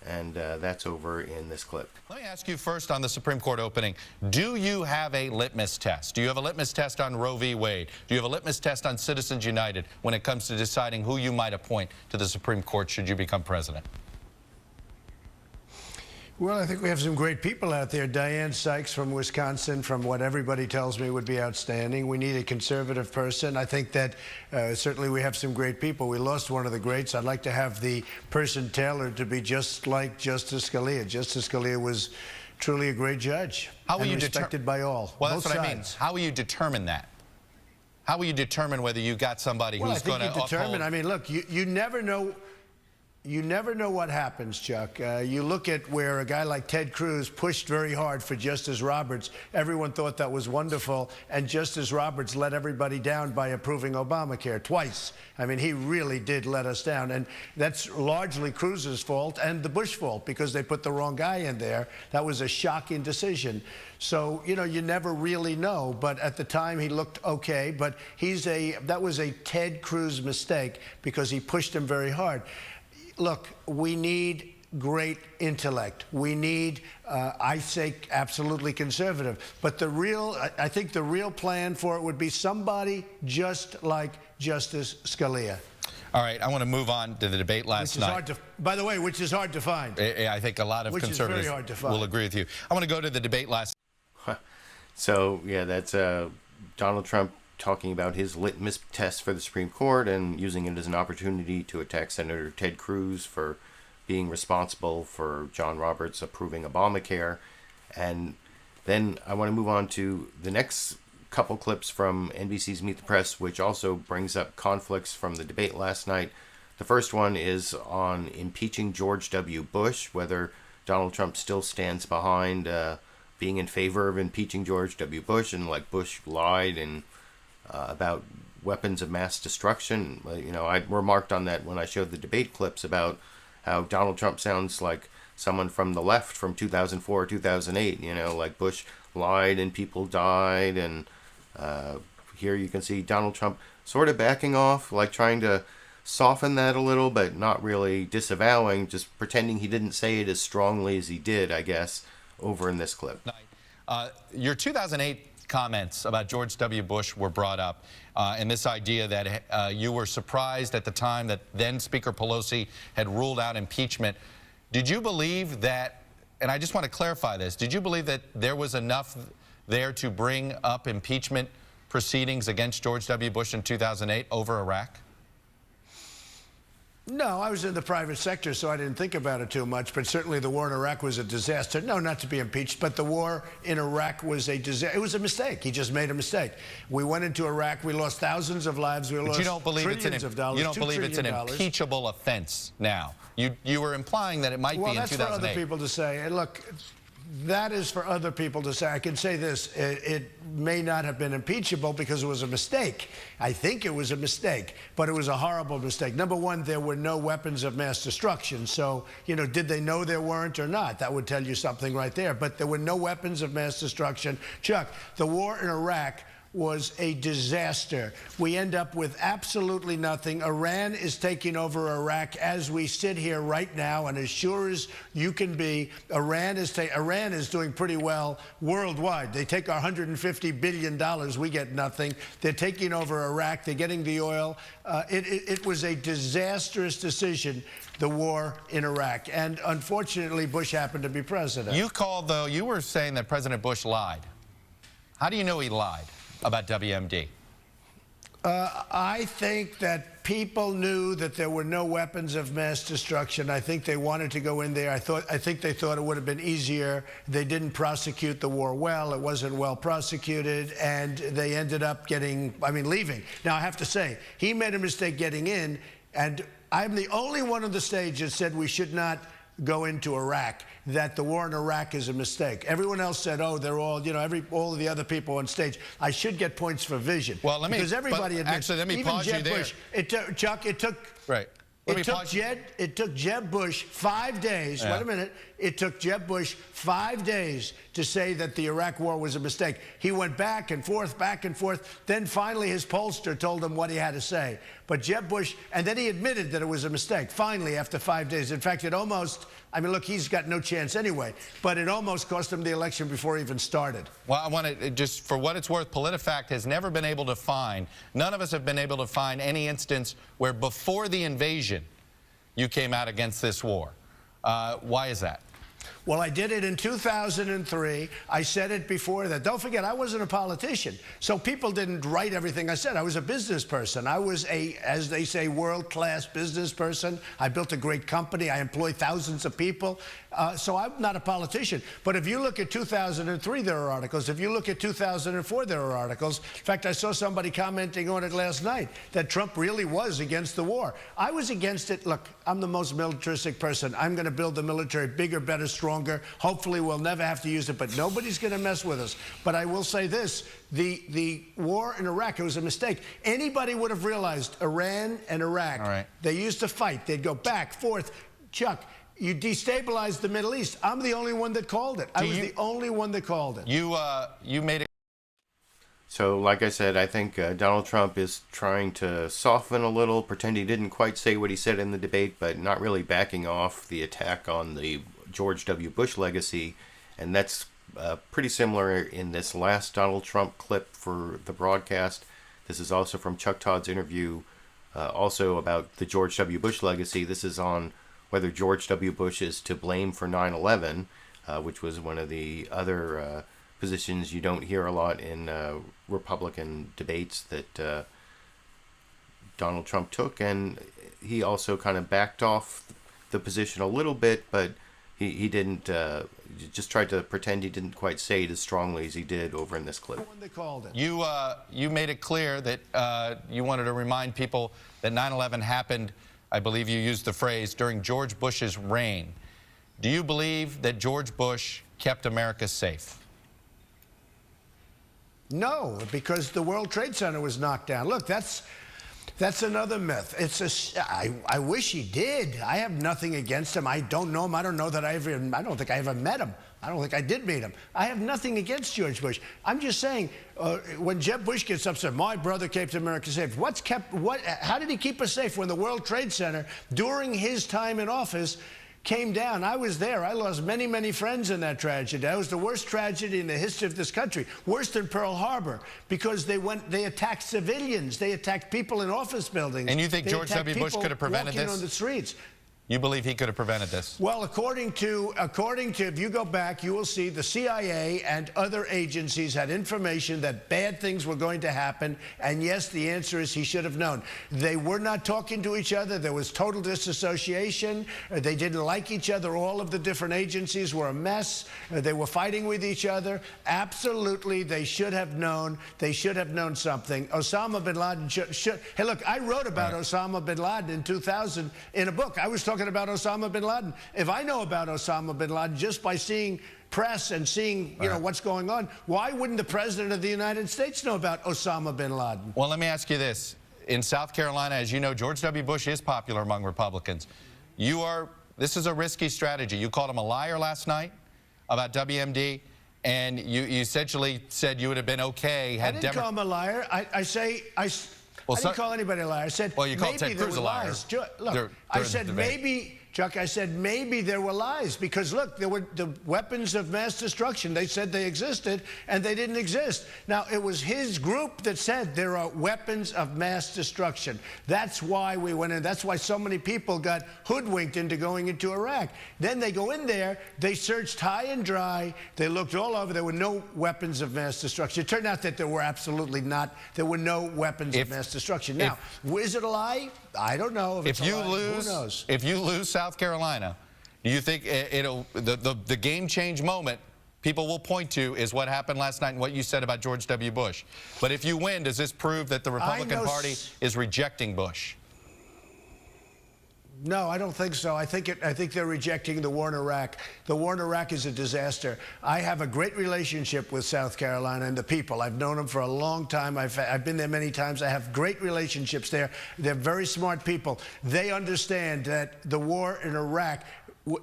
And that's over in this clip. Let me ask you first on the Supreme Court opening. Do you have a litmus test? Do you have a litmus test on Roe v. Wade? Do you have a litmus test on Citizens United when it comes to deciding who you might appoint to the Supreme Court should you become president? Well, I think we have some great people out there. Diane Sykes from Wisconsin, from what everybody tells me, would be outstanding. We need a conservative person. I think that certainly we have some great people. We lost one of the greats. I'd like to have the person tailored to be just like Justice Scalia. Justice Scalia was truly a great judge. How will you respected by all? Well, that's both what sides. I mean. How will you determine that? How will you determine whether you got somebody who's going to uphold? I mean, look, you never know. You never know what happens, Chuck. You look at where a guy like Ted Cruz pushed very hard for Justice Roberts. Everyone thought that was wonderful, and Justice Roberts let everybody down by approving Obamacare twice. I mean, he really did let us down, and that's largely Cruz's fault and the Bush fault because they put the wrong guy in there. That was a shocking decision. So, you know, you never really know, but at the time he looked okay, but that was a Ted Cruz mistake because he pushed him very hard. Look, we need great intellect. We need, I say, absolutely conservative. But I think the real plan for it would be somebody just like Justice Scalia. All right, I want to move on to the debate last night. By the way, which is hard to find. I think a lot of conservatives will agree with you. I want to go to the debate last night. So, yeah, that's Donald Trump talking about his litmus test for the Supreme Court and using it as an opportunity to attack Senator Ted Cruz for being responsible for John Roberts approving Obamacare. And then I want to move on to the next couple clips from NBC's Meet the Press, which also brings up conflicts from the debate last night. The first one is on impeaching George W. Bush, whether Donald Trump still stands behind being in favor of impeaching George W. Bush, and like Bush lied and about weapons of mass destruction. You know, I remarked on that when I showed the debate clips about how Donald Trump sounds like someone from the left from 2004, 2008, you know, like Bush lied and people died. And here you can see Donald Trump sort of backing off, like trying to soften that a little, but not really disavowing, just pretending he didn't say it as strongly as he did, I guess, over in this clip. Your 2008 comments about George W. Bush were brought up, and this idea that you were surprised at the time that then Speaker Pelosi had ruled out impeachment. Did you believe that, and I just want to clarify this, did you believe that there was enough there to bring up impeachment proceedings against George W. Bush in 2008 over Iraq? No, I was in the private sector, so I didn't think about it too much. But certainly the war in Iraq was a disaster. No, not to be impeached, but the war in Iraq was a disaster. It was a mistake. He just made a mistake. We went into Iraq. We lost thousands of lives. We lost trillions of dollars. You don't believe it's an impeachable offense now? You were implying that it might be in 2008. Well, that's for other people to say. And look, that is for other people to say. I can say this. It may not have been impeachable because it was a mistake. I think it was a mistake, but it was a horrible mistake. Number one, there were no weapons of mass destruction. So, you know, did they know there weren't or not? That would tell you something right there. But there were no weapons of mass destruction. Chuck, the war in Iraq was a disaster. We end up with absolutely nothing. Iran is taking over Iraq as we sit here right now, and as sure as you can be, Iran is doing pretty well worldwide. They take our $150 billion, we get nothing. They're taking over Iraq. They're getting the oil. It was a disastrous decision, the war in Iraq, and unfortunately, Bush happened to be president. You called, though, you were saying that President Bush lied. How do you know he lied about WMD? I think that people knew that there were no weapons of mass destruction. I think they wanted to go in there. I think they thought it would have been easier. They didn't prosecute the war well. It wasn't well prosecuted, and they ended up leaving. Now, I have to say, he made a mistake getting in, and I'm the only one on the stage that said we should not go into Iraq, that the war in Iraq is a mistake. Everyone else said, oh, they're all, you know, all of the other people on stage. I should get points for vision. Well, because everybody admits, actually, let me even pause Jeb you there. Bush, it took Jeb Bush 5 days. Yeah. Wait a minute. It took Jeb Bush 5 days to say that the Iraq war was a mistake. He went back and forth, back and forth. Then finally his pollster told him what he had to say. But Jeb Bush, and then he admitted that it was a mistake, finally, after 5 days. In fact, it almost, I mean, look, he's got no chance anyway, but it almost cost him the election before he even started. Well, I want to, just for what it's worth, PolitiFact has never been able to find, none of us have been able to find any instance where before the invasion you came out against this war. Why is that? Well, I did it in 2003. I said it before that. Don't forget, I wasn't a politician, so people didn't write everything I said. I was a business person. I was a, as they say, world-class business person. I built a great company. I employ thousands of people. So I'm not a politician. But if you look at 2003, there are articles. If you look at 2004, there are articles. In fact, I saw somebody commenting on it last night, that Trump really was against the war. I was against it. Look, I'm the most militaristic person. I'm going to build the military bigger, better, stronger. Hopefully, we'll never have to use it, but nobody's going to mess with us. But I will say this. The war in Iraq, it was a mistake. Anybody would have realized Iran and Iraq, they used to fight. They'd go back, forth. Chuck, you destabilized the Middle East. I'm the only one that called it. I was the only one that called it. You made it. So, like I said, I think Donald Trump is trying to soften a little, pretend he didn't quite say what he said in the debate, but not really backing off the attack on the George W. Bush legacy. And that's pretty similar in this last Donald Trump clip for the broadcast. This is also from Chuck Todd's interview, also about the George W. Bush legacy. This is on whether George W. Bush is to blame for 9/11, which was one of the other positions you don't hear a lot in Republican debates that Donald Trump took. And he also kind of backed off the position a little bit, but he didn't, just tried to pretend he didn't quite say it as strongly as he did over in this clip. They called it. You made it clear that you wanted to remind people that 9/11 happened, I believe you used the phrase, during George Bush's reign. Do you believe that George Bush kept America safe? No, because the World Trade Center was knocked down. Look, that's That's another myth. I wish he did. I have nothing against him. I don't know him. I don't know that I don't think I ever met him. I don't think I did meet him. I have nothing against George Bush. I'm just saying, when Jeb Bush gets upset, my brother kept America safe. How did he keep us safe when the World Trade Center, during his time in office, came down? I was there. I lost many, many friends in that tragedy. That was the worst tragedy in the history of this country, worse than Pearl Harbor, because they attacked civilians. They attacked people in office buildings. And you think George W. Bush could have prevented this? On the streets. You believe he could have prevented this? Well, according to, if you go back, you will see the CIA and other agencies had information that bad things were going to happen. And yes, the answer is he should have known. They were not talking to each other. There was total disassociation. They didn't like each other. All of the different agencies were a mess. They were fighting with each other. Absolutely, they should have known. They should have known something. Osama bin Laden should. Hey, look, I wrote about Osama bin Laden in 2000 in a book. I was talking about Osama bin Laden. If I know about Osama bin Laden just by seeing press and seeing, what's going on, why wouldn't the President of the United States know about Osama bin Laden? Well, let me ask you this. In South Carolina, as you know, George W. Bush is popular among Republicans. This is a risky strategy. You called him a liar last night about WMD, and you essentially said you would have been okay had I didn't call him a liar. I didn't call anybody a liar. I said, well, you called maybe Ted Cruz a liar. Look, I said maybe, Chuck, I said maybe there were lies because, look, there were the weapons of mass destruction. They said they existed, and they didn't exist. Now, it was his group that said there are weapons of mass destruction. That's why we went in. That's why so many people got hoodwinked into going into Iraq. Then they go in there, they searched high and dry, they looked all over. There were no weapons of mass destruction. It turned out that there were absolutely not. There were no weapons of mass destruction. Now, is it a lie? I don't know. If you lose, who knows? If you lose South Carolina, do you think the game change moment people will point to is what happened last night and what you said about George W. Bush? But if you win, does this prove that the Republican Party is rejecting Bush? No, I don't think so. I think they're rejecting the war in Iraq. The war in Iraq is a disaster. I have a great relationship with South Carolina and the people. I've known them for a long time. I've been there many times. I have great relationships there. They're very smart people. They understand that the war in Iraq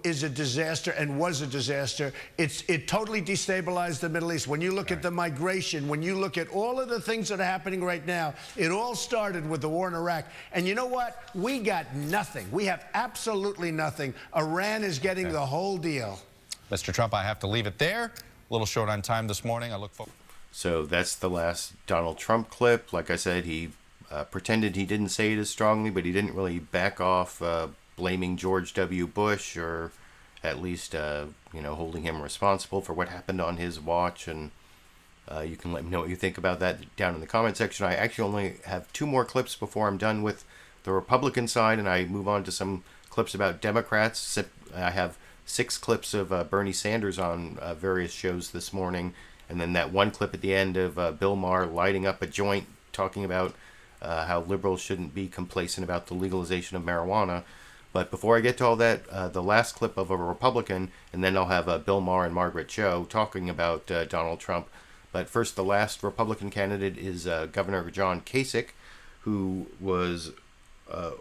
is a disaster and was a disaster. It totally destabilized the Middle East. When you look at the migration, when you look at all of the things that are happening right now, it all started with the war in Iraq. And you know what? We got nothing. We have absolutely nothing. Iran is getting the whole deal. Mr. Trump, I have to leave it there. A little short on time this morning. I look forward. So that's the last Donald Trump clip. Like I said, he pretended he didn't say it as strongly, but he didn't really back off blaming George W. Bush, or at least, holding him responsible for what happened on his watch. And you can let me know what you think about that down in the comment section. I actually only have 2 more clips before I'm done with the Republican side, and I move on to some clips about Democrats. I have 6 clips of Bernie Sanders on various shows this morning, and then that one clip at the end of Bill Maher lighting up a joint, talking about how liberals shouldn't be complacent about the legalization of marijuana. But before I get to all that, the last clip of a Republican, and then I'll have Bill Maher and Margaret Cho talking about Donald Trump. But first, the last Republican candidate is Governor John Kasich, who was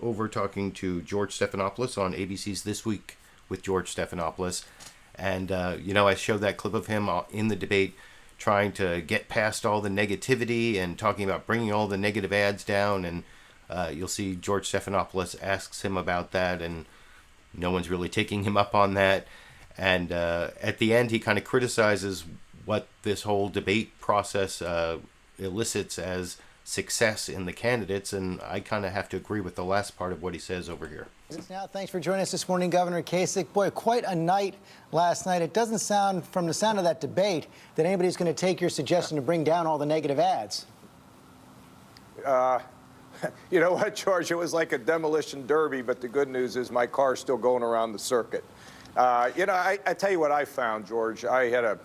over talking to George Stephanopoulos on ABC's This Week with George Stephanopoulos. And, I showed that clip of him in the debate trying to get past all the negativity and talking about bringing all the negative ads down. And you'll see George Stephanopoulos asks him about that, and no one's really taking him up on that. And at the end, he kind of criticizes what this whole debate process elicits as success in the candidates, and I kind of have to agree with the last part of what he says over here. Now, thanks for joining us this morning, Governor Kasich. Boy, quite a night last night. It doesn't sound, from the sound of that debate, that anybody's going to take your suggestion to bring down all the negative ads. You know what, George? It was like a demolition derby, but the good news is my car's still going around the circuit. I tell you what I found, George. I had a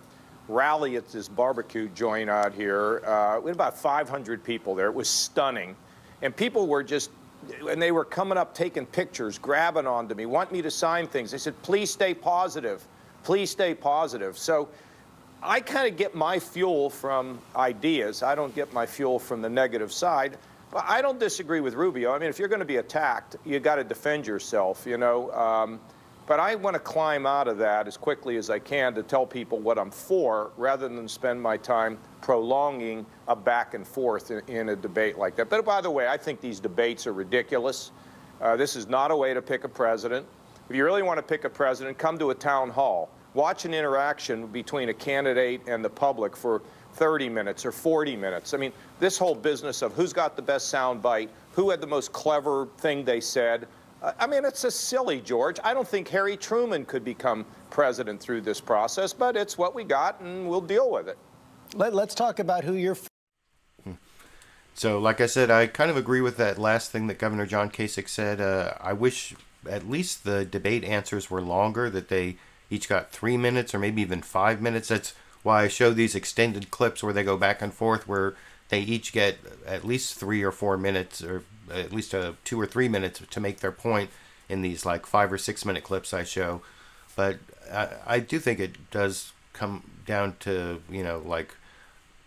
rally at this barbecue joint out here. We had about 500 people there. It was stunning. And people were and they were coming up, taking pictures, grabbing onto me, wanting me to sign things. They said, please stay positive. Please stay positive. So I kind of get my fuel from ideas. I don't get my fuel from the negative side. Well, I don't disagree with Rubio. I mean, if you're going to be attacked, you got to defend yourself, you know. But I want to climb out of that as quickly as I can to tell people what I'm for, rather than spend my time prolonging a back and forth in a debate like that. But by the way, I think these debates are ridiculous. This is not a way to pick a president. If you really want to pick a president, come to a town hall. Watch an interaction between a candidate and the public for 30 minutes or 40 minutes. I mean, this whole business of who's got the best sound bite, who had the most clever thing they said, I mean, it's just silly, George. I don't think Harry Truman could become president through this process, but it's what we got, and we'll deal with it. Let's talk about who you're. So, like I said, I kind of agree with that last thing that Governor John Kasich said. I wish at least the debate answers were longer, that they each got 3 minutes or maybe even 5 minutes. That's why I show these extended clips where they go back and forth, where they each get at least 3 or 4 minutes, or at least 2 or 3 minutes to make their point in these like 5 or 6 minute clips I show. But I do think it does come down to, you know, like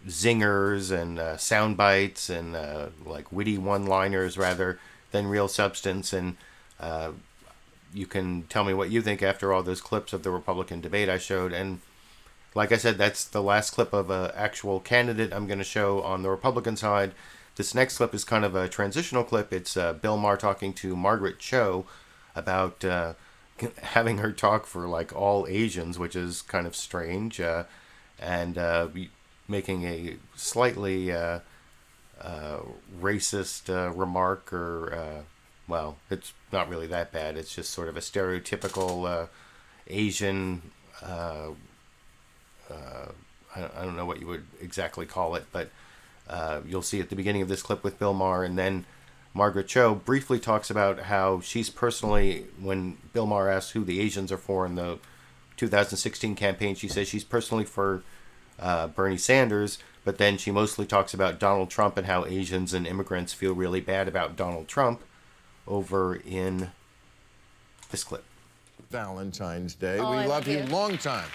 zingers and sound bites and like witty one-liners rather than real substance. And you can tell me what you think after all those clips of the Republican debate I showed. And like I said, that's the last clip of an actual candidate I'm going to show on the Republican side. This next clip is kind of a transitional clip. It's Bill Maher talking to Margaret Cho about having her talk for like all Asians, which is kind of strange, and making a slightly racist remark, or well, it's not really that bad. It's just sort of a stereotypical Asian. I don't know what you would exactly call it, but you'll see at the beginning of this clip with Bill Maher, and then Margaret Cho briefly talks about how she's personally, when Bill Maher asks who the Asians are for in the 2016 campaign, she says she's personally for Bernie Sanders, but then she mostly talks about Donald Trump and how Asians and immigrants feel really bad about Donald Trump over in this clip. Valentine's Day. Oh, We I love love you you. long time.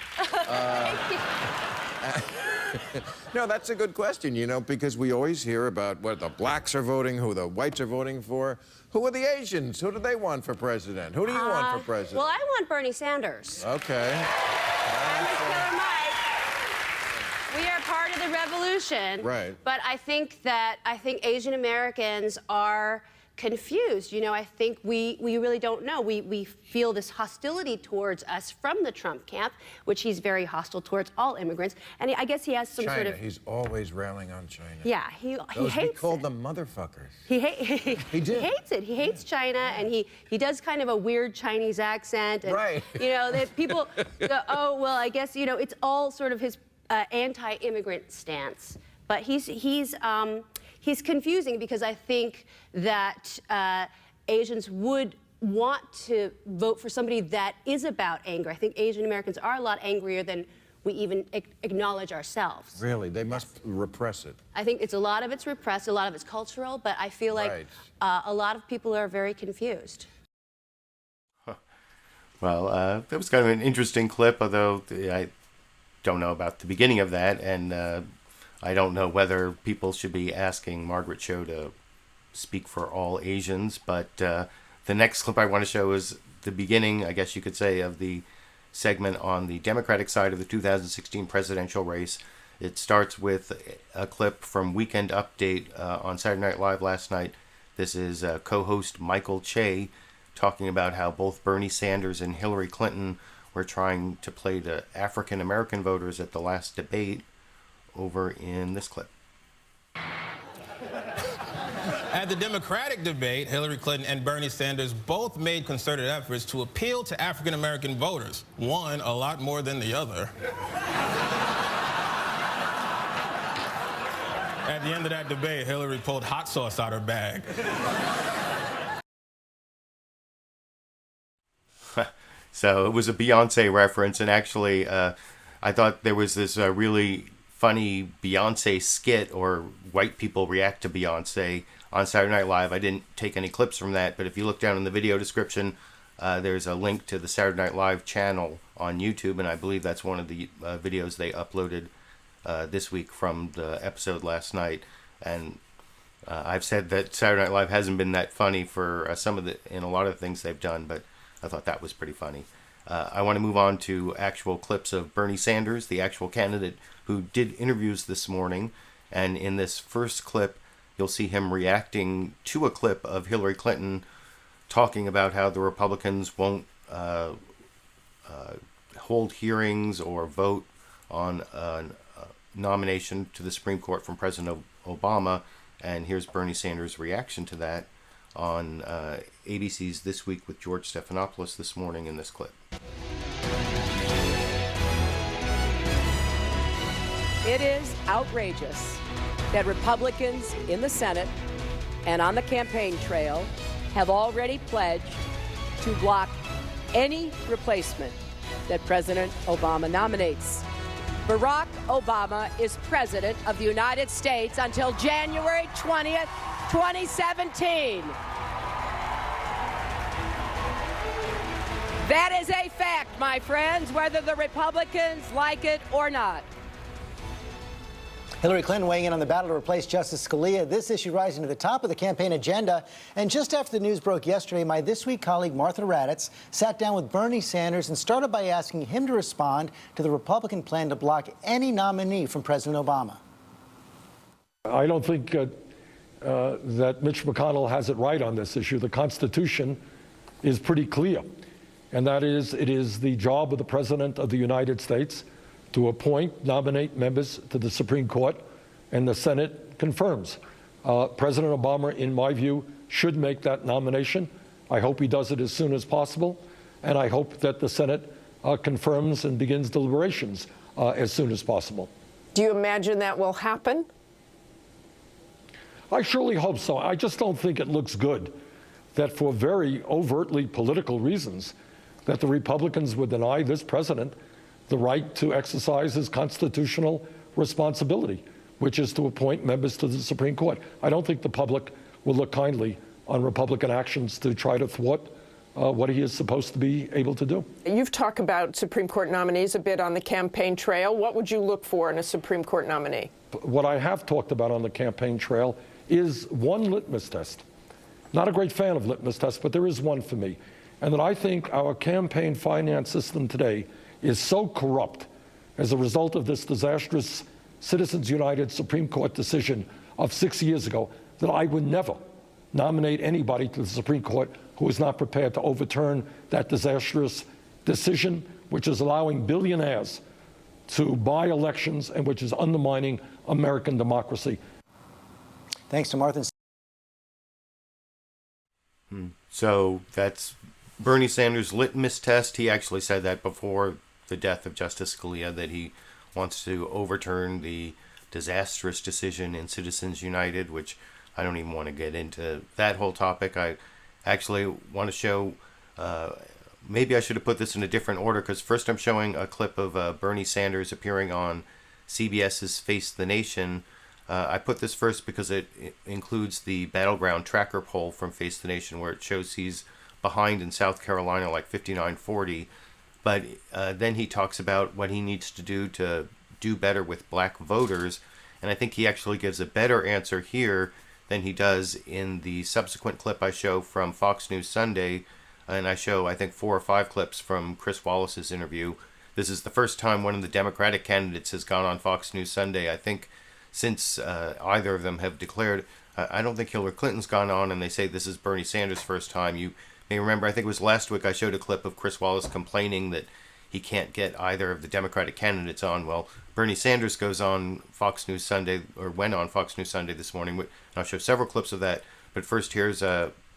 No, that's a good question, you know, because we always hear about what the blacks are voting, who the whites are voting for. Who are the Asians? Who do they want for president? Who do you want for president? Well, I want Bernie Sanders. Okay. We are part of the revolution. Right. But I think Asian Americans are confused. You know, I think we really don't know. We feel this hostility towards us from the Trump camp, which he's very hostile towards all immigrants. And I guess he has some China. sort of... He's always railing on China. Yeah, he hates He called them motherfuckers. He did. hates it. He hates China, and he does kind of a weird Chinese accent. And, right. You know, that people go, oh, well, I guess, you know, it's all sort of his anti-immigrant stance. But he's confusing, because I think that Asians would want to vote for somebody that is about anger. I think Asian Americans are a lot angrier than we even acknowledge ourselves. Really? They must repress it. I think a lot of it's repressed, a lot of it's cultural, but I feel like a lot of people are very confused. Well, that was kind of an interesting clip, although I don't know about the beginning of that, and I don't know whether people should be asking Margaret Cho to speak for all Asians, but the next clip I want to show is the beginning, I guess you could say, of the segment on the Democratic side of the 2016 presidential race. It starts with a clip from Weekend Update on Saturday Night Live last night. This is co-host Michael Che talking about how both Bernie Sanders and Hillary Clinton were trying to play to African American voters at the last debate, over in this clip. At the Democratic debate, Hillary Clinton and Bernie Sanders both made concerted efforts to appeal to African American voters, one a lot more than the other. At the end of that debate, Hillary pulled hot sauce out her bag. So it was a Beyonce reference, and actually I thought there was this really funny Beyonce skit, or white people react to Beyonce, on Saturday Night Live. I didn't take any clips from that, but if you look down in the video description, there's a link to the Saturday Night Live channel on YouTube, and I believe that's one of the videos they uploaded this week from the episode last night. And I've said that Saturday Night Live hasn't been that funny for in a lot of the things they've done, but I thought that was pretty funny. I want to move on to actual clips of Bernie Sanders, the actual candidate who did interviews this morning. And in this first clip, you'll see him reacting to a clip of Hillary Clinton talking about how the Republicans won't hold hearings or vote on a nomination to the Supreme Court from President Obama. And here's Bernie Sanders' reaction to that on ABC's This Week with George Stephanopoulos this morning in this clip. It is outrageous that Republicans in the Senate and on the campaign trail have already pledged to block any replacement that President Obama nominates. Barack Obama is President of the United States until January 20th, 2017. That is a fact, my friends, whether the Republicans like it or not. Hillary Clinton weighing in on the battle to replace Justice Scalia. This issue rising to the top of the campaign agenda. And just after the news broke yesterday, my This Week colleague Martha Raddatz sat down with Bernie Sanders and started by asking him to respond to the Republican plan to block any nominee from President Obama. I don't think that Mitch McConnell has it right on this issue. The Constitution is pretty clear, and that is, it is the job of the President of the United States to appoint, nominate members to the Supreme Court, and the Senate confirms. President Obama, in my view, should make that nomination. I hope he does it as soon as possible, and I hope that the Senate confirms and begins deliberations as soon as possible. Do you imagine that will happen? I surely hope so. I just don't think it looks good that for very overtly political reasons that the Republicans would deny this president the right to exercise his constitutional responsibility, which is to appoint members to the Supreme Court. I don't think the public will look kindly on Republican actions to try to thwart what he is supposed to be able to do. You've talked about Supreme Court nominees a bit on the campaign trail. What would you look for in a Supreme Court nominee? What I have talked about on the campaign trail is one litmus test. Not a great fan of litmus tests, but there is one for me. And that I think our campaign finance system today is so corrupt as a result of this disastrous Citizens United Supreme Court decision of 6 years ago that I would never nominate anybody to the Supreme Court who is not prepared to overturn that disastrous decision, which is allowing billionaires to buy elections and which is undermining American democracy. Thanks to Martha. So that's Bernie Sanders' litmus test. He actually said that before the death of Justice Scalia, that he wants to overturn the disastrous decision in Citizens United, which I don't even want to get into that whole topic. I actually want to show, maybe I should have put this in a different order, because first I'm showing a clip of Bernie Sanders appearing on CBS's Face the Nation. I put this first because it includes the Battleground Tracker poll from Face the Nation, where it shows he's behind in South Carolina, like 59-40. But then he talks about what he needs to do better with black voters. And I think he actually gives a better answer here than he does in the subsequent clip I show from Fox News Sunday. And I show, I think, 4 or 5 clips from Chris Wallace's interview. This is the first time one of the Democratic candidates has gone on Fox News Sunday, I think, since either of them have declared. I don't think Hillary Clinton's gone on, and they say this is Bernie Sanders' first time. You may remember, I think it was last week, I showed a clip of Chris Wallace complaining that he can't get either of the Democratic candidates on. Well, Bernie Sanders goes on Fox News Sunday, or went on Fox News Sunday this morning. And I'll show several clips of that. But first, here's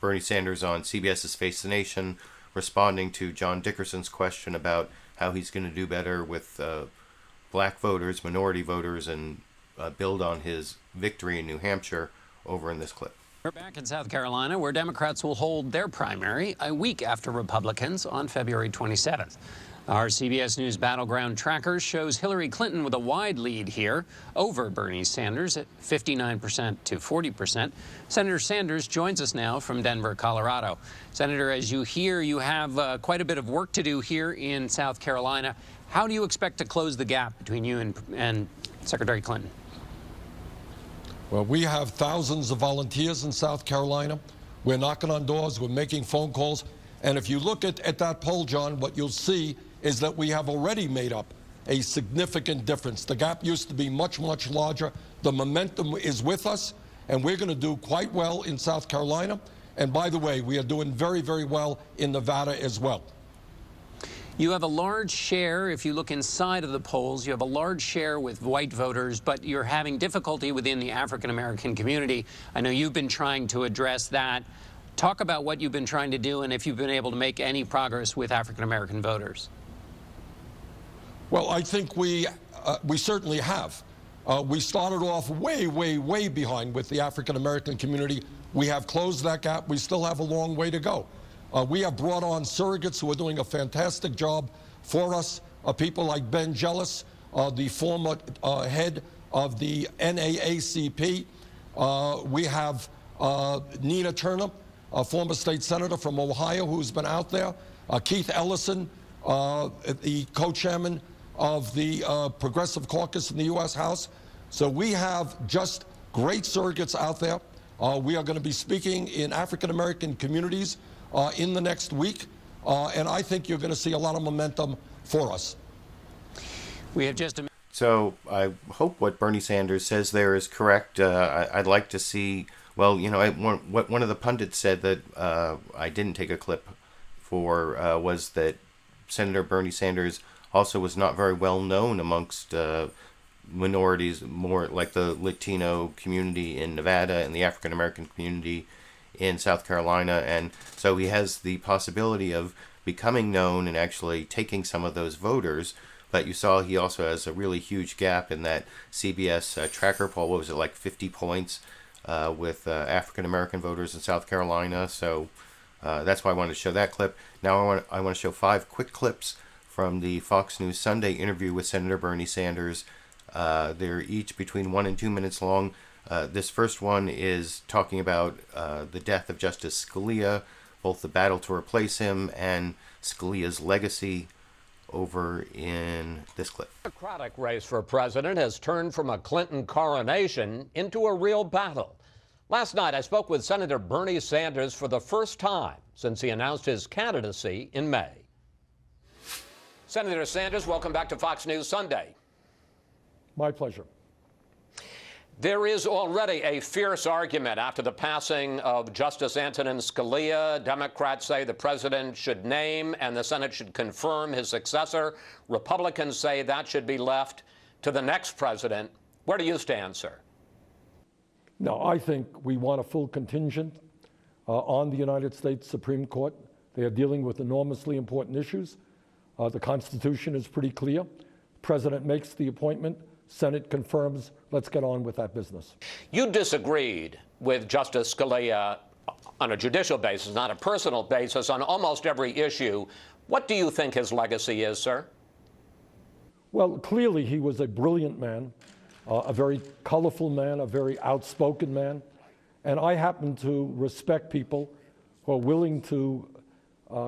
Bernie Sanders on CBS's Face the Nation responding to John Dickerson's question about how he's going to do better with black voters, minority voters, and build on his victory in New Hampshire over in this clip. We're back in South Carolina, where Democrats will hold their primary a week after Republicans on February 27th. Our CBS News Battleground Tracker shows Hillary Clinton with a wide lead here over Bernie Sanders at 59% to 40%. Senator Sanders joins us now from Denver, Colorado. Senator, as you hear, you have quite a bit of work to do here in South Carolina. How do you expect to close the gap between you and Secretary Clinton? Well, we have thousands of volunteers in South Carolina. We're knocking on doors, we're making phone calls. And if you look at that poll, John, what you'll see is that we have already made up a significant difference. The gap used to be much, much larger. The momentum is with us, and we're going to do quite well in South Carolina. And by the way, we are doing very, very well in Nevada as well. You have a large share, if you look inside of the polls, you have a large share with white voters, but you're having difficulty within the African-American community. I know you've been trying to address that. Talk about what you've been trying to do and if you've been able to make any progress with African-American voters. Well, I think we certainly have. We started off way, way, way behind with the African-American community. We have closed that gap. We still have a long way to go. We have brought on surrogates who are doing a fantastic job for us. People like Ben Jealous, the former head of the NAACP. We have Nina Turner, a former state senator from Ohio who's been out there. Keith Ellison, the co-chairman of the Progressive Caucus in the U.S. House. So we have just great surrogates out there. We are going to be speaking in African-American communities in the next week, and I think you're going to see a lot of momentum for us. We have just a... So I hope what Bernie Sanders says there is correct. I'd like to see, well, you know, what one of the pundits said that I didn't take a clip for was that Senator Bernie Sanders also was not very well known amongst minorities, more like the Latino community in Nevada and the African American community in South Carolina. And so he has the possibility of becoming known and actually taking some of those voters. But you saw he also has a really huge gap in that CBS tracker poll. What was it, like 50 points with African American voters in South Carolina? So that's why I wanted to show that clip. Now I want to show 5 quick clips from the Fox News Sunday interview with Senator Bernie Sanders. They're each between 1 and 2 minutes long. This first one is talking about the death of Justice Scalia, both the battle to replace him and Scalia's legacy, over in this clip. The Democratic race for president has turned from a Clinton coronation into a real battle. Last night, I spoke with Senator Bernie Sanders for the first time since he announced his candidacy in May. Senator Sanders, welcome back to Fox News Sunday. My pleasure. There is already a fierce argument after the passing of Justice Antonin Scalia. Democrats say the president should name and the Senate should confirm his successor. Republicans say that should be left to the next president. Where do you stand, sir? No, I think we want a full contingent on the United States Supreme Court. They are dealing with enormously important issues. The Constitution is pretty clear. The president makes the appointment. Senate confirms. Let's get on with that business. You disagreed with Justice Scalia on a judicial basis, not a personal basis, on almost every issue. What do you think his legacy is, sir? Well, clearly he was a brilliant man, a very colorful man, a very outspoken man. And I happen to respect people who are willing to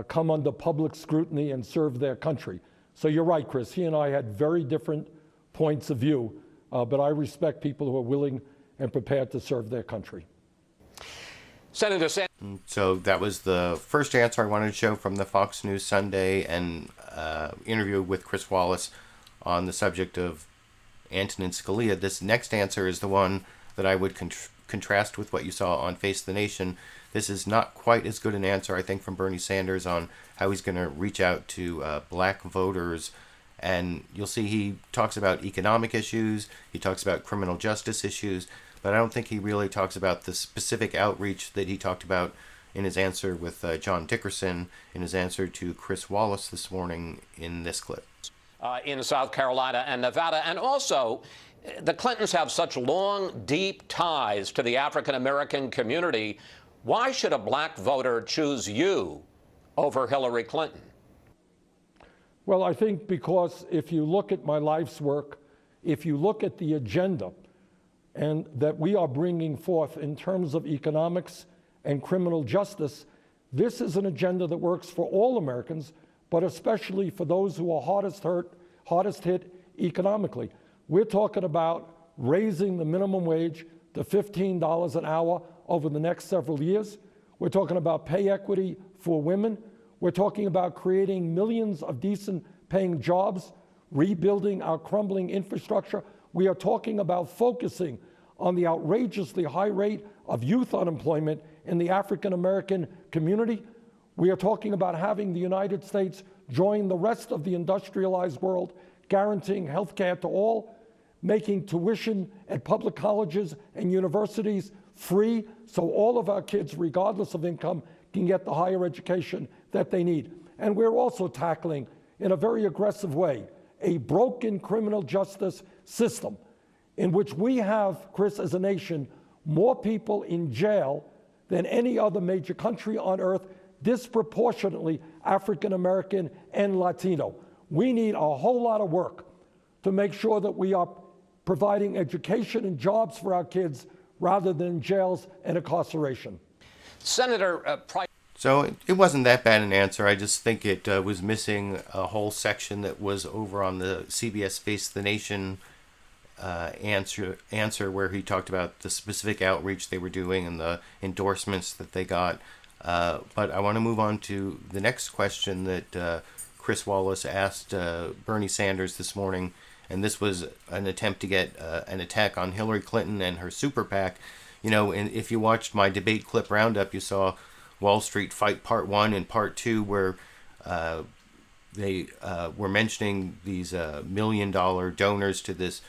come under public scrutiny and serve their country. So you're right, Chris. He and I had very different points of view, but I respect people who are willing and prepared to serve their country. Senator Sanders. So that was the first answer I wanted to show from the Fox News Sunday and interview with Chris Wallace on the subject of Antonin Scalia. This next answer is the one that I would contrast with what you saw on Face the Nation. This is not quite as good an answer, I think, from Bernie Sanders on how he's going to reach out to black voters. And you'll see he talks about economic issues, he talks about criminal justice issues, but I don't think he really talks about the specific outreach that he talked about in his answer with John Dickerson, in his answer to Chris Wallace this morning in this clip. In South Carolina and Nevada. And also, the Clintons have such long, deep ties to the African-American community. Why should a black voter choose you over Hillary Clinton? Well, I think because if you look at my life's work, if you look at the agenda and that we are bringing forth in terms of economics and criminal justice, this is an agenda that works for all Americans, but especially for those who are hardest hit economically. We're talking about raising the minimum wage to $15 an hour over the next several years. We're talking about pay equity for women. We're talking about creating millions of decent paying jobs, rebuilding our crumbling infrastructure. We are talking about focusing on the outrageously high rate of youth unemployment in the African American community. We are talking about having the United States join the rest of the industrialized world, guaranteeing health care to all, making tuition at public colleges and universities free so all of our kids, regardless of income, can get the higher education that they need. And we're also tackling, in a very aggressive way, a broken criminal justice system in which we have, Chris, as a nation, more people in jail than any other major country on earth, disproportionately African American and Latino. We need a whole lot of work to make sure that we are providing education and jobs for our kids rather than jails and incarceration. Senator So it wasn't that bad an answer. I just think it was missing a whole section that was over on the CBS Face the Nation answer where he talked about the specific outreach they were doing and the endorsements that they got. But I want to move on to the next question that Chris Wallace asked Bernie Sanders this morning. And this was an attempt to get an attack on Hillary Clinton and her super PAC. You know, and if you watched my debate clip roundup, you saw Wall Street Fight Part 1 and Part 2 where they were mentioning these $1 million donors to this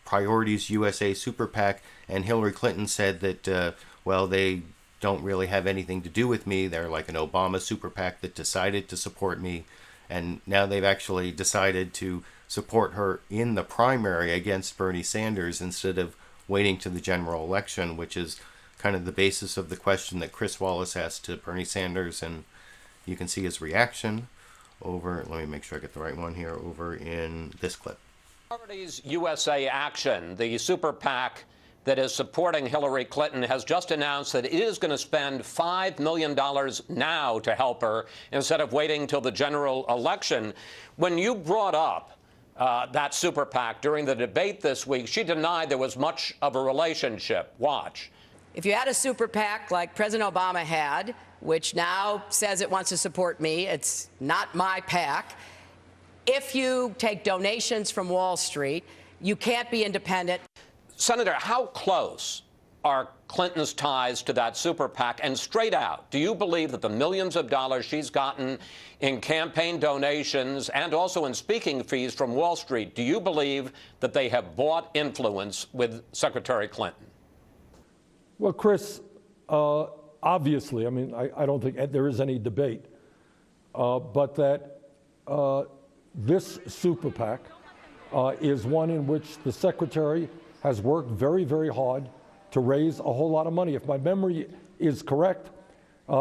Priorities USA super PAC. And Hillary Clinton said that, well, they don't really have anything to do with me. They're like an Obama super PAC that decided to support me. And now they've actually decided to support her in the primary against Bernie Sanders instead of waiting to the general election, which is kind of the basis of the question that Chris Wallace asked to Bernie Sanders. And you can see his reaction over, let me make sure I get the right one here, over in this clip. Priorities USA Action, the super PAC that is supporting Hillary Clinton, has just announced that it is going to spend $5 million now to help her instead of waiting till the general election. When you brought up that super PAC during the debate this week, she denied there was much of a relationship. Watch. If you had a super PAC like President Obama had, which now says it wants to support me, it's not my PAC. If you take donations from Wall Street, you can't be independent. Senator, how close are Clinton's ties to that super PAC? And straight out, do you believe that the millions of dollars she's gotten in campaign donations and also in speaking fees from Wall Street, do you believe that they have bought influence with Secretary Clinton? Well, Chris, obviously, I mean, I don't think there is any debate, but that this super PAC is one in which the Secretary has worked very, very hard to raise a whole lot of money. If my memory is correct,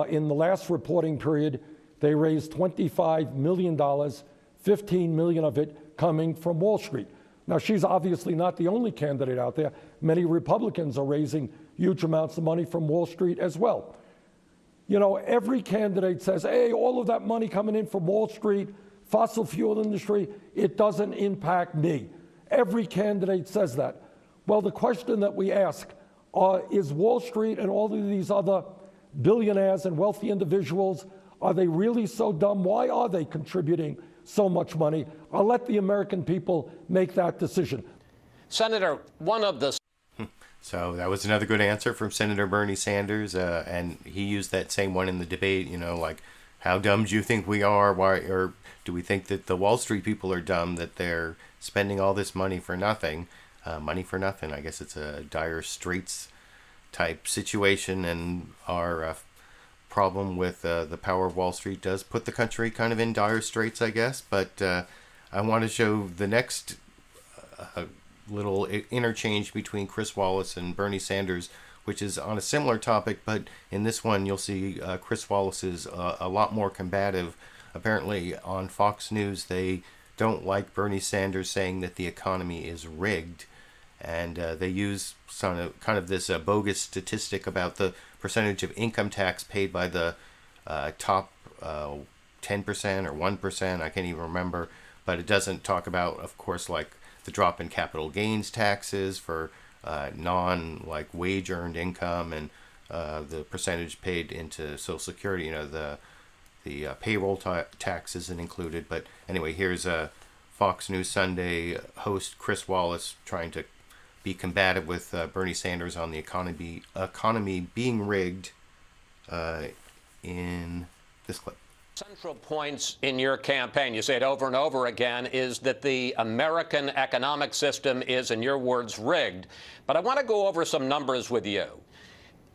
in the last reporting period, they raised $25 million, $15 million of it coming from Wall Street. Now, she's obviously not the only candidate out there. Many Republicans are raising huge amounts of money from Wall Street as well. You know, every candidate says, hey, all of that money coming in from Wall Street, fossil fuel industry, it doesn't impact me. Every candidate says that. Well, the question that we ask is Wall Street and all of these other billionaires and wealthy individuals, are they really so dumb? Why are they contributing so much money? I'll let the American people make that decision. Senator, one of the... So that was another good answer from Senator Bernie Sanders, and he used that same one in the debate, you know, like, how dumb do you think we are? Why, or do we think that the Wall Street people are dumb, that they're spending all this money for nothing? Money for nothing. I guess it's a Dire Straits type situation, and our problem with the power of Wall Street does put the country kind of in dire straits, I guess. But I want to show the next little interchange between Chris Wallace and Bernie Sanders, which is on a similar topic, but in this one you'll see Chris Wallace is a lot more combative. Apparently on Fox News they don't like Bernie Sanders saying that the economy is rigged, and they use kind of this bogus statistic about the percentage of income tax paid by the top 10% or 1%, I can't even remember, but it doesn't talk about, of course, like the drop in capital gains taxes for non wage earned income and the percentage paid into Social Security. The payroll tax isn't included. But anyway, here's Fox News Sunday host Chris Wallace trying to be combative with Bernie Sanders on the economy being rigged in this clip. Central points in your campaign, you say it over and over again, is that the American economic system is, in your words, rigged. But I want to go over some numbers with you.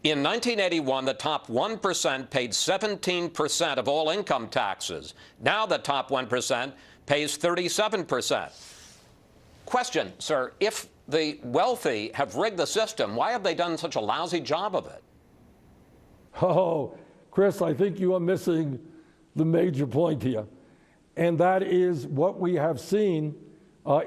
In 1981, the top 1% paid 17% of all income taxes. Now the top 1% pays 37%. Question, sir, if the wealthy have rigged the system, why have they done such a lousy job of it? Oh, Chris, I think you are missing the major point here. And that is what we have seen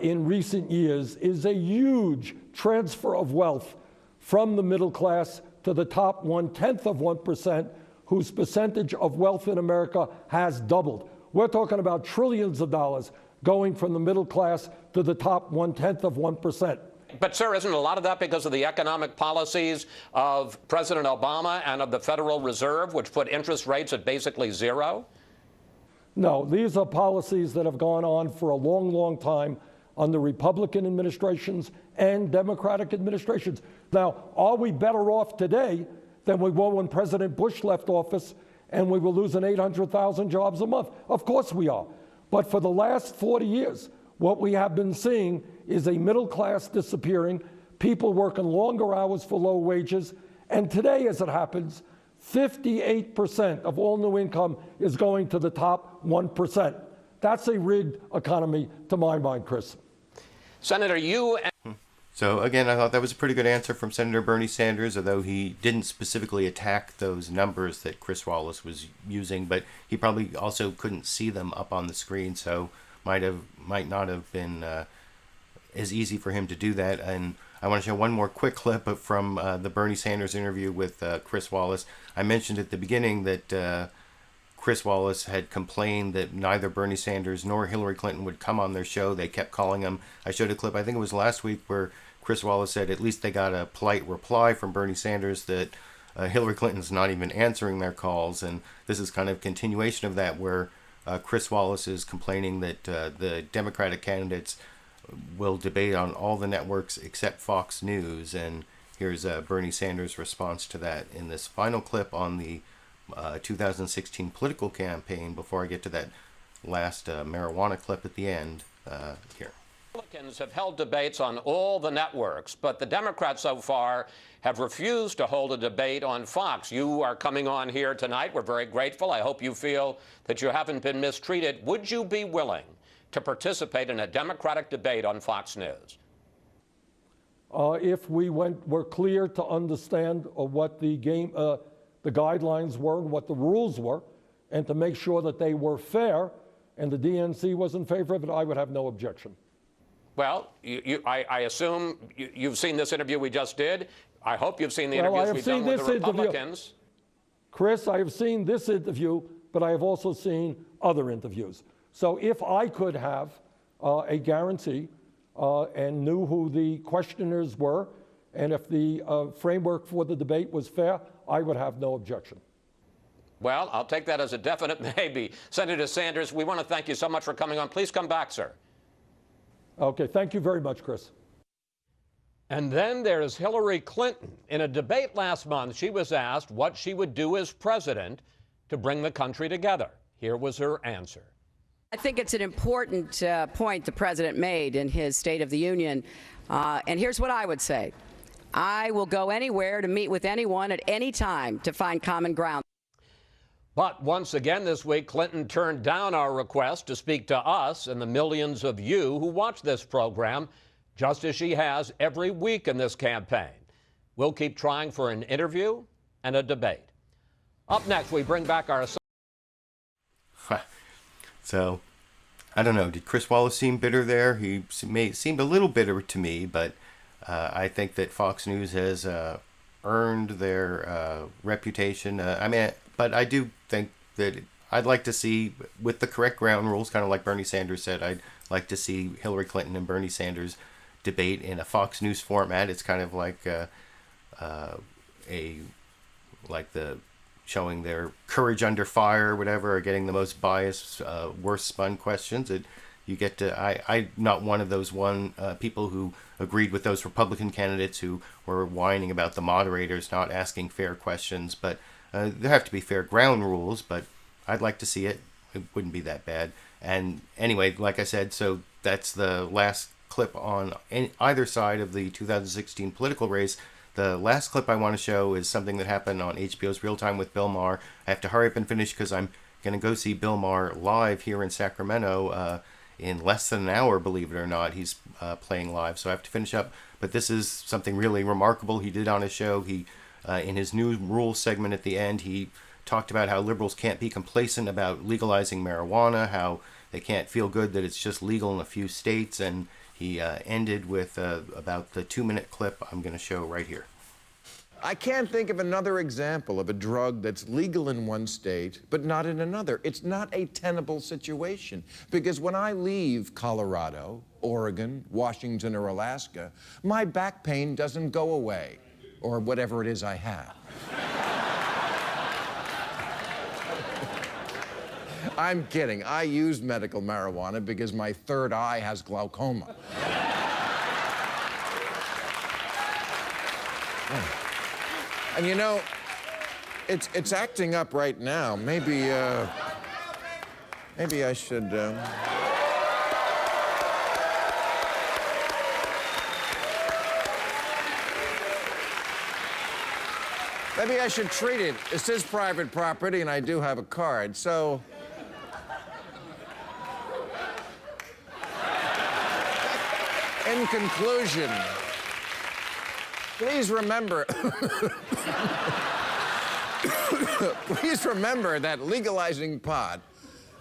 in recent years is a huge transfer of wealth from the middle class to the top 1/10%, whose percentage of wealth in America has doubled. We're talking about trillions of dollars going from the middle class to the top 1/10%. But, sir, isn't a lot of that because of the economic policies of President Obama and of the Federal Reserve, which put interest rates at basically zero? No, these are policies that have gone on for a long, long time under Republican administrations and Democratic administrations. Now, are we better off today than we were when President Bush left office and we were losing 800,000 jobs a month? Of course we are. But for the last 40 years, what we have been seeing is a middle class disappearing, people working longer hours for low wages, and today, as it happens, 58% of all new income is going to the top 1%. That's a rigged economy to my mind, Chris. Senator, you... So again, I thought that was a pretty good answer from Senator Bernie Sanders, although he didn't specifically attack those numbers that Chris Wallace was using, but he probably also couldn't see them up on the screen, so might not have been as easy for him to do that. And I want to show one more quick clip from the Bernie Sanders interview with Chris Wallace. I mentioned at the beginning that Chris Wallace had complained that neither Bernie Sanders nor Hillary Clinton would come on their show. They kept calling him. I showed a clip, I think it was last week, where Chris Wallace said at least they got a polite reply from Bernie Sanders that Hillary Clinton's not even answering their calls. And this is kind of a continuation of that, where Chris Wallace is complaining that the Democratic candidates will debate on all the networks except Fox News. And here's Bernie Sanders' response to that in this final clip on the 2016 political campaign before I get to that last marijuana clip at the end here. Republicans have held debates on all the networks, but the Democrats so far have refused to hold a debate on Fox. You are coming on here tonight. We're very grateful. I hope you feel that you haven't been mistreated. Would you be willing to participate in a Democratic debate on Fox News? If we were clear to understand what the guidelines were and what the rules were, and to make sure that they were fair, and the DNC was in favor of it, I would have no objection. Well, I assume you've seen this interview we just did. I hope you've seen the interviews we've done with the Republicans. Chris, I have seen this interview, but I have also seen other interviews. So if I could have a guarantee and knew who the questioners were, and if the framework for the debate was fair, I would have no objection. Well, I'll take that as a definite maybe. Senator Sanders, we want to thank you so much for coming on. Please come back, sir. Okay, thank you very much, Chris. And then there's Hillary Clinton. In a debate last month, she was asked what she would do as president to bring the country together. Here was her answer. I think it's an important point the president made in his State of the Union. And here's what I would say. I will go anywhere to meet with anyone at any time to find common ground. But once again this week, Clinton turned down our request to speak to us and the millions of you who watch this program, just as she has every week in this campaign. We'll keep trying for an interview and a debate. Up next, we bring back our... So, I don't know. Did Chris Wallace seem bitter there? He seemed a little bitter to me, but I think that Fox News has earned their reputation. But I do think that I'd like to see, with the correct ground rules, kind of like Bernie Sanders said, I'd like to see Hillary Clinton and Bernie Sanders debate in a Fox News format. It's kind of like showing their courage under fire or whatever, or getting the most biased, worst spun questions. You get to, I'm not one of those people who agreed with those Republican candidates who were whining about the moderators not asking fair questions, but there have to be fair ground rules, but I'd like to see it. It wouldn't be that bad. And anyway, like I said, so that's the last clip on either side of the 2016 political race. The last clip I want to show is something that happened on HBO's Real Time with Bill Maher. I have to hurry up and finish because I'm going to go see Bill Maher live here in Sacramento in less than an hour, believe it or not. He's playing live, so I have to finish up. But this is something really remarkable he did on his show. He, in his new rules segment at the end, he talked about how liberals can't be complacent about legalizing marijuana, how they can't feel good that it's just legal in a few states, and he ended with about the 2-minute clip I'm going to show right here. I can't think of another example of a drug that's legal in one state but not in another. It's not a tenable situation, because when I leave Colorado, Oregon, Washington, or Alaska, my back pain doesn't go away, or whatever it is I have. I'm kidding. I use medical marijuana because my third eye has glaucoma. And you know, it's acting up right now. Maybe I should. Maybe I should treat it. This is private property, and I do have a card, so. In conclusion, please remember, please remember that legalizing pot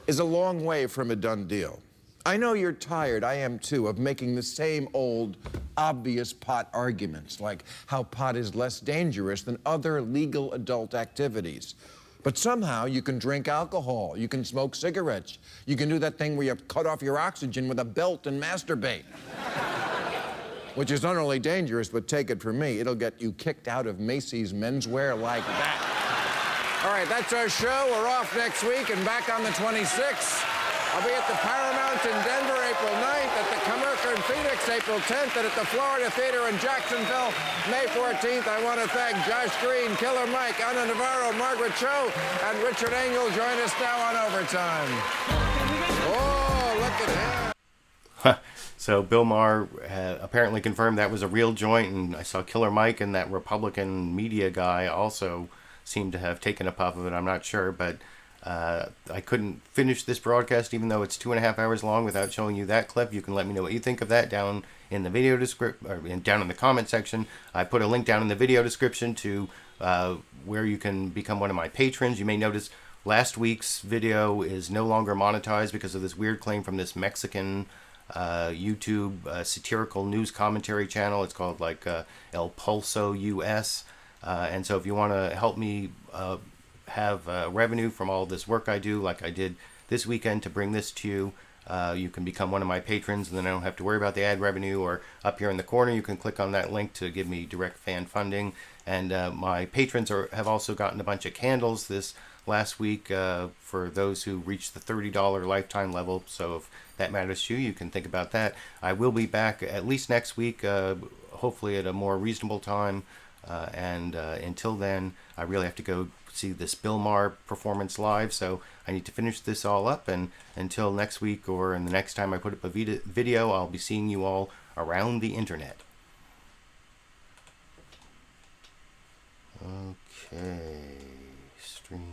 is a long way from a done deal. I know you're tired, I am too, of making the same old, obvious pot arguments, like how pot is less dangerous than other legal adult activities. But somehow you can drink alcohol, you can smoke cigarettes, you can do that thing where you cut off your oxygen with a belt and masturbate. Which is not only dangerous, but take it from me, it'll get you kicked out of Macy's menswear like that. All right, that's our show. We're off next week and back on the 26th. I'll be at the Paramount in Denver April 9th, at the Commerce in Phoenix April 10th, and at the Florida Theater in Jacksonville May 14th. I want to thank Josh Green, Killer Mike, Ana Navarro, Margaret Cho, and Richard Engel. Join us now on Overtime. Oh, look at him. So Bill Maher apparently confirmed that was a real joint, and I saw Killer Mike and that Republican media guy also seemed to have taken a puff of it. I'm not sure, but I couldn't finish this broadcast even though it's 2.5 hours long without showing you that clip. You can let me know what you think of that down in the video description, or down in the comment section. I put a link down in the video description to where you can become one of my patrons. You may notice last week's video is no longer monetized because of this weird claim from this Mexican YouTube satirical news commentary channel. It's called like El Pulso US, and so if you want to help me have revenue from all this work I do, like I did this weekend to bring this to you, you can become one of my patrons, and then I don't have to worry about the ad revenue. Or up here in the corner you can click on that link to give me direct fan funding. And my patrons have also gotten a bunch of candles this last week for those who reached the $30 lifetime level. So if that matters to you, you can think about that. I will be back at least next week, hopefully at a more reasonable time. And until then, I really have to go see this Bill Maher performance live. So I need to finish this all up. And until next week, or in the next time I put up a video, I'll be seeing you all around the internet. Okay. Stream.